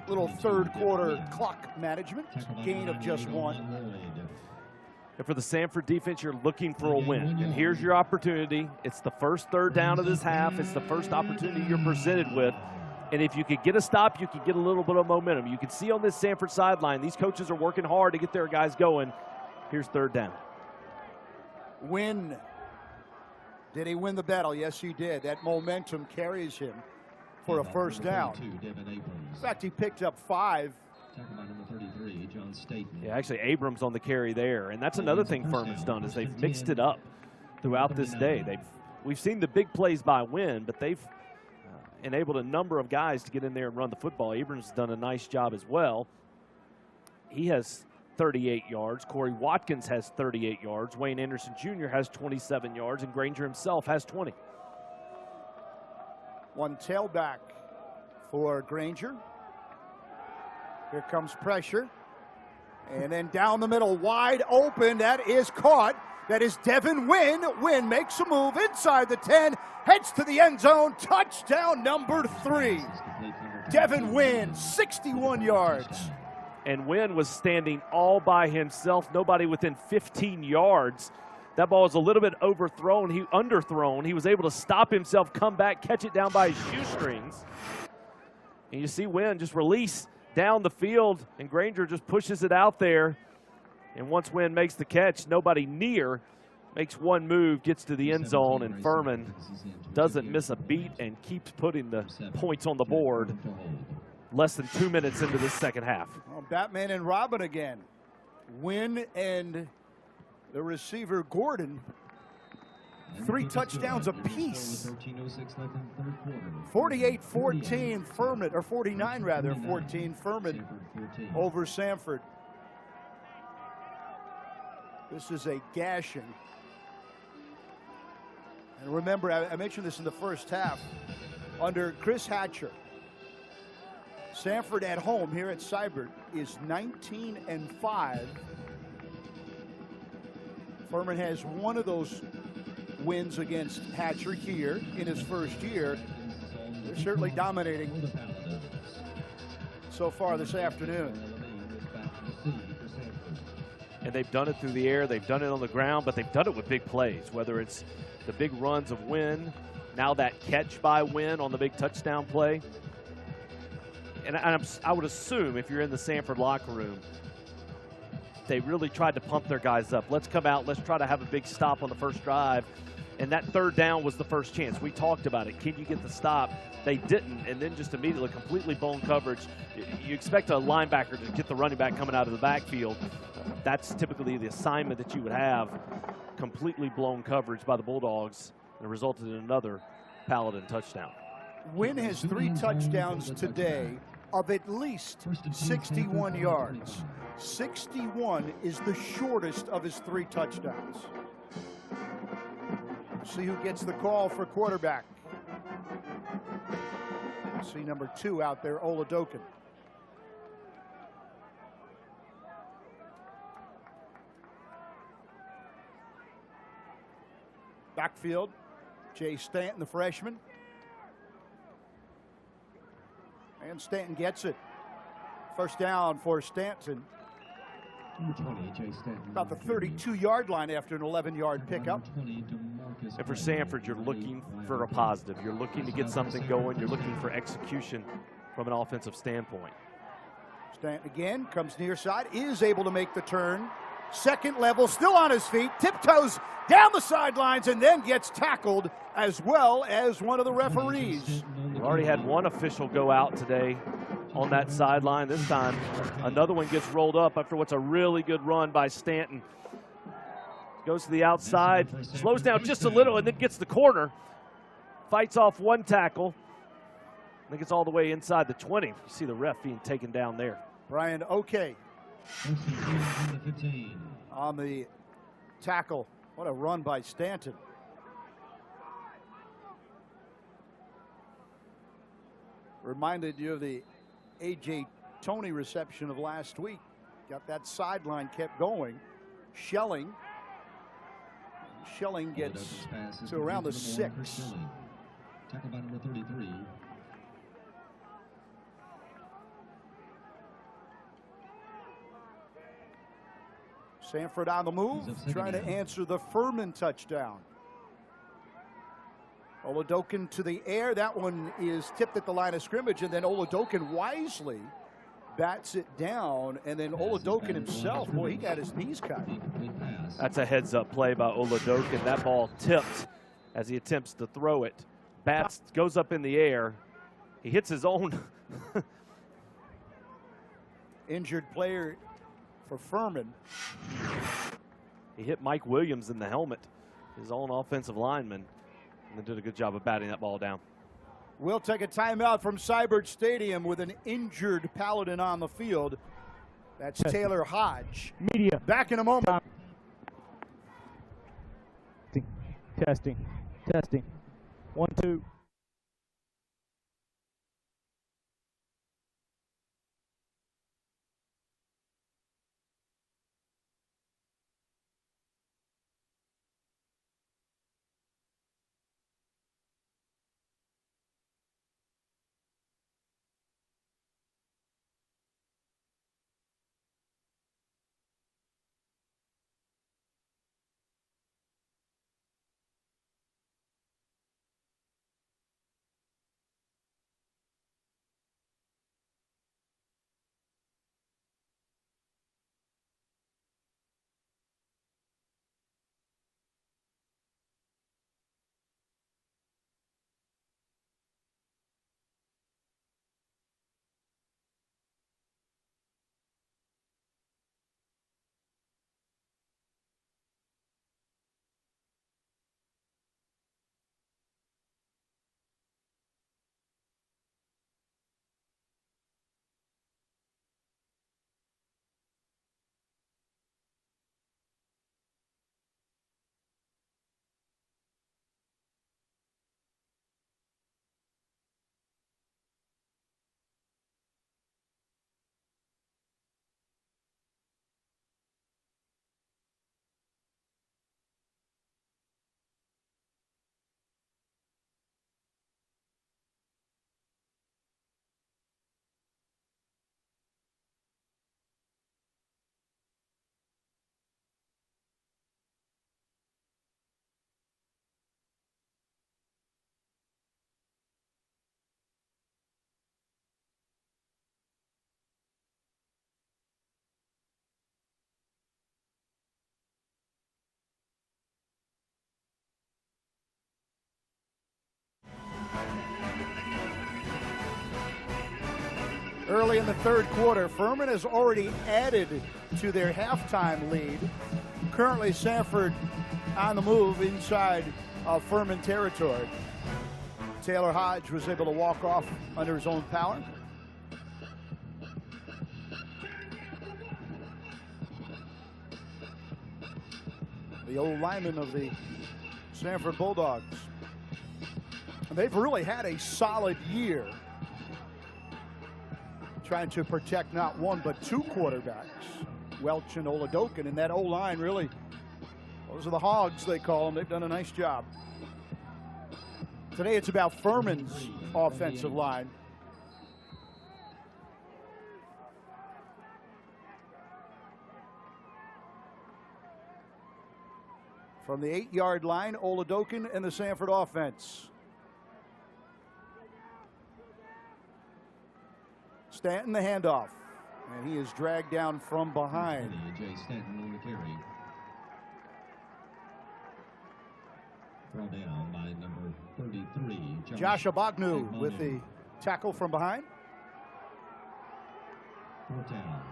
S1: Little 3rd quarter clock management, gain of just 1.
S2: And for the Samford defense, you're looking for a win. And here's your opportunity. It's the first 3rd down of this half. It's the first opportunity you're presented with. And if you could get a stop, you could get a little bit of momentum. You can see on this Samford sideline, these coaches are working hard to get their guys going. Here's 3rd down.
S1: Win. Did he win the battle? Yes, he did. That momentum carries him for a 1st down. In fact, he picked up 5.
S2: Yeah, actually, Abrams on the carry there. And that's another thing Furman's done is they've mixed it up throughout this day. We've seen the big plays by Wynn, but they've enabled a number of guys to get in there and run the football. Abrams has done a nice job as well. He has 38 yards. Corey Watkins has 38 yards. Wayne Anderson Jr. has 27 yards, and Granger himself has 20.
S6: One tailback for Granger. Here comes pressure. And then down the middle, wide open. That is caught. That is Devin Wynn. Wynn makes a move inside the 10, heads to the end zone. Touchdown number 3. Devin Wynn, 61 yards.
S2: And Wynn was standing all by himself, nobody within 15 yards. That ball was a little bit underthrown. He was able to stop himself, come back, catch it down by his shoestrings. And you see Wynn just release down the field, and Granger just pushes it out there. And once Wynn makes the catch, nobody near, makes one move, gets to the end zone, and Furman doesn't miss a beat and keeps putting the points on the board less than 2 minutes into this second half.
S6: Well, Batman and Robin again. Wynn and the receiver Gordon, 3 touchdowns apiece. 48-14 Furman, or 49 rather, 14 Furman over Samford. This is a gashing. And remember, I mentioned this in the first half. Under Chris Hatcher, Samford at home here at Seibert is 19-5. Furman has one of those wins against Hatcher here in his first year. They're certainly dominating so far this afternoon.
S2: And they've done it through the air, they've done it on the ground, but they've done it with big plays, whether it's the big runs of Wynn, now that catch by Wynn on the big touchdown play. And I would assume if you're in the Samford locker room, they really tried to pump their guys up. Let's come out, let's try to have a big stop on the first drive. And that third down was the first chance. We talked about it. Can you get the stop? They didn't, and then just immediately completely blown coverage. You expect a linebacker to get the running back coming out of the backfield. That's typically the assignment that you would have. Completely blown coverage by the Bulldogs, and it resulted in another Paladin touchdown.
S6: Wynn has 3 touchdowns today of at least 61 yards. 61 is the shortest of his 3 touchdowns. See who gets the call for quarterback. See number 2 out there, Oladokin. Backfield, Jay Stanton, the freshman. And Stanton gets it. First down for Stanton. About the 32-yard line after an 11-yard pickup.
S2: And for Samford, you're looking for a positive. You're looking to get something going. You're looking for execution from an offensive standpoint.
S6: Stanton again comes near side, is able to make the turn. Second level, still on his feet, tiptoes down the sidelines, and then gets tackled as well as one of the referees.
S2: We've already had one official go out today on that sideline. This time, another one gets rolled up after what's a really good run by Stanton. Goes to the outside, slows down just a little, and then gets the corner. Fights off one tackle. I think it's all the way inside the 20. You see the ref being taken down there.
S6: Brian Oke on the tackle. What a run by Stanton. Reminded you of the A.J. Toney reception of last week. Got that sideline kept going. Schelling gets to around the 6.
S11: Tackle by number 33.
S6: Samford on the move, trying to answer the Furman touchdown. Oladokin to the air. That one is tipped at the line of scrimmage, and then Oladokin wisely bats it down, and then Oladokin himself, boy, he got his knees cut.
S2: That's a heads-up play by Oladokin. That ball tipped as he attempts to throw it. Bats goes up in the air. He hits his own.
S6: Injured player for Furman.
S2: He hit Mike Williams in the helmet, his own offensive lineman, and then did a good job of batting that ball down.
S6: We'll take a timeout from Samford Stadium with an injured Paladin on the field. That's Taylor Hodge.
S10: Media.
S6: Back in a moment.
S10: Testing. 1, 2.
S6: Early in the third quarter, Furman has already added to their halftime lead. Currently, Samford on the move inside of Furman territory. Taylor Hodge was able to walk off under his own power. The old lineman of the Samford Bulldogs. And they've really had a solid year, trying to protect not one but two quarterbacks, Welch and Oladokin, and that O-line really, those are the hogs they call them. They've done a nice job. Today it's about Furman's offensive line. From the 8-yard line, Oladokin and the Samford offense. Stanton the handoff, and he is dragged down from behind.
S11: Jay Stanton on the carry. Thrown down by number 33,
S6: Josh Abagnu with the tackle from behind.
S11: Fourth down.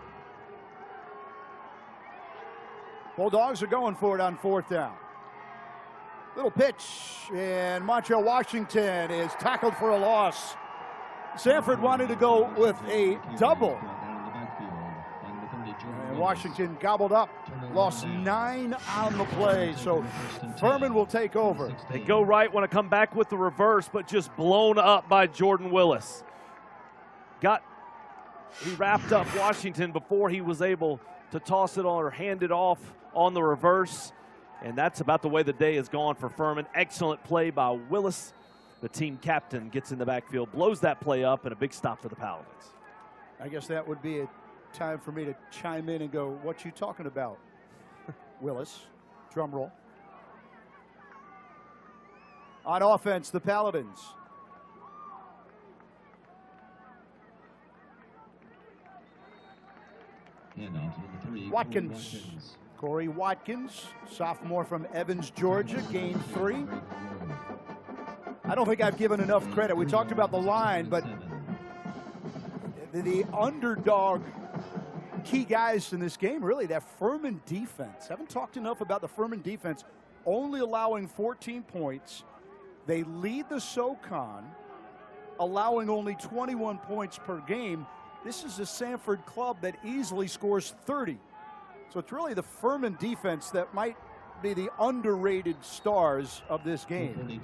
S6: Bulldogs are going for it on fourth down. Little pitch, and Montreal Washington is tackled for a loss. Samford wanted to go with a double. And Washington gobbled up, lost 9 on the play, so Furman will take over.
S2: They go right, want to come back with the reverse, but just blown up by Jordan Willis. He wrapped up Washington before he was able to toss it or hand it off on the reverse, and that's about the way the day has gone for Furman. Excellent play by Willis. The team captain gets in the backfield, blows that play up, and a big stop for the Paladins.
S6: I guess that would be a time for me to chime in and go, what you talking about, Willis? Drum roll. On offense, the Paladins. Watkins. Corey Watkins, sophomore from Evans, Georgia, gained 3. I don't think I've given enough credit. We talked about the line, but the underdog key guys in this game, really, that Furman defense. Haven't talked enough about the Furman defense, only allowing 14 points. They lead the SoCon allowing only 21 points per game. This is a Samford club that easily scores 30. So it's really the Furman defense that might be the underrated stars of this game.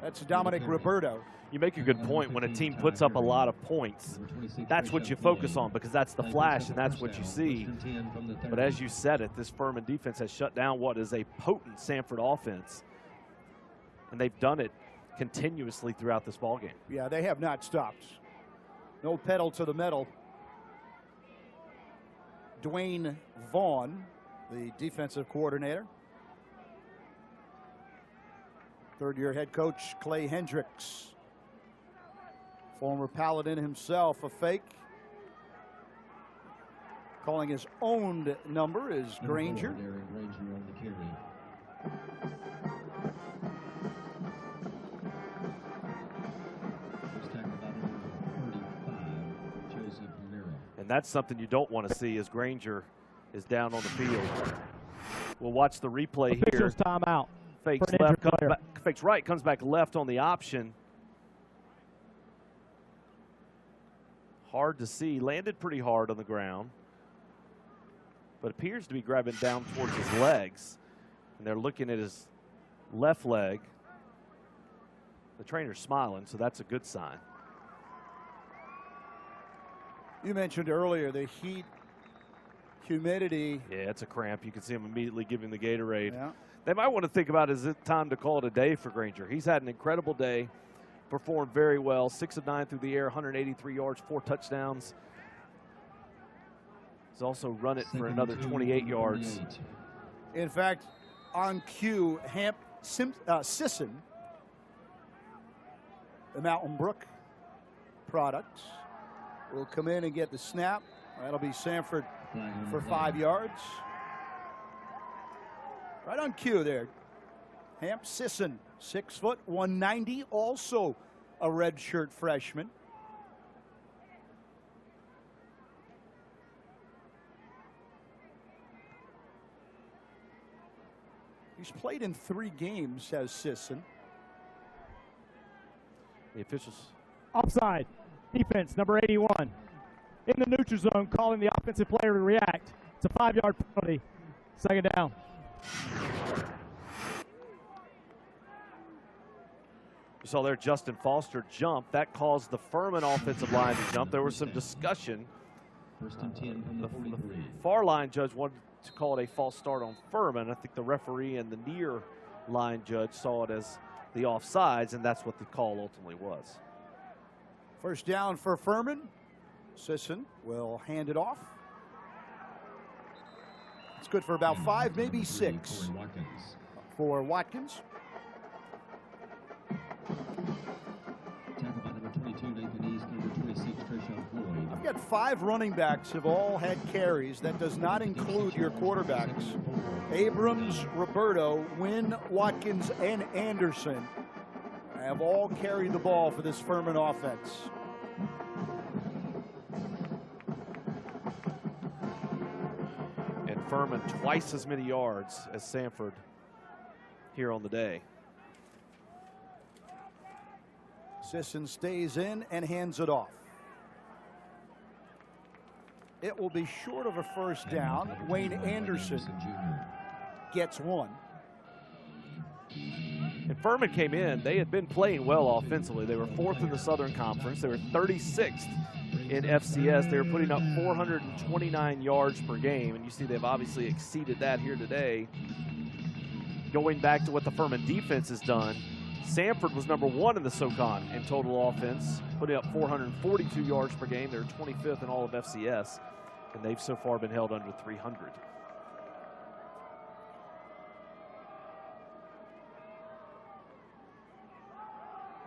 S6: That's Dominic Roberto.
S2: You make a good point. When a team puts up a lot of points, that's what you focus on because that's the flash and that's what you see. But as you said it, this Furman defense has shut down what is a potent Samford offense. And they've done it continuously throughout this ballgame.
S6: Yeah, they have not stopped. No pedal to the metal. Dwayne Vaughn, the defensive coordinator. Third-year head coach Clay Hendricks. Former Paladin himself, a fake. Calling his own number is Granger.
S2: And that's something you don't want to see as Granger is down on the field. We'll watch the replay here.
S10: Officials timeout.
S2: Fakes left, comes back, fakes right, comes back left on the option. Hard to see. Landed pretty hard on the ground, but appears to be grabbing down towards his legs. And they're looking at his left leg. The trainer's smiling, so that's a good sign.
S6: You mentioned earlier the heat, humidity.
S2: Yeah, it's a cramp. You can see him immediately giving the Gatorade.
S6: Yeah.
S2: They might want to think about, is it time to call it a day for Granger? He's had an incredible day, performed very well, 6 of 9 through the air, 183 yards, 4 touchdowns. He's also run it for another 28 yards.
S6: In fact, on cue, Sisson, the Mountain Brook product, will come in and get the snap. That'll be Samford for 5 yards. Right on cue there. Hamp Sisson, 6 foot, 190, also a redshirt freshman. He's played in 3 games, has Sisson.
S2: The officials.
S10: Offside. Defense, number 81. In the neutral zone, calling the offensive player to react. It's a 5-yard penalty. Second down.
S2: You saw there Justin Foster jump. That caused the Furman offensive line to jump. There was some discussion. The far line judge wanted to call it a false start on Furman. I think the referee and the near line judge saw it as the offsides, and that's what the call ultimately was.
S6: First down for Furman. Sisson will hand it off. It's good for about 5, maybe 6 for Watkins. I've got 5 running backs have all had carries. That does not include your quarterbacks. Abrams, Roberto, Wynn, Watkins, and Anderson have all carried the ball for this Furman offense.
S2: And Furman twice as many yards as Samford here on the day.
S6: Sisson stays in and hands it off. It will be short of a first down. Wayne Anderson gets 1.
S2: And Furman came in, they had been playing well offensively. They were 4th in the Southern Conference. They were 36th in FCS. They were putting up 429 yards per game, and you see they've obviously exceeded that here today. Going back to what the Furman defense has done, Samford was number 1 in the SoCon in total offense, putting up 442 yards per game. They're 25th in all of FCS, and they've so far been held under 300.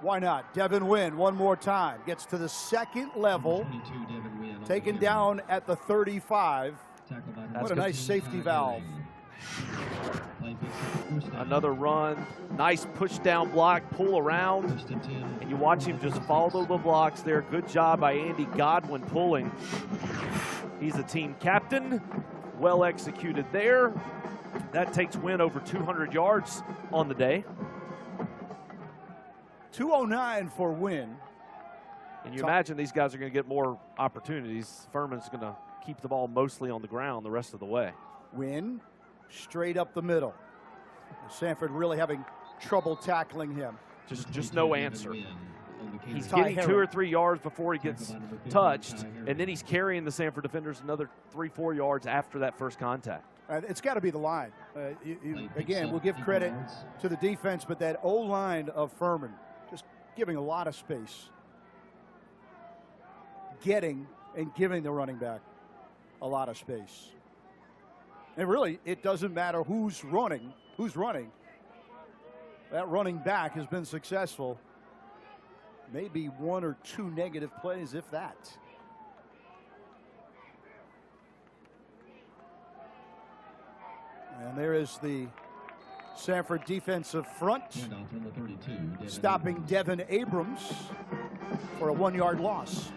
S6: Why not? Devin Wynn one more time. Gets to the second level. Taken down at the 35. What a nice safety valve.
S2: Another run, nice push down block, pull around, and you watch him just follow the blocks there. Good job by Andy Godwin pulling. He's the team captain. Well executed there. That takes Wynn over 200 yards on the day.
S6: 2:09 for Wynn.
S2: And you imagine these guys are going to get more opportunities. Furman's going to keep the ball mostly on the ground the rest of the way.
S6: Wynn straight up the middle. Samford really having trouble tackling him.
S2: Just no answer. He's
S6: Ty
S2: getting 2 or 3 yards before he gets touched, and then he's carrying the Samford defenders another 3-4 yards after that first contact.
S6: It's got to be the line. Again, we'll give credit to the defense, but that O-line of Furman just giving a lot of space. Getting and giving the running back a lot of space. And really, it doesn't matter who's running. That running back has been successful. Maybe 1 or 2 negative plays, if that. And there is the Samford defensive front, stopping Devin Abrams for a 1-yard loss.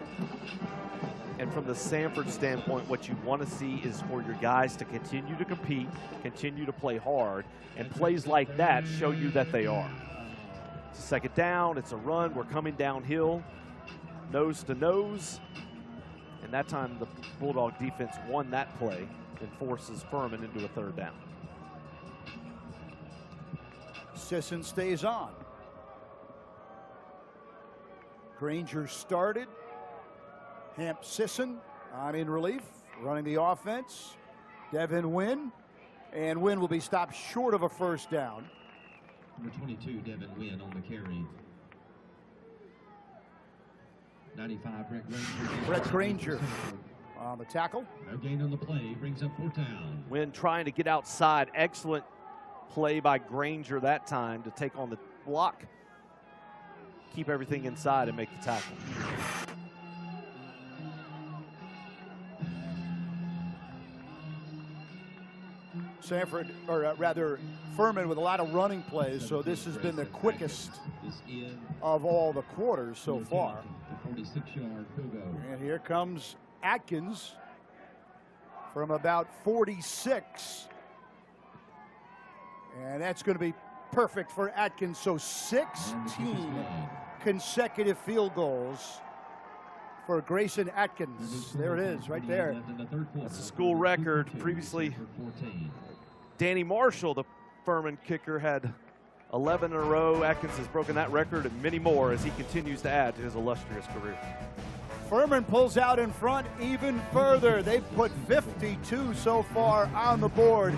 S2: And from the Samford standpoint, what you want to see is for your guys to continue to compete, continue to play hard, and plays like that show you that they are. It's a second down, it's a run, we're coming downhill, nose to nose, and that time the Bulldog defense won that play and forces Furman into a 3rd down.
S6: Sisson stays on. Granger started. Hamp Sisson on in relief, running the offense. Devin Wynn, and Wynn will be stopped short of a 1st down.
S11: Number 22, Devin Wynn on the carry. 95,
S6: Brett Granger on the tackle.
S11: No gain on the play, brings up 4th down.
S2: Wynn trying to get outside. Excellent play by Granger that time to take on the block, keep everything inside and make the tackle.
S6: Samford, or rather Furman, with a lot of running plays, so this has been the quickest of all the quarters so far. And here comes Atkins from about 46. And that's going to be perfect for Atkins. So 16 consecutive field goals for Grayson Atkins. There it is, right there.
S2: That's a school record. Previously, Danny Marshall, the Furman kicker, had 11 in a row. Atkins has broken that record and many more as he continues to add to his illustrious career.
S6: Furman pulls out in front even further. They've put 52 so far on the board.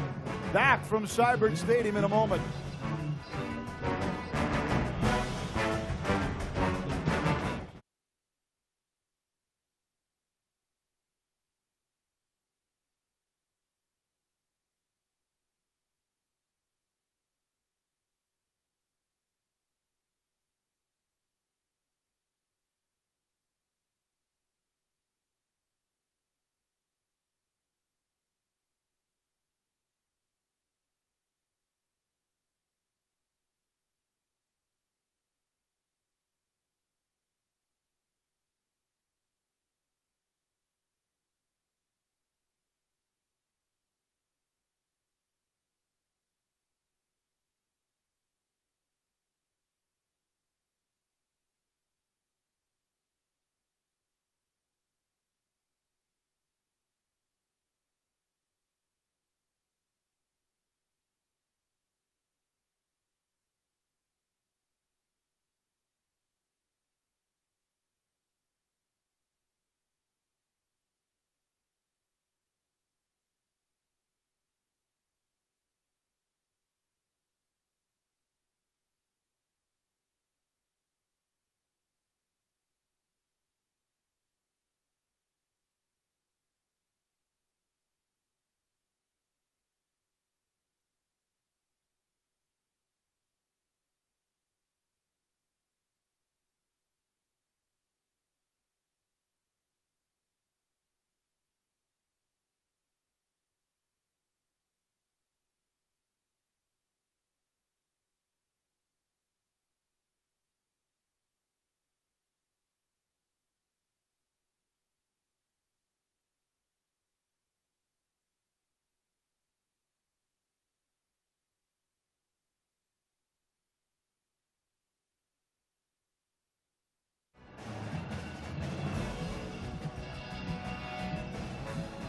S6: Back from Cybert Stadium in a moment.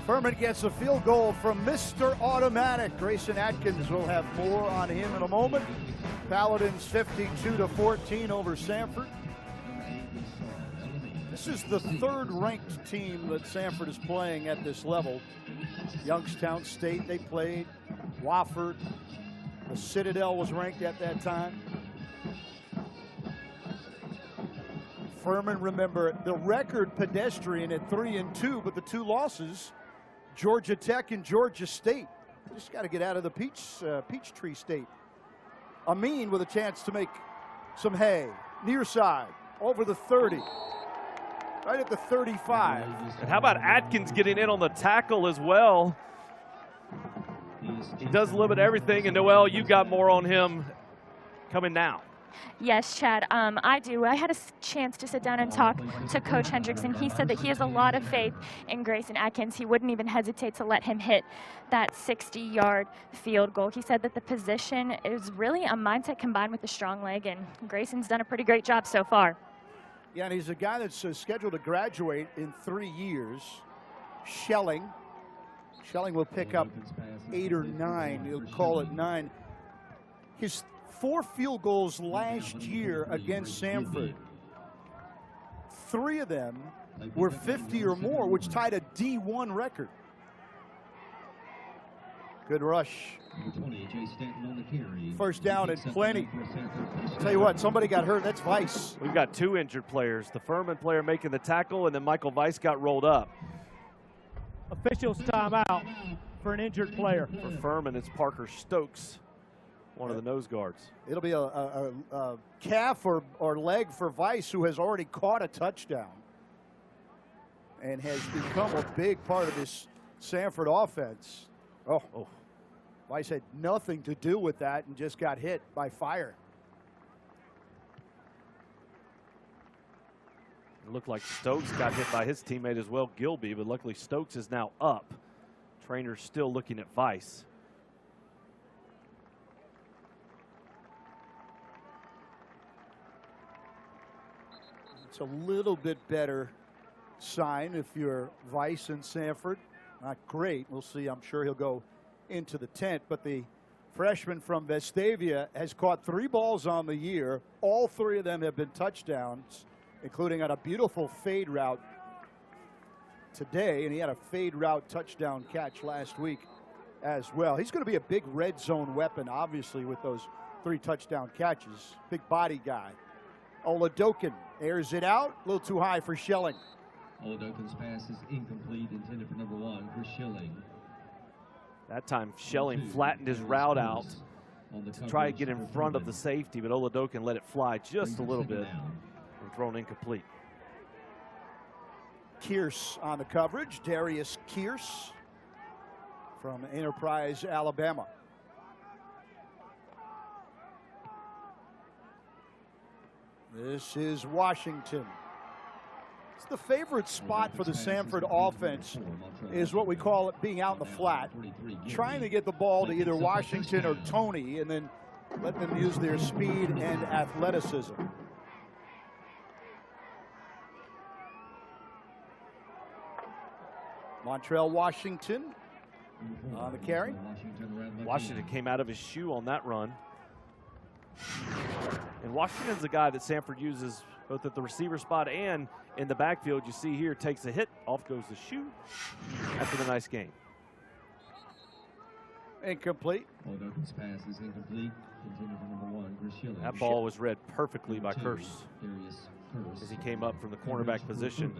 S6: Furman gets a field goal from Mr. Automatic. Grayson Atkins will have more on him in a moment. Paladins 52-14 over Samford. This is the third-ranked team that Samford is playing at this level. Youngstown State, they played. Wofford. The Citadel was ranked at that time. Furman, remember, the record pedestrian at 3-2, but the two losses, Georgia Tech and Georgia State. Just got to get out of the Peachtree State. Amin with a chance to make some hay. Near side, over the 30. Right at the 35.
S2: And how about Atkins getting in on the tackle as well? He does a little bit of everything, and Noel, you got more on him coming now.
S7: Yes, Chad, I do. I had a chance to sit down and talk to Coach Hendrickson. He said that he has a lot of faith in Grayson Atkins. He wouldn't even hesitate to let him hit that 60-yard field goal. He said that the position is really a mindset combined with a strong leg, and Grayson's done a pretty great job so far.
S6: Yeah, and he's a guy that's scheduled to graduate in 3 years. Schelling will pick up 8 or 9. He'll call it 9. His 4 field goals last year against Samford, 3 of them were 50 or more, which tied a D1 record. Good rush. First down and plenty. Tell you what, somebody got hurt. That's Weiss.
S2: We've got 2 injured players. The Furman player making the tackle, and then Michael Weiss got rolled up.
S10: Officials timeout for an injured player.
S2: For Furman, it's Parker Stokes, one of the nose guards.
S6: It'll be a calf or leg for Weiss, who has already caught a touchdown and has become a big part of this Samford offense. Oh. Weiss had nothing to do with that and just got hit by fire.
S2: It looked like Stokes got hit by his teammate as well, Gilby, but luckily Stokes is now up. Trainer's still looking at Weiss.
S6: It's a little bit better sign if you're Weiss and Samford. Not great. We'll see. I'm sure he'll go into the tent, but the freshman from Vestavia has caught 3 balls on the year. All 3 of them have been touchdowns, including on a beautiful fade route today, and he had a fade route touchdown catch last week as well. He's going to be a big red zone weapon, obviously, with those 3 touchdown catches. Big body guy. Oladokin airs it out, a little too high for Schelling.
S11: Oladokin's pass is incomplete, intended for number 1 for Schilling.
S2: That time Schelling flattened his route out to try to get in front of the safety, but Oladokin let it fly just a little bit and thrown incomplete.
S6: Kearse on the coverage, Darius Kearse from Enterprise, Alabama. This is Washington. It's the favorite spot for the Samford offense is what we call it being out in the flat, trying to get the ball to either Washington or Tony and then let them use their speed and athleticism. Montrell Washington on the carry.
S2: Washington came out of his shoe on that run. And Washington's a guy that Samford uses both at the receiver spot and in the backfield. You see here, takes a hit, off goes the shoe after the nice game.
S6: Incomplete.
S11: Oladokin's pass is incomplete. Intended for number 1, Chris Schilling.
S2: That ball was read perfectly by Kearse as he came up from the cornerback position.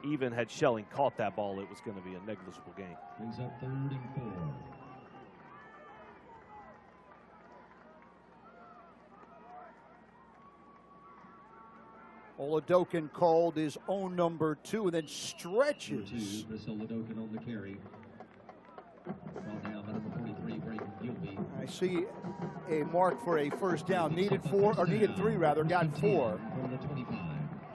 S2: Even had Schelling caught that ball, it was going to be a negligible gain.
S11: Brings up 3rd and 4.
S6: Oladokin called his own number 2 and then stretches.
S11: Chris Oladokin on the carry. Ball down by number 43, Brayden Gilby.
S6: I see a mark for a first down. Needed 3 rather, got 4.
S11: From the 25.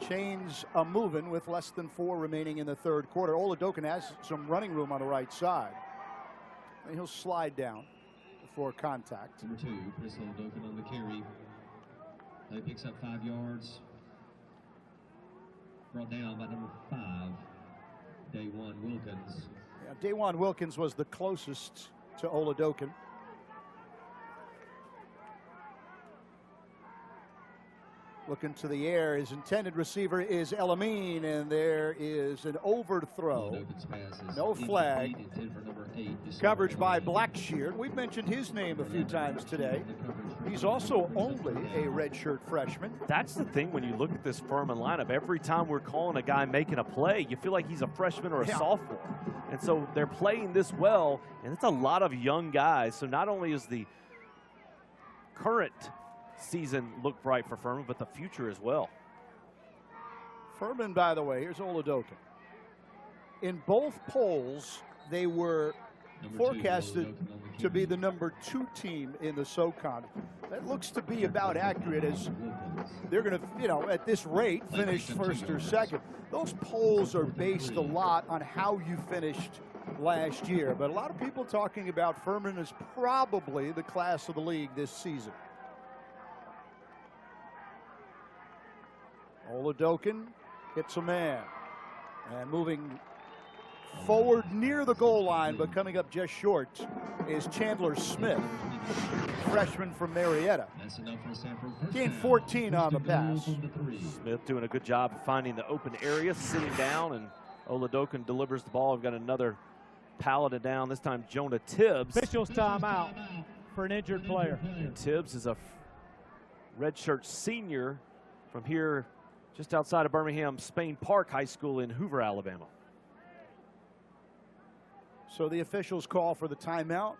S6: Chains a moving with less than 4 remaining in the 3rd quarter. Oladokin has some running room on the right side. And he'll slide down before contact.
S11: Number 2, Chris Oladokin on the carry. He picks up 5 yards. Brought down by number 5, Day 1 Wilkins.
S6: Dawan Wilkins was the closest to Oladokin. Looking to the air, his intended receiver is Elamine, and there is an overthrow. No flag. Coverage by Blackshear. We've mentioned his name a few times today. He's also only a redshirt freshman.
S2: That's the thing when you look at this Furman lineup. Every time we're calling a guy making a play, you feel like he's a freshman or a sophomore. And so they're playing this well, and it's a lot of young guys. So not only is the current season look bright for Furman, but the future as well.
S6: Furman, by the way, here's Oladokin. In both polls, they were forecasted to be the number 2 team in the SoCon. That looks to be about accurate, as they're going to, at this rate, finish first or second. Those polls are based a lot on how you finished last year, but a lot of people talking about Furman as probably the class of the league this season. Oladokin hits a man, and moving forward near the goal line, but coming up just short, is Chandler Smith, freshman from Marietta. Gained 14 on the pass.
S2: Smith doing a good job of finding the open area, sitting down, and Oladokin delivers the ball. We've got another palleted down, this time Jonah Tibbs.
S10: Officials timeout for an injured player.
S2: And Tibbs is a redshirt senior from here just outside of Birmingham, Spain Park High School in Hoover, Alabama.
S6: So the officials call for the timeout.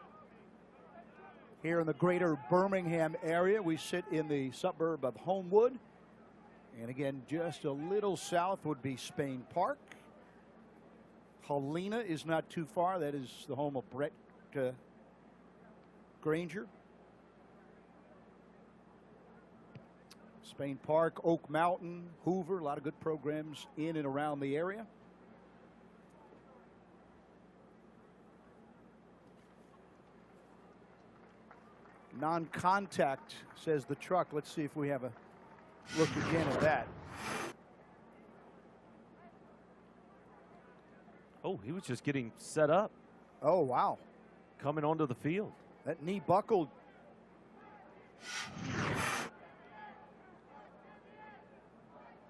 S6: Here in the greater Birmingham area, we sit in the suburb of Homewood. And again, just a little south would be Spain Park. Helena is not too far. That is the home of Brett Granger. Spain Park, Oak Mountain, Hoover, a lot of good programs in and around the area. Non-contact, says the truck. Let's see if we have a look again at that.
S2: Oh, he was just getting set up.
S6: Oh, wow.
S2: Coming onto the field.
S6: That knee buckled.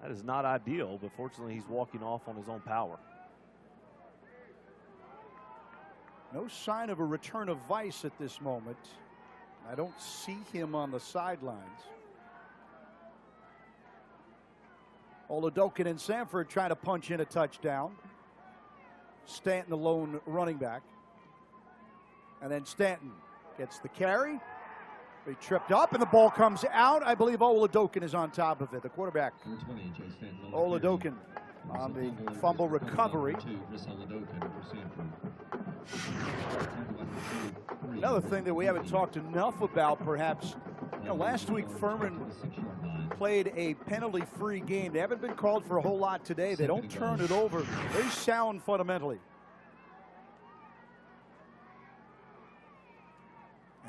S2: That is not ideal, but fortunately he's walking off on his own power.
S6: No sign of a return of vice at this moment. I don't see him on the sidelines. Oladokin and Samford trying to punch in a touchdown. Stanton, the lone running back. And then Stanton gets the carry. He tripped up, and the ball comes out. I believe Oladokin is on top of it, the quarterback. Oladokin on the fumble recovery. Another thing that we haven't talked enough about, perhaps, last week Furman played a penalty-free game. They haven't been called for a whole lot today. They don't turn it over. Very sound fundamentally.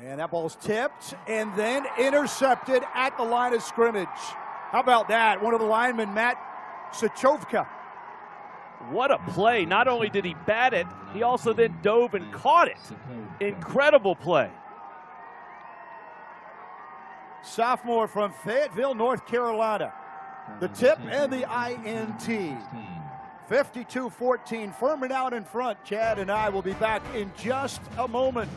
S6: And that ball's tipped and then intercepted at the line of scrimmage. How about that? One of the linemen, Matt Sachovka.
S2: What a play. Not only did he bat it, he also then dove and caught it. Incredible play.
S6: Sophomore from Fayetteville, North Carolina. The tip and the INT. 52-14, Furman out in front. Chad and I will be back in just a moment.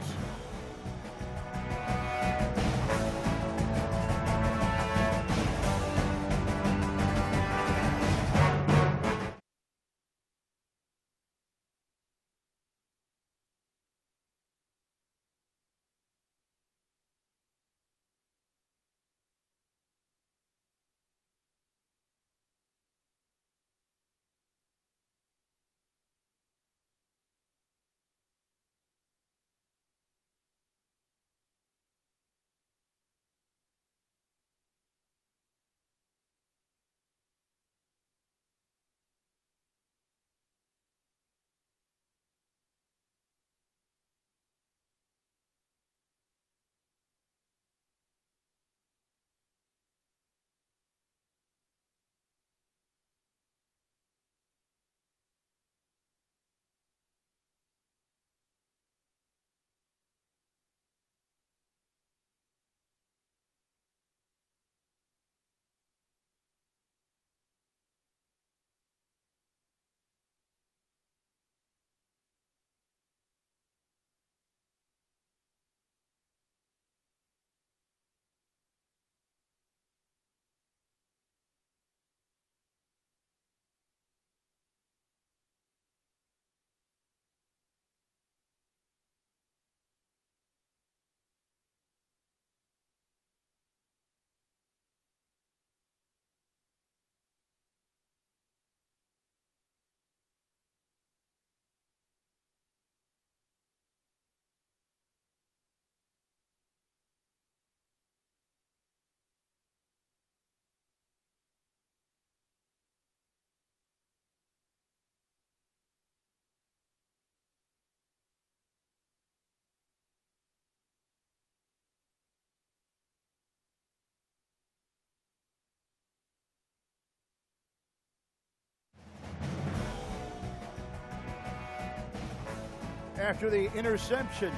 S6: after the interception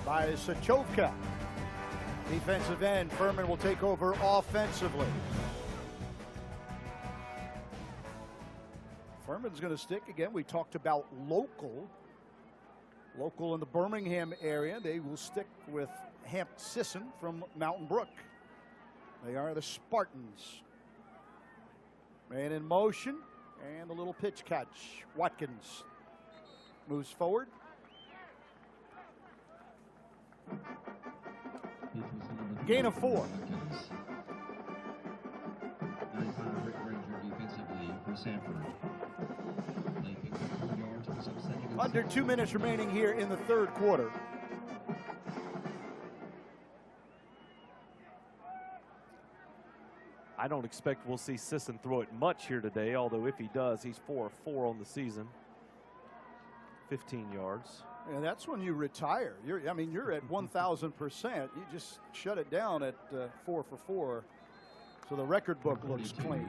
S6: by Sachovka. Defensive end, Furman will take over offensively. Furman's going to stick again. We talked about local in the Birmingham area. They will stick with Hamp Sisson from Mountain Brook. They are the Spartans. Man in motion, and the little pitch catch. Watkins moves forward. Gain of 4. Under 2 minutes remaining here in the third quarter.
S2: I don't expect we'll see Sisson throw it much here today, although if he does, he's 4 of 4 on the season. 15 yards.
S6: And that's when you retire. You're at 1,000%. You just shut it down at 4 for 4. So the record book looks clean.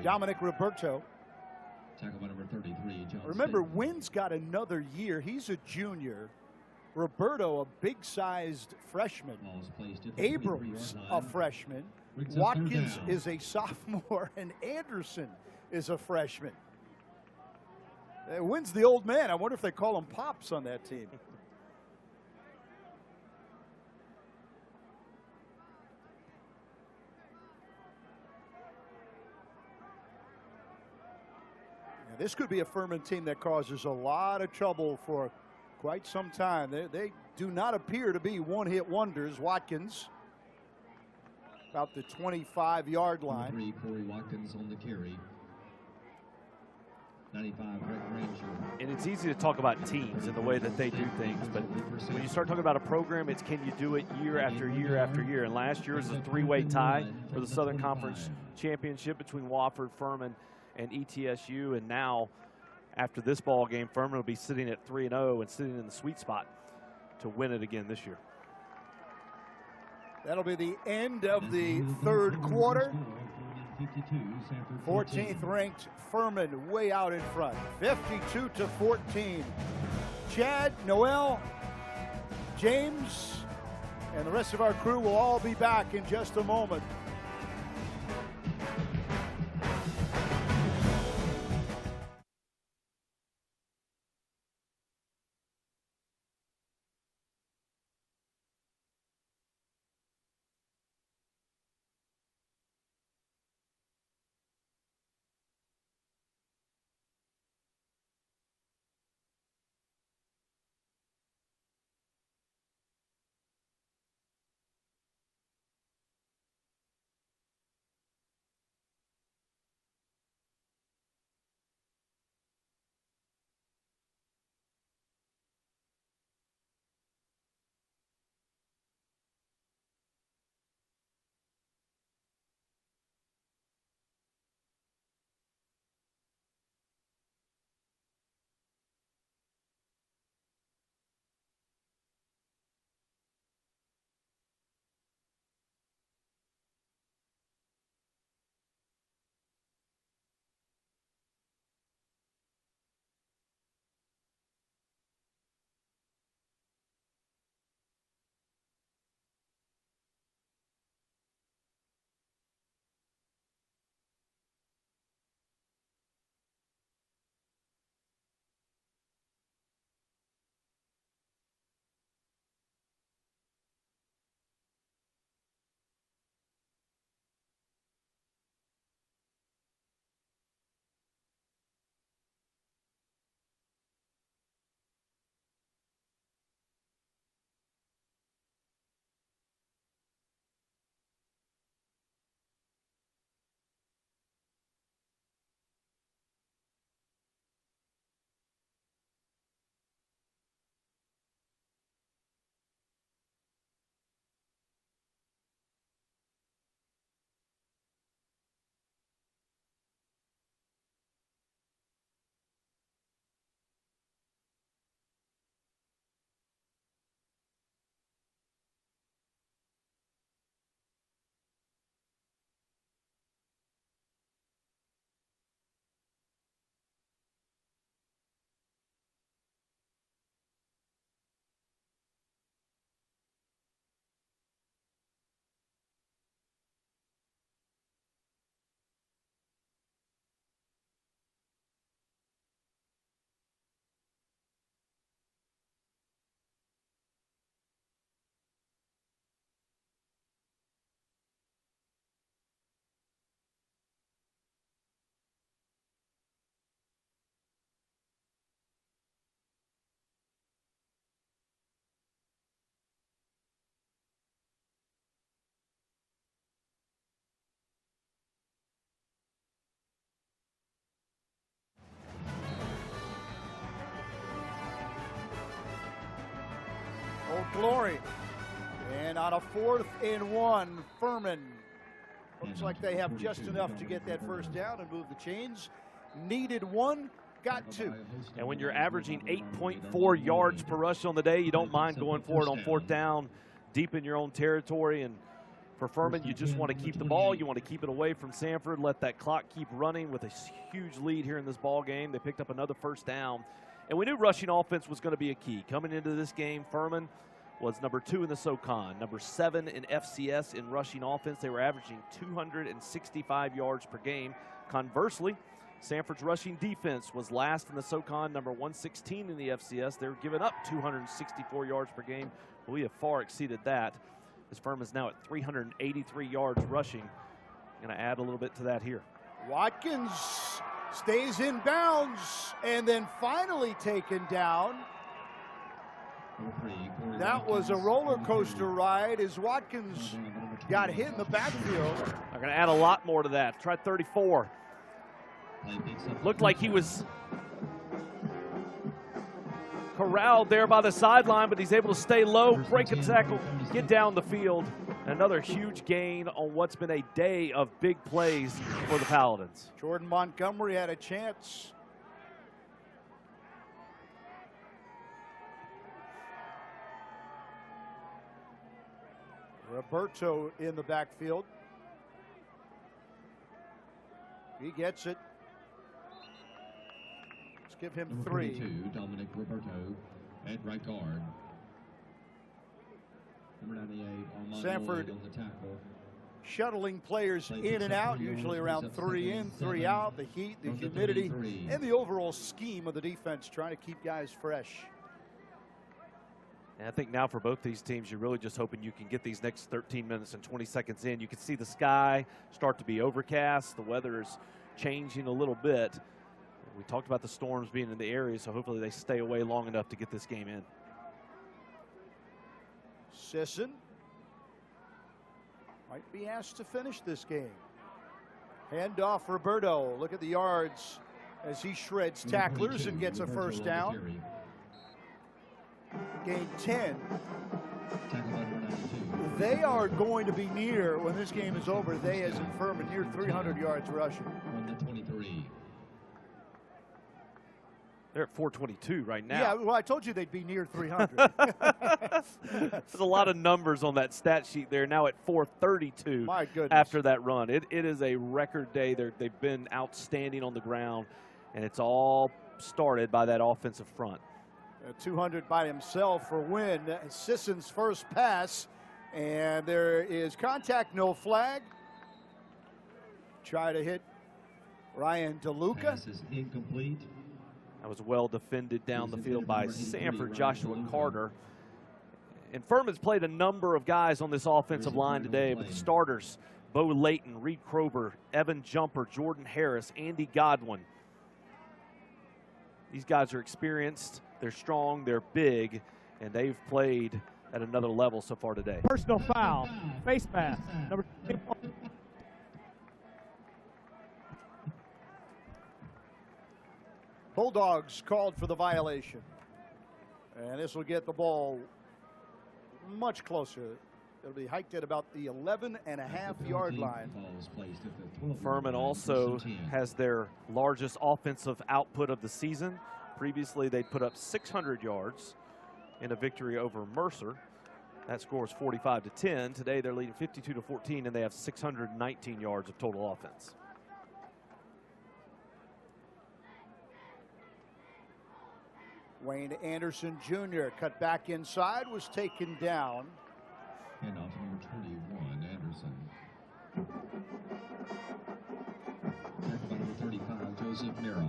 S6: Dominic Roberto.
S11: Tackle by number 33, John.
S6: Remember, Wynn's got another year. He's a junior. Roberto, a big-sized freshman. Abrams, a freshman. Watkins is a sophomore, and Anderson is a freshman. Wynn's the old man. I wonder if they call him Pops on that team. This could be a Furman team that causes a lot of trouble for quite some time. They do not appear to be one-hit wonders. Watkins about the 25-yard line.
S11: 3, Corey Watkins on the carry. 95, Rick Ranger.
S2: And it's easy to talk about teams and the way that they do things, but when you start talking about a program, it's can you do it year after year after year. And last year was a 3-way tie for the Southern Conference Championship between Wofford, Furman, and ETSU, and now after this ball game, Furman will be sitting at 3-0 and sitting in the sweet spot to win it again this year.
S6: That'll be the end of the third quarter. 14th ranked Furman way out in front, 52-14. Chad, Noel, James, and the rest of our crew will all be back in just a moment. glory. And on a 4th and 1, Furman looks like they have just enough to get that first down and move the chains. Needed 1, got 2.
S2: And when you're averaging 8.4 yards per rush on the day, you don't mind going for it on 4th down, deep in your own territory. And for Furman, you just want to keep the ball. You want to keep it away from Samford, let that clock keep running with a huge lead here in this ball game. They picked up another first down. And we knew rushing offense was going to be a key. Coming into this game, Furman was number 2 in the SoCon, number 7 in FCS in rushing offense. They were averaging 265 yards per game. Conversely, Samford's rushing defense was last in the SoCon, number 116 in the FCS. They were giving up 264 yards per game. But we have far exceeded that, as Furman's now at 383 yards rushing. Going to add a little bit to that here.
S6: Watkins stays in bounds and then finally taken down. That was a roller coaster ride as Watkins got hit in the backfield.
S2: They're going to add a lot more to that. Try 34. Looked like he was corralled there by the sideline, but he's able to stay low, break a tackle, get down the field. Another huge gain on what's been a day of big plays for the Paladins.
S6: Jordan Montgomery had a chance. Roberto in the backfield. He gets it. Let's give him 3.
S11: Dominic Roberto at right guard. Number 98,
S6: Samford
S11: on the tackle.
S6: Shuttling players in and out, usually around 3 in, 3 out. The heat, the humidity, and the overall scheme of the defense, trying to keep guys fresh.
S2: And I think now for both these teams, you're really just hoping you can get these next 13 minutes and 20 seconds in. You can see the sky start to be overcast. The weather is changing a little bit. We talked about the storms being in the area, so hopefully they stay away long enough to get this game in.
S6: Sisson might be asked to finish this game. Hand off Roberto. Look at the yards as he shreds tacklers and gets a first down. Gain 10. They are going to be near, when this game is over, they as in Furman, near 300 yards rushing.
S2: They're at 422 right now.
S6: Yeah, well, I told you they'd be near 300.
S2: There's a lot of numbers on that stat sheet there. Now at 432.
S6: My goodness.
S2: After that run. It is a record day. They've been outstanding on the ground, and it's all started by that offensive front.
S6: 200 by himself for Wynn. Sisson's first pass, and there is contact, no flag. Try to hit Ryan DeLuca.
S11: Pass is incomplete.
S2: That was well defended down the field by Samford, Joshua Carter. And Furman's played a number of guys on this offensive line today, but the starters, Bo Layton, Reed Krober, Evan Jumper, Jordan Harris, Andy Godwin. These guys are experienced, they're strong, they're big, and they've played at another level so far today.
S10: Personal foul, face mask, number 2.
S6: Bulldogs called for the violation. And this will get the ball much closer. It'll be hiked at about the 11.5-yard line.
S2: Furman also has their largest offensive output of the season. Previously, they put up 600 yards in a victory over Mercer. That score is 45-10. Today, they're leading 52-14, and they have 619 yards of total offense.
S6: Wayne Anderson Jr. cut back inside, was taken down.
S11: And off number 21, Anderson. Tackle by number 35, Joseph Mera.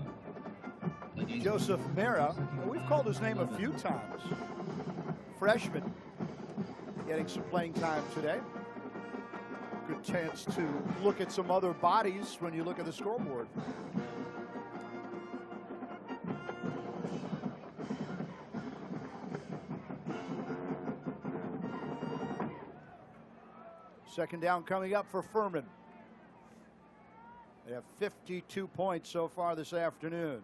S6: Joseph Mera, we've called his name a few times. Freshman, getting some playing time today. Good chance to look at some other bodies when you look at the scoreboard. Second down coming up for Furman. They have 52 points so far this afternoon.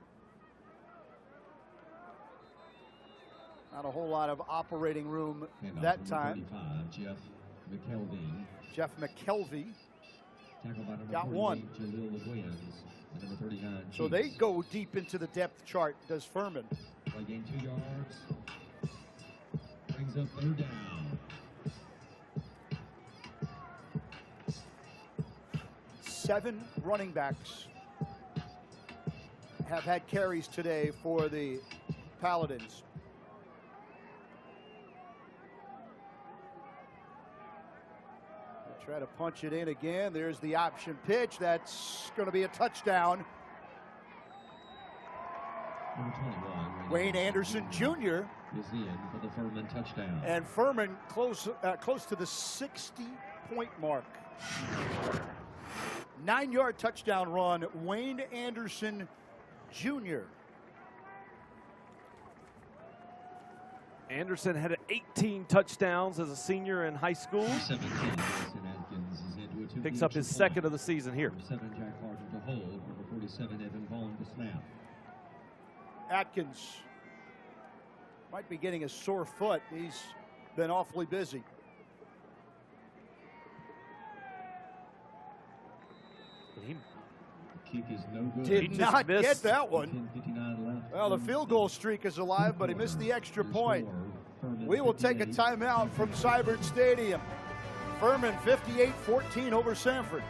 S6: Not Not a whole lot of operating room that time. Jeff McKelvey got one. So they go deep into the depth chart, does Furman.
S11: Play gain 2 yards. Brings up 3rd down.
S6: 7 running backs have had carries today for the Paladins. They try to punch it in again. There's the option pitch. That's going to be a touchdown.
S11: Number 21,
S6: Wayne Anderson Jr.
S11: is in for the Furman touchdown.
S6: And Furman close to the 60-point mark. 9-yard touchdown run, Wayne Anderson Jr.
S2: Anderson had 18 touchdowns as a senior in high school.
S11: 17, Atkins is into a 2
S2: Picks up his second of the season here.
S11: 7, Jack Harden to hold. Number 47, Evan Vaughn to snap.
S6: Atkins might be getting a sore foot. He's been awfully busy.
S11: Kick is no good.
S6: Did not get that one.
S11: 10:59 left.
S6: Well, the field goal streak is alive, but he missed the extra point. We will take a timeout from Samford Stadium. Furman 58-14 over Samford.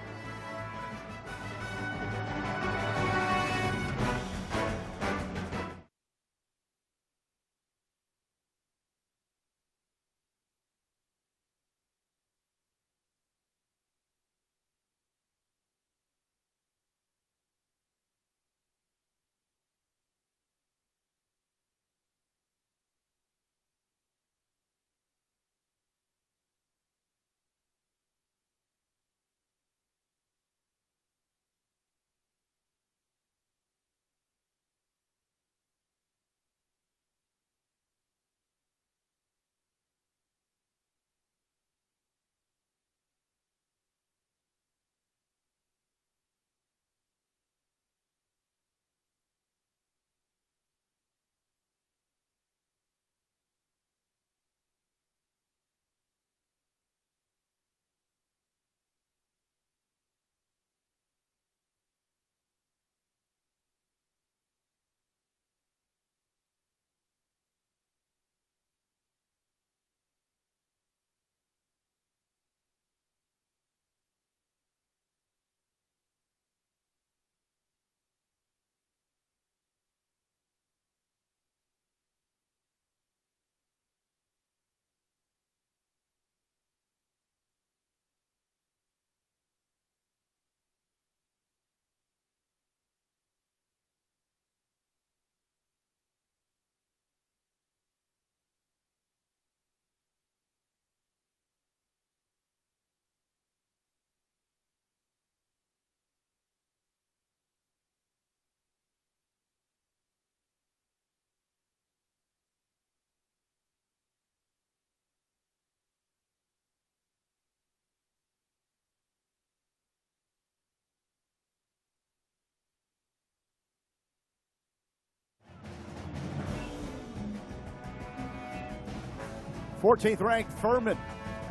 S6: Fourteenth ranked Furman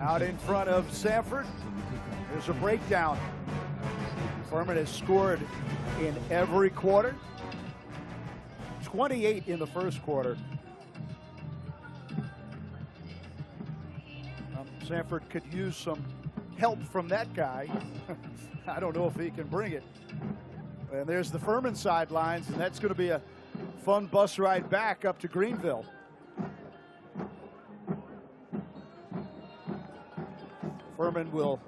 S6: out in front of Samford. There's a breakdown. Furman has scored in every quarter. 28 in the first quarter. Samford could use some help from that guy. I don't know if he can bring it. And there's the Furman sidelines, and that's going to be a fun bus ride back up to Greenville. Furman will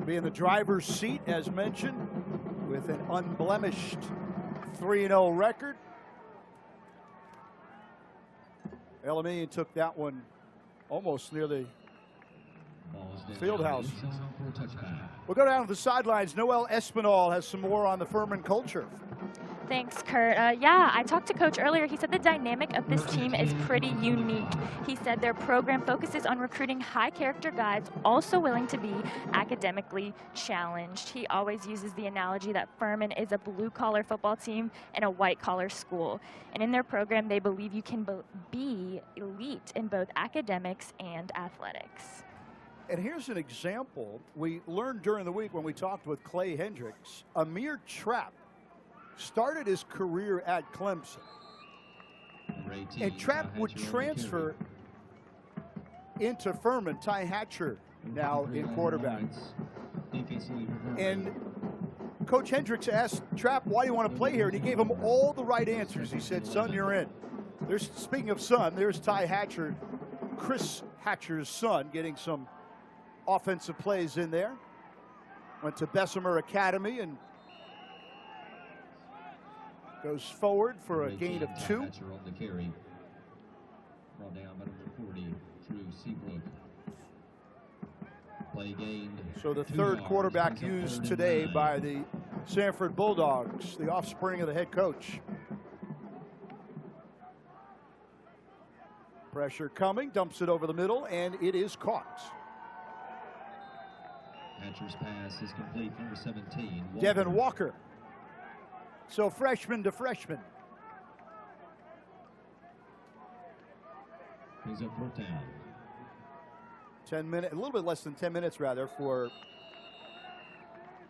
S6: be in the driver's seat, as mentioned, with an unblemished 3-0 record. Elamine took that one almost near the field house. We'll go down to the sidelines. Noel Espinal has some more on the Furman culture.
S7: Thanks, Kurt. Yeah, I talked to Coach earlier. He said the dynamic of this team is pretty unique. He said their program focuses on recruiting high-character guys, also willing to be academically challenged. He always uses the analogy that Furman is a blue-collar football team and a white-collar school. And in their program, they believe you can be elite in both academics and athletics.
S6: And here's an example we learned during the week when we talked with Clay Hendricks. Amir Trapp started his career at Clemson. And Trapp would transfer into Furman. Ty Hatcher now in quarterback. And Coach Hendricks asked Trapp, why do you want to play here? And he gave him all the right answers. He said, son, you're in. Speaking of son, there's Ty Hatcher, Chris Hatcher's son, getting some offensive plays in there. Went to Bessemer Academy and goes forward for a gain of 2.
S11: On the carry. Brought down by number 40 through Seabrook. Play gained.
S6: So the third quarterback used today by the Samford Bulldogs, the offspring of the head coach. Pressure coming, dumps it over the middle, and it is caught.
S11: Hatcher's pass is complete, number 17.
S6: Devin Walker. So freshman to freshman.
S11: Brings up 4th down.
S6: 10 minutes, a little bit less than 10 minutes rather, for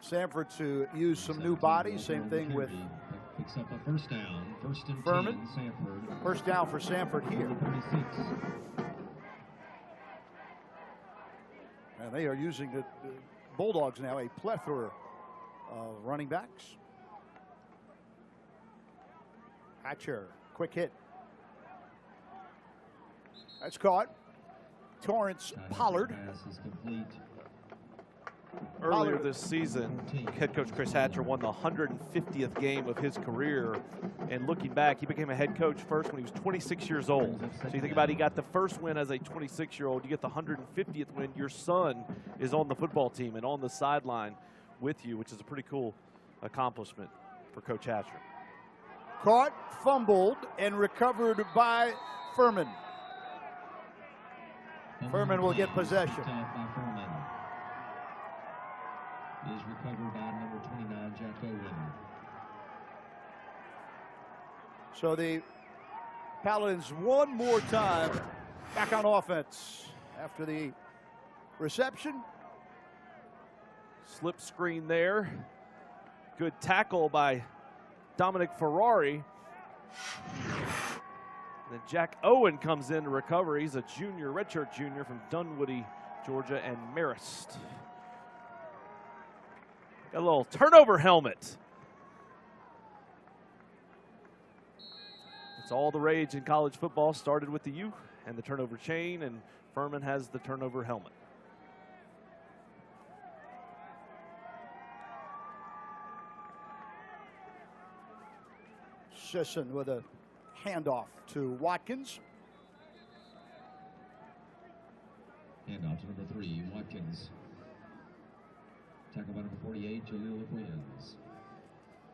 S6: Samford to use some new bodies. Same thing with
S11: Picks up a 1st down. 1st and
S6: Furman.
S11: 10, Samford.
S6: 1st down for Samford here.
S11: 36.
S6: And they are using the Bulldogs now, a plethora of running backs. Hatcher, quick hit. That's caught. Torrance Pollard.
S2: Earlier this season, head coach Chris Hatcher won the 150th game of his career. And looking back, he became a head coach first when he was 26 years old. So you think about it, he got the first win as a 26-year-old. You get the 150th win. Your son is on the football team and on the sideline with you, which is a pretty cool accomplishment for Coach Hatcher.
S6: Caught, fumbled, and recovered by Furman. Furman will get possession.
S11: Is recovered by number 29, Jack Owen.
S6: So the Paladins one more time back on offense after the reception.
S2: Slip screen there. Good tackle by Dominic Ferrari. Then Jack Owen comes in to recover. He's a junior, redshirt junior from Dunwoody, Georgia, and Marist. Got a little turnover helmet. It's all the rage in college football. Started with the U and the turnover chain, and Furman has the turnover helmet.
S6: Sisson with a handoff to Watkins.
S11: Handoff to number 3, Watkins. Tackle by number 48, Jaleel Quins.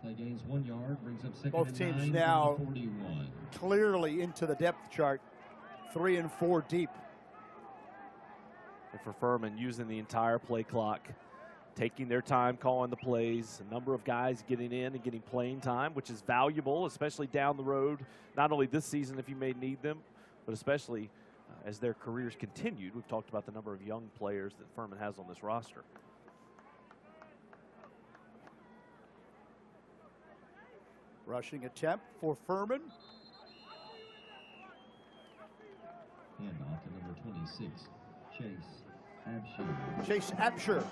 S11: Play gains 1 yard, brings up 2nd
S6: Both
S11: and
S6: teams
S11: 9
S6: now
S11: from the 41.
S6: Clearly into the depth chart, 3 and 4 deep.
S2: And for Furman, using the entire play clock, taking their time calling the plays, a number of guys getting in and getting playing time, which is valuable, especially down the road, not only this season if you may need them, but especially as their careers continued. We've talked about the number of young players that Furman has on this roster.
S6: Rushing attempt for Furman.
S11: Handoff to number 26, Chase Absher.
S6: Chase Absher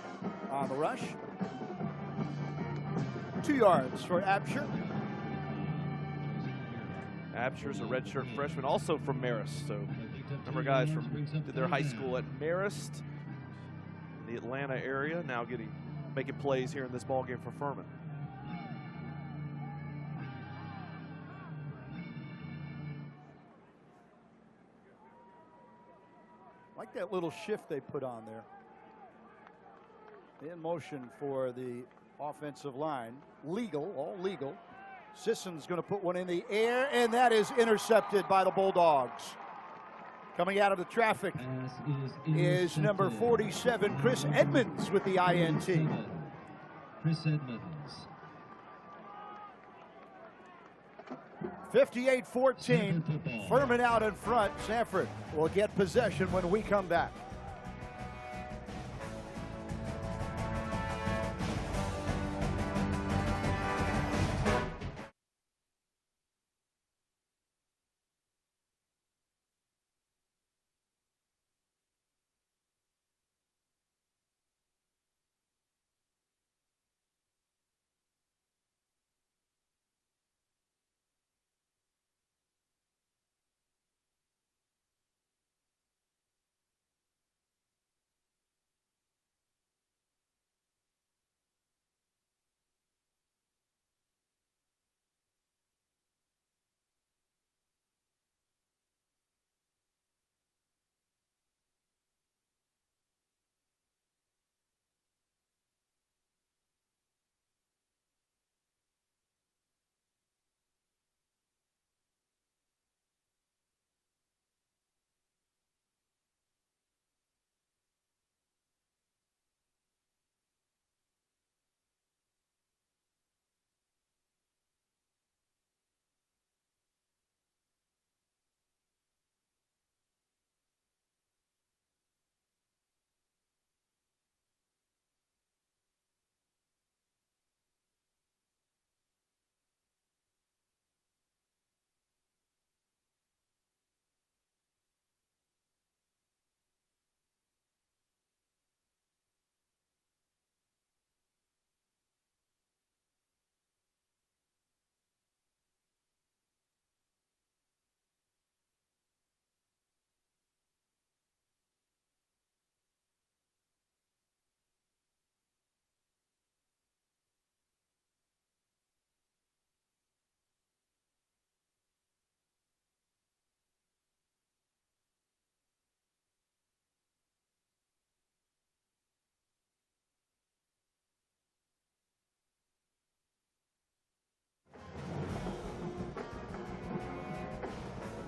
S6: on the rush. 2 yards for Absher.
S2: Absher's a redshirt freshman, also from Marist. So, number of guys did their high school at Marist, in the Atlanta area, now making plays here in this ball game for Furman.
S6: Like that little shift they put on there. In motion for the offensive line. Legal, all legal. Sisson's going to put one in the air, and that is intercepted by the Bulldogs. Coming out of the traffic is number 47, Chris Edmonds, with the INT.
S11: Chris Edmonds.
S6: 58-14, Furman out in front. Samford will get possession when we come back.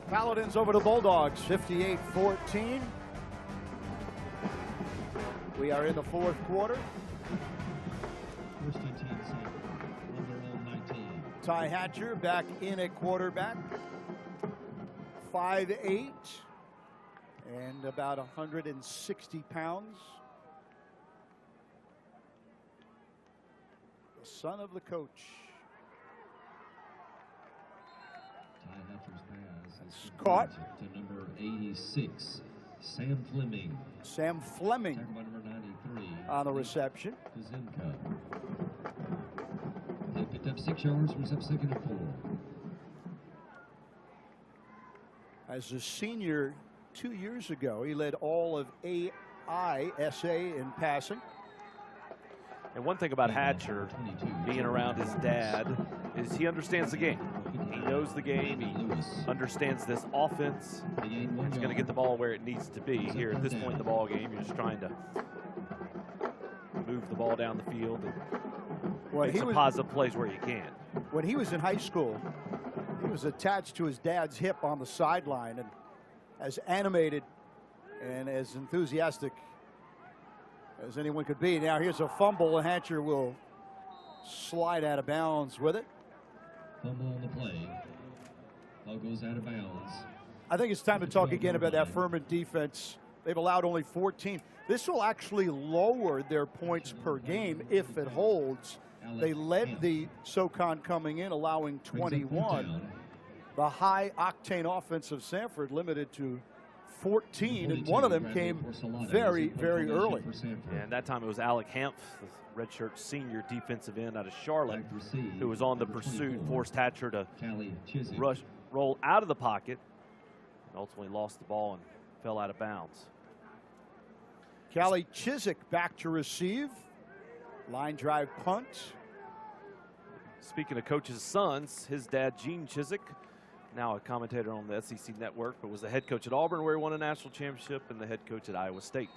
S6: Paladins over the Bulldogs, 58-14. We are in the fourth quarter.
S11: First and 10, on their own 19.
S6: Ty Hatcher back in at quarterback. 5'8", and about 160 pounds. The son of the coach.
S11: Ty Hatcher's pass is
S6: caught
S11: to number 86, Sam Fleming.
S6: Sam Fleming
S11: Tackle by number 93
S6: on the reception.
S11: Kuzinka. They picked up 6 yards, was up second and 4.
S6: As a senior 2 years ago, he led all of AISA in passing.
S2: And one thing about Hatcher being around his dad is he understands the game. He knows the game. He understands this offense. He's going to get the ball where it needs to be. Here at this point in the ball game, you're just trying to move the ball down the field and make some positive plays where you can.
S6: When he was in high school, he was attached to his dad's hip on the sideline, and as animated and as enthusiastic as anyone could be. Now here's a fumble, and Hatcher will slide out of bounds with it.
S11: Fumble on the play. Ball goes out of bounds.
S6: I think it's time to talk again about that Furman defense. They've allowed only 14. This will actually lower their points per game if it holds. They led the SoCon coming in, allowing 21. The high-octane offense of Samford limited to 14, and one of them came very, very early.
S2: And that time it was Alec Hampf, the redshirt senior defensive end out of Charlotte, who was on the pursuit, forced Hatcher to roll out of the pocket, and ultimately lost the ball and fell out of bounds.
S6: Callie Chiswick back to receive. Line drive punt.
S2: Speaking of coaches' sons, his dad, Gene Chiswick, now a commentator on the SEC Network, but was the head coach at Auburn where he won a national championship, and the head coach at Iowa State.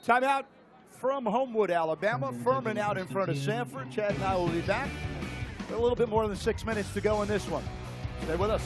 S6: Timeout from Homewood, Alabama. Furman out in front of Samford. Chad and I will be back A little bit more than 6 minutes to go in this one. Stay with us.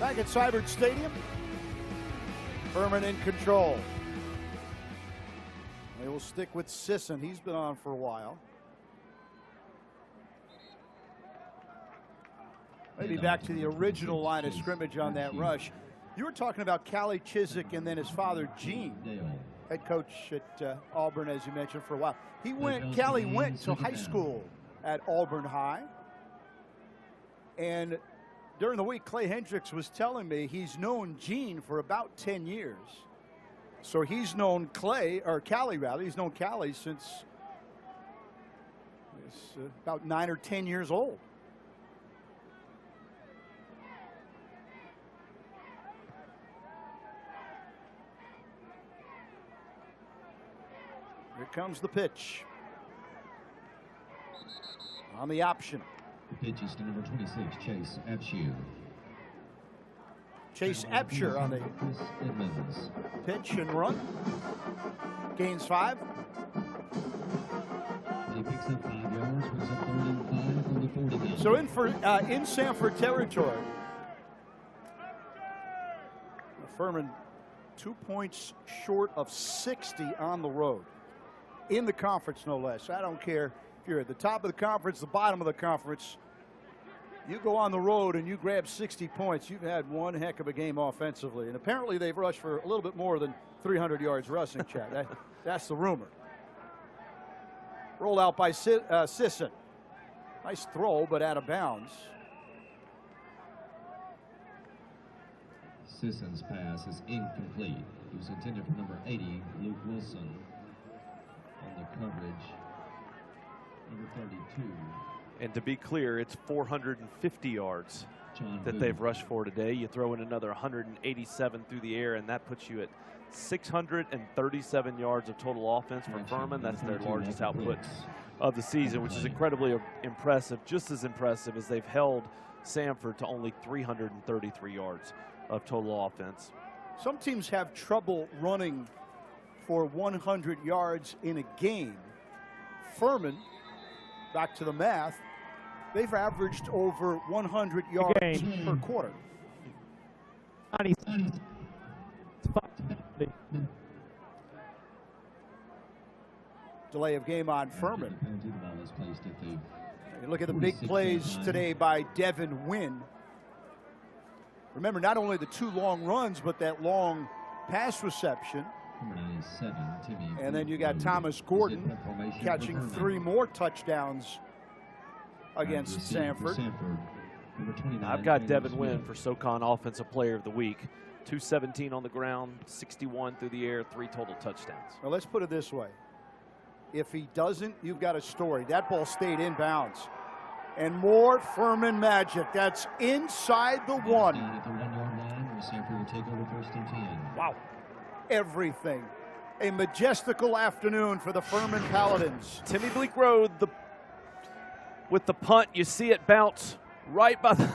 S6: Back at Samford Stadium, Furman in control. They will stick with Sisson. He's been on for a while. Maybe back to the original line of scrimmage on that rush. You were talking about Callie Chiswick and then his father, Gene, head coach at Auburn, as you mentioned, for a while. Callie went to high school at Auburn High. And during the week, Clay Hendricks was telling me he's known Gene for about 10 years. So he's known Callie, he's known Callie since he's about 9 or 10 years old. Here comes the pitch. On the option.
S11: The pitch is to number 26, Chase Abshew.
S6: Chase Abshew on the pitch and run. Gains 5.
S11: He picks up 5 yards, brings up 3rd and 5 from the 40 line.
S6: So in Samford territory. Furman 2 points short of 60 on the road. In the conference, no less. I don't care if you're at the top of the conference, the bottom of the conference. You go on the road and you grab 60 points, you've had one heck of a game offensively. And apparently they've rushed for a little bit more than 300 yards rushing, Chad. That's the rumor. Rolled out by Sisson. Nice throw, but out of bounds.
S11: Sisson's pass is incomplete. It was intended for number 80, Luke Wilson. On the coverage, number 32.
S2: And to be clear, it's 450 yards that they've rushed for today. You throw in another 187 through the air, and that puts you at 637 yards of total offense for Furman. That's their largest output of the season, which is incredibly impressive, just as impressive as they've held Samford to only 333 yards of total offense.
S6: Some teams have trouble running for 100 yards in a game. Furman, back to the math, they've averaged over 100 yards per quarter. Delay of game on Furman. You look at the big plays today by Devin Wynn. Remember, not only the 2 long runs, but that long pass reception.
S11: Number 97, Timmy.
S6: And then you got Thomas Gordon catching 3 more touchdowns against Samford.
S2: I've got Devin Wynn for SoCon Offensive Player of the Week. 217 on the ground, 61 through the air, 3 total touchdowns.
S6: Well, let's put it this way. If he doesn't, you've got a story. That ball stayed inbounds. And more Furman magic. That's inside the 1.
S11: Down at the 1-yard line, where Samford will take over 1st and 10.
S6: Wow. Everything. A majestical afternoon for the Furman Paladins.
S2: Timmy Bleak Road with the punt. You see it bounce right by the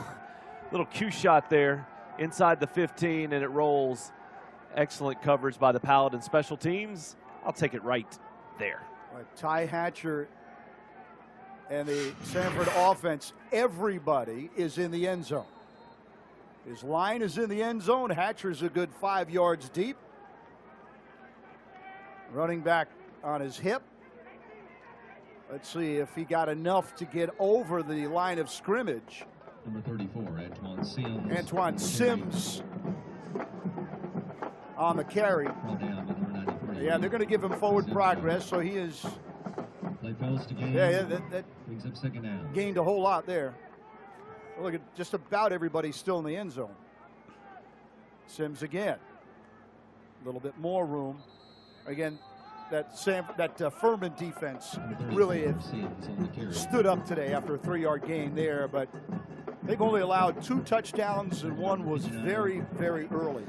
S2: little cue shot there inside the 15, and it rolls. Excellent coverage by the Paladin special teams. I'll take it right there.
S6: Ty Hatcher and the Samford offense, everybody is in the end zone. His line is in the end zone. Hatcher's a good 5 yards deep. Running back on his hip. Let's see if he got enough to get over the line of scrimmage.
S11: Number 34, Antoine Sims.
S6: Antoine Sims on the carry. Yeah, they're going to give him forward progress, so he is.
S11: Play fails to gain.
S6: Yeah, that
S11: brings up 2nd down.
S6: Gained a whole lot there. Look at just about everybody still in the end zone. Sims again. A little bit more room. Again, that Furman defense really has stood up today after a 3-yard gain there, but they've only allowed 2 touchdowns, and 1 was very, very early.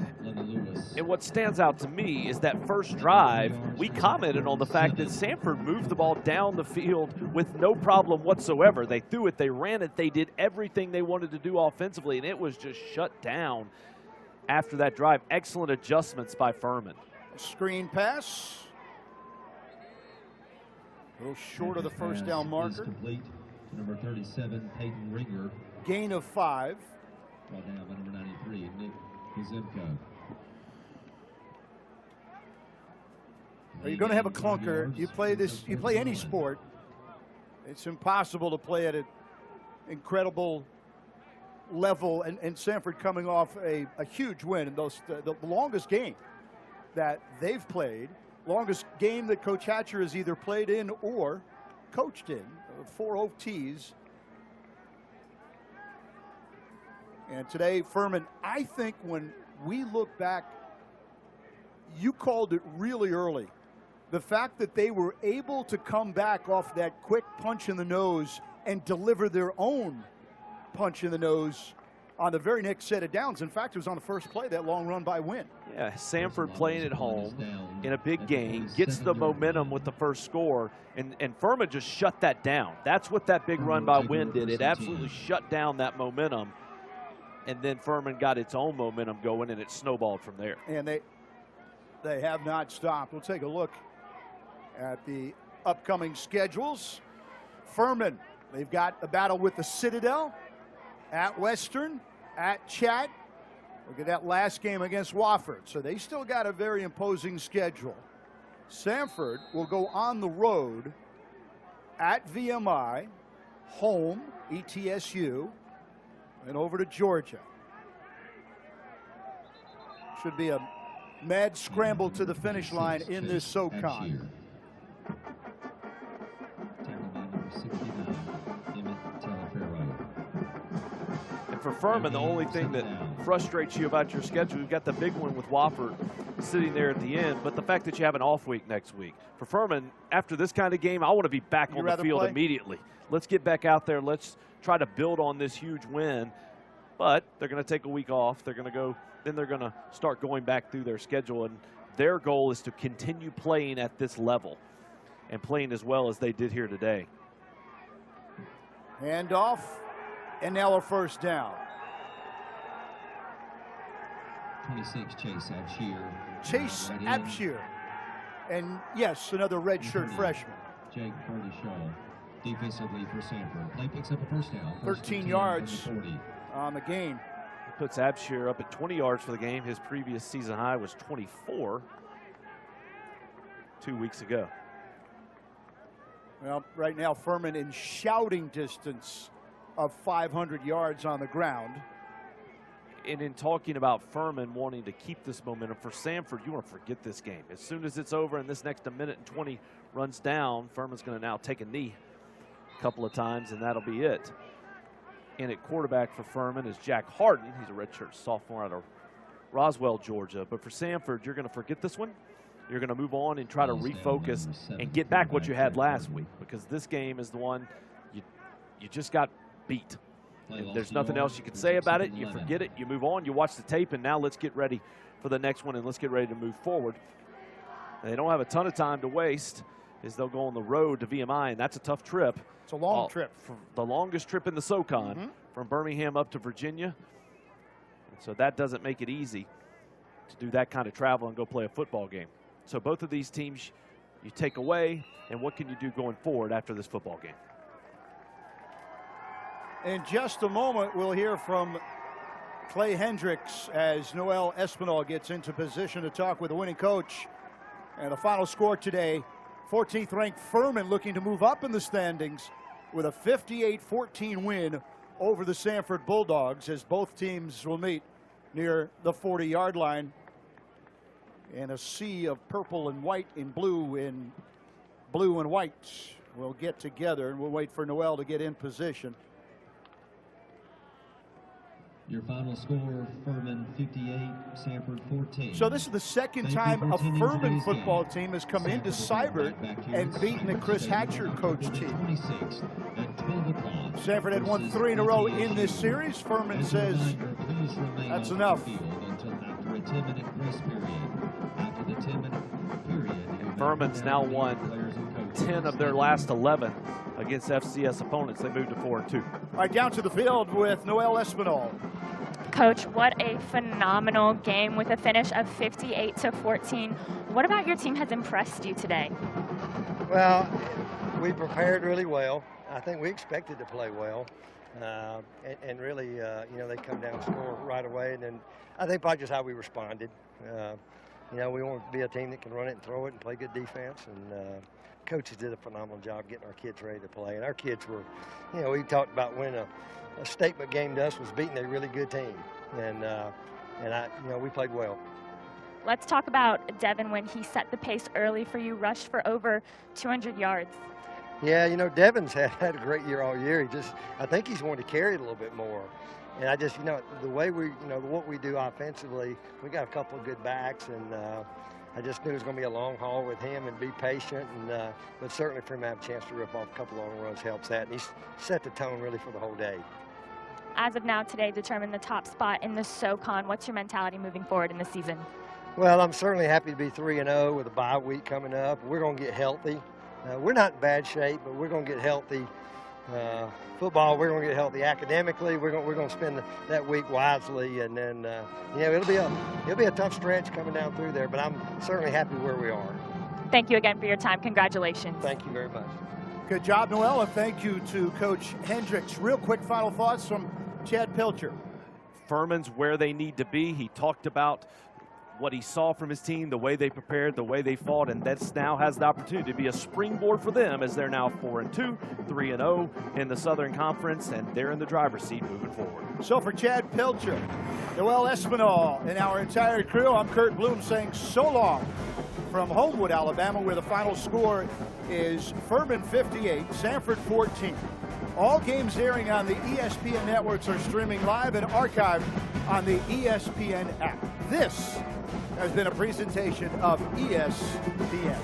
S2: And what stands out to me is that first drive, we commented on the fact that Samford moved the ball down the field with no problem whatsoever. They threw it, they ran it, they did everything they wanted to do offensively, and it was just shut down after that drive. Excellent adjustments by Furman.
S6: Screen pass. A little short of the first down marker.
S11: Complete to number 37, Peyton Ringer.
S6: Gain of 5.
S11: Brought down by number 93, Nick Kuzimko.
S6: Are you going to have a clunker? You play this. You play any sport. It's impossible to play at an incredible level. And Samford coming off a huge win in the longest game that they've played. Longest game that Coach Hatcher has either played in or coached in. 4 OTs. And today, Furman, I think when we look back, you called it really early. The fact that they were able to come back off that quick punch in the nose and deliver their own punch in the nose on the very next set of downs. In fact, it was on the first play, that long run by Wynn.
S2: Yeah, Samford playing at home in a big game, gets the momentum with the first score, and Furman just shut that down. That's what that big run by Wynn did. It absolutely shut down that momentum, and then Furman got its own momentum going, and it snowballed from there.
S6: And they have not stopped. We'll take a look at the upcoming schedules. Furman, they've got a battle with the Citadel, at Western, at Chat. Look at that last game against Wofford. So they still got a very imposing schedule. Samford will go on the road at VMI, home, ETSU, and over to Georgia. Should be a mad scramble to the finish line in this SoCon.
S2: For Furman, the only thing that frustrates you about your schedule, you've got the big one with Wofford sitting there at the end, but the fact that you have an off week next week. For Furman, after this kind of game, I want to be back on the field immediately. Let's get back out there. Let's try to build on this huge win. But they're going to take a week off. They're going to go, then they're going to start going back through their schedule, and their goal is to continue playing at this level and playing as well as they did here today.
S6: Handoff. And now a first down.
S11: 26, Chase Abshire.
S6: Chase Abshire. And yes, another redshirt freshman.
S11: Jake Burdishaw, defensively for Samford. Play picks up a first down.
S6: 13 yards on the gain.
S2: Puts Abshire up at 20 yards for the game. His previous season high was 24 2 weeks ago.
S6: Well, right now, Furman in shouting distance of 500 yards on the ground.
S2: And in talking about Furman wanting to keep this momentum, for Samford, you want to forget this game. As soon as it's over and this next minute and 20 runs down, Furman's going to now take a knee a couple of times, and that'll be it. And at quarterback for Furman is Jack Harden. He's a redshirt sophomore out of Roswell, Georgia. But for Samford, you're going to forget this one. You're going to move on and try to refocus and get back what you had last week, because this game is the one you just got beat. And there's nothing else you can say about it. You forget it. You move on. You watch the tape, and now let's get ready for the next one, and let's get ready to move forward. And they don't have a ton of time to waste as they'll go on the road to VMI, and that's a tough trip.
S6: It's a long trip.
S2: The longest trip in the SoCon from Birmingham up to Virginia. And so that doesn't make it easy to do that kind of travel and go play a football game. So both of these teams you take away, and what can you do going forward after this football game?
S6: In just a moment, we'll hear from Clay Hendricks as Noel Espinal gets into position to talk with the winning coach. And the final score today, 14th ranked Furman looking to move up in the standings with a 58-14 win over the Samford Bulldogs, as both teams will meet near the 40-yard line. And a sea of purple and white and blue and white will get together, and we'll wait for Noel to get in position.
S11: Your final score, Furman 58, Samford 14.
S6: So this is the second time a Furman football team has come into Cybert and beaten a Chris Hatcher coach team. Samford had won 3 in a row in this series. Furman says that's enough.
S2: And Furman's now won 10 of their last 11 against FCS opponents. They moved to 4-2.
S6: All right, down to the field with Noel Espinal.
S7: Coach, what a phenomenal game with a finish of 58-14. What about your team has impressed you today?
S8: Well, we prepared really well. I think we expected to play well. And really, you know, they come down and score right away. And then I think probably just how we responded. You know, we want to be a team that can run it and throw it and play good defense. And coaches did a phenomenal job getting our kids ready to play. And our kids were, you know, we talked about when a statement game to us was beating a really good team. And you know, we played well.
S7: Let's talk about Devin when he set the pace early for you, rushed for over 200 yards.
S8: Yeah, you know, Devin's had a great year all year. I think he's wanted to carry it a little bit more. And I just, you know, the way we, you know, what we do offensively, we got a couple of good backs, and I just knew it was going to be a long haul with him and be patient. And but certainly for him to have a chance to rip off a couple long runs helps that. And he's set the tone really for the whole day.
S7: As of now today, determine the top spot in the SoCon. What's your mentality moving forward in the season?
S8: Well, I'm certainly happy to be 3-0 with a bye week coming up. We're going to get healthy. We're not in bad shape, but we're going to get healthy. Football, we're going to get healthy academically. We're going to spend that week wisely, and then you know, it'll be a tough stretch coming down through there. But I'm certainly happy where we are.
S7: Thank you again for your time. Congratulations.
S8: Thank you very much.
S6: Good job, Noel, and thank you to Coach Hendricks. Real quick final thoughts from Chad Pilcher.
S2: Furman's where they need to be. He talked about what he saw from his team, the way they prepared, the way they fought, and that now has the opportunity to be a springboard for them as they're now 4-2, 3-0 in the Southern Conference, and they're in the driver's seat moving forward.
S6: So for Chad Pilcher, Noel Espinal, and our entire crew, I'm Kurt Bloom saying so long from Homewood, Alabama, where the final score is Furman 58, Samford 14. All games airing on the ESPN networks are streaming live and archived on the ESPN app. This has been a presentation of ESPN.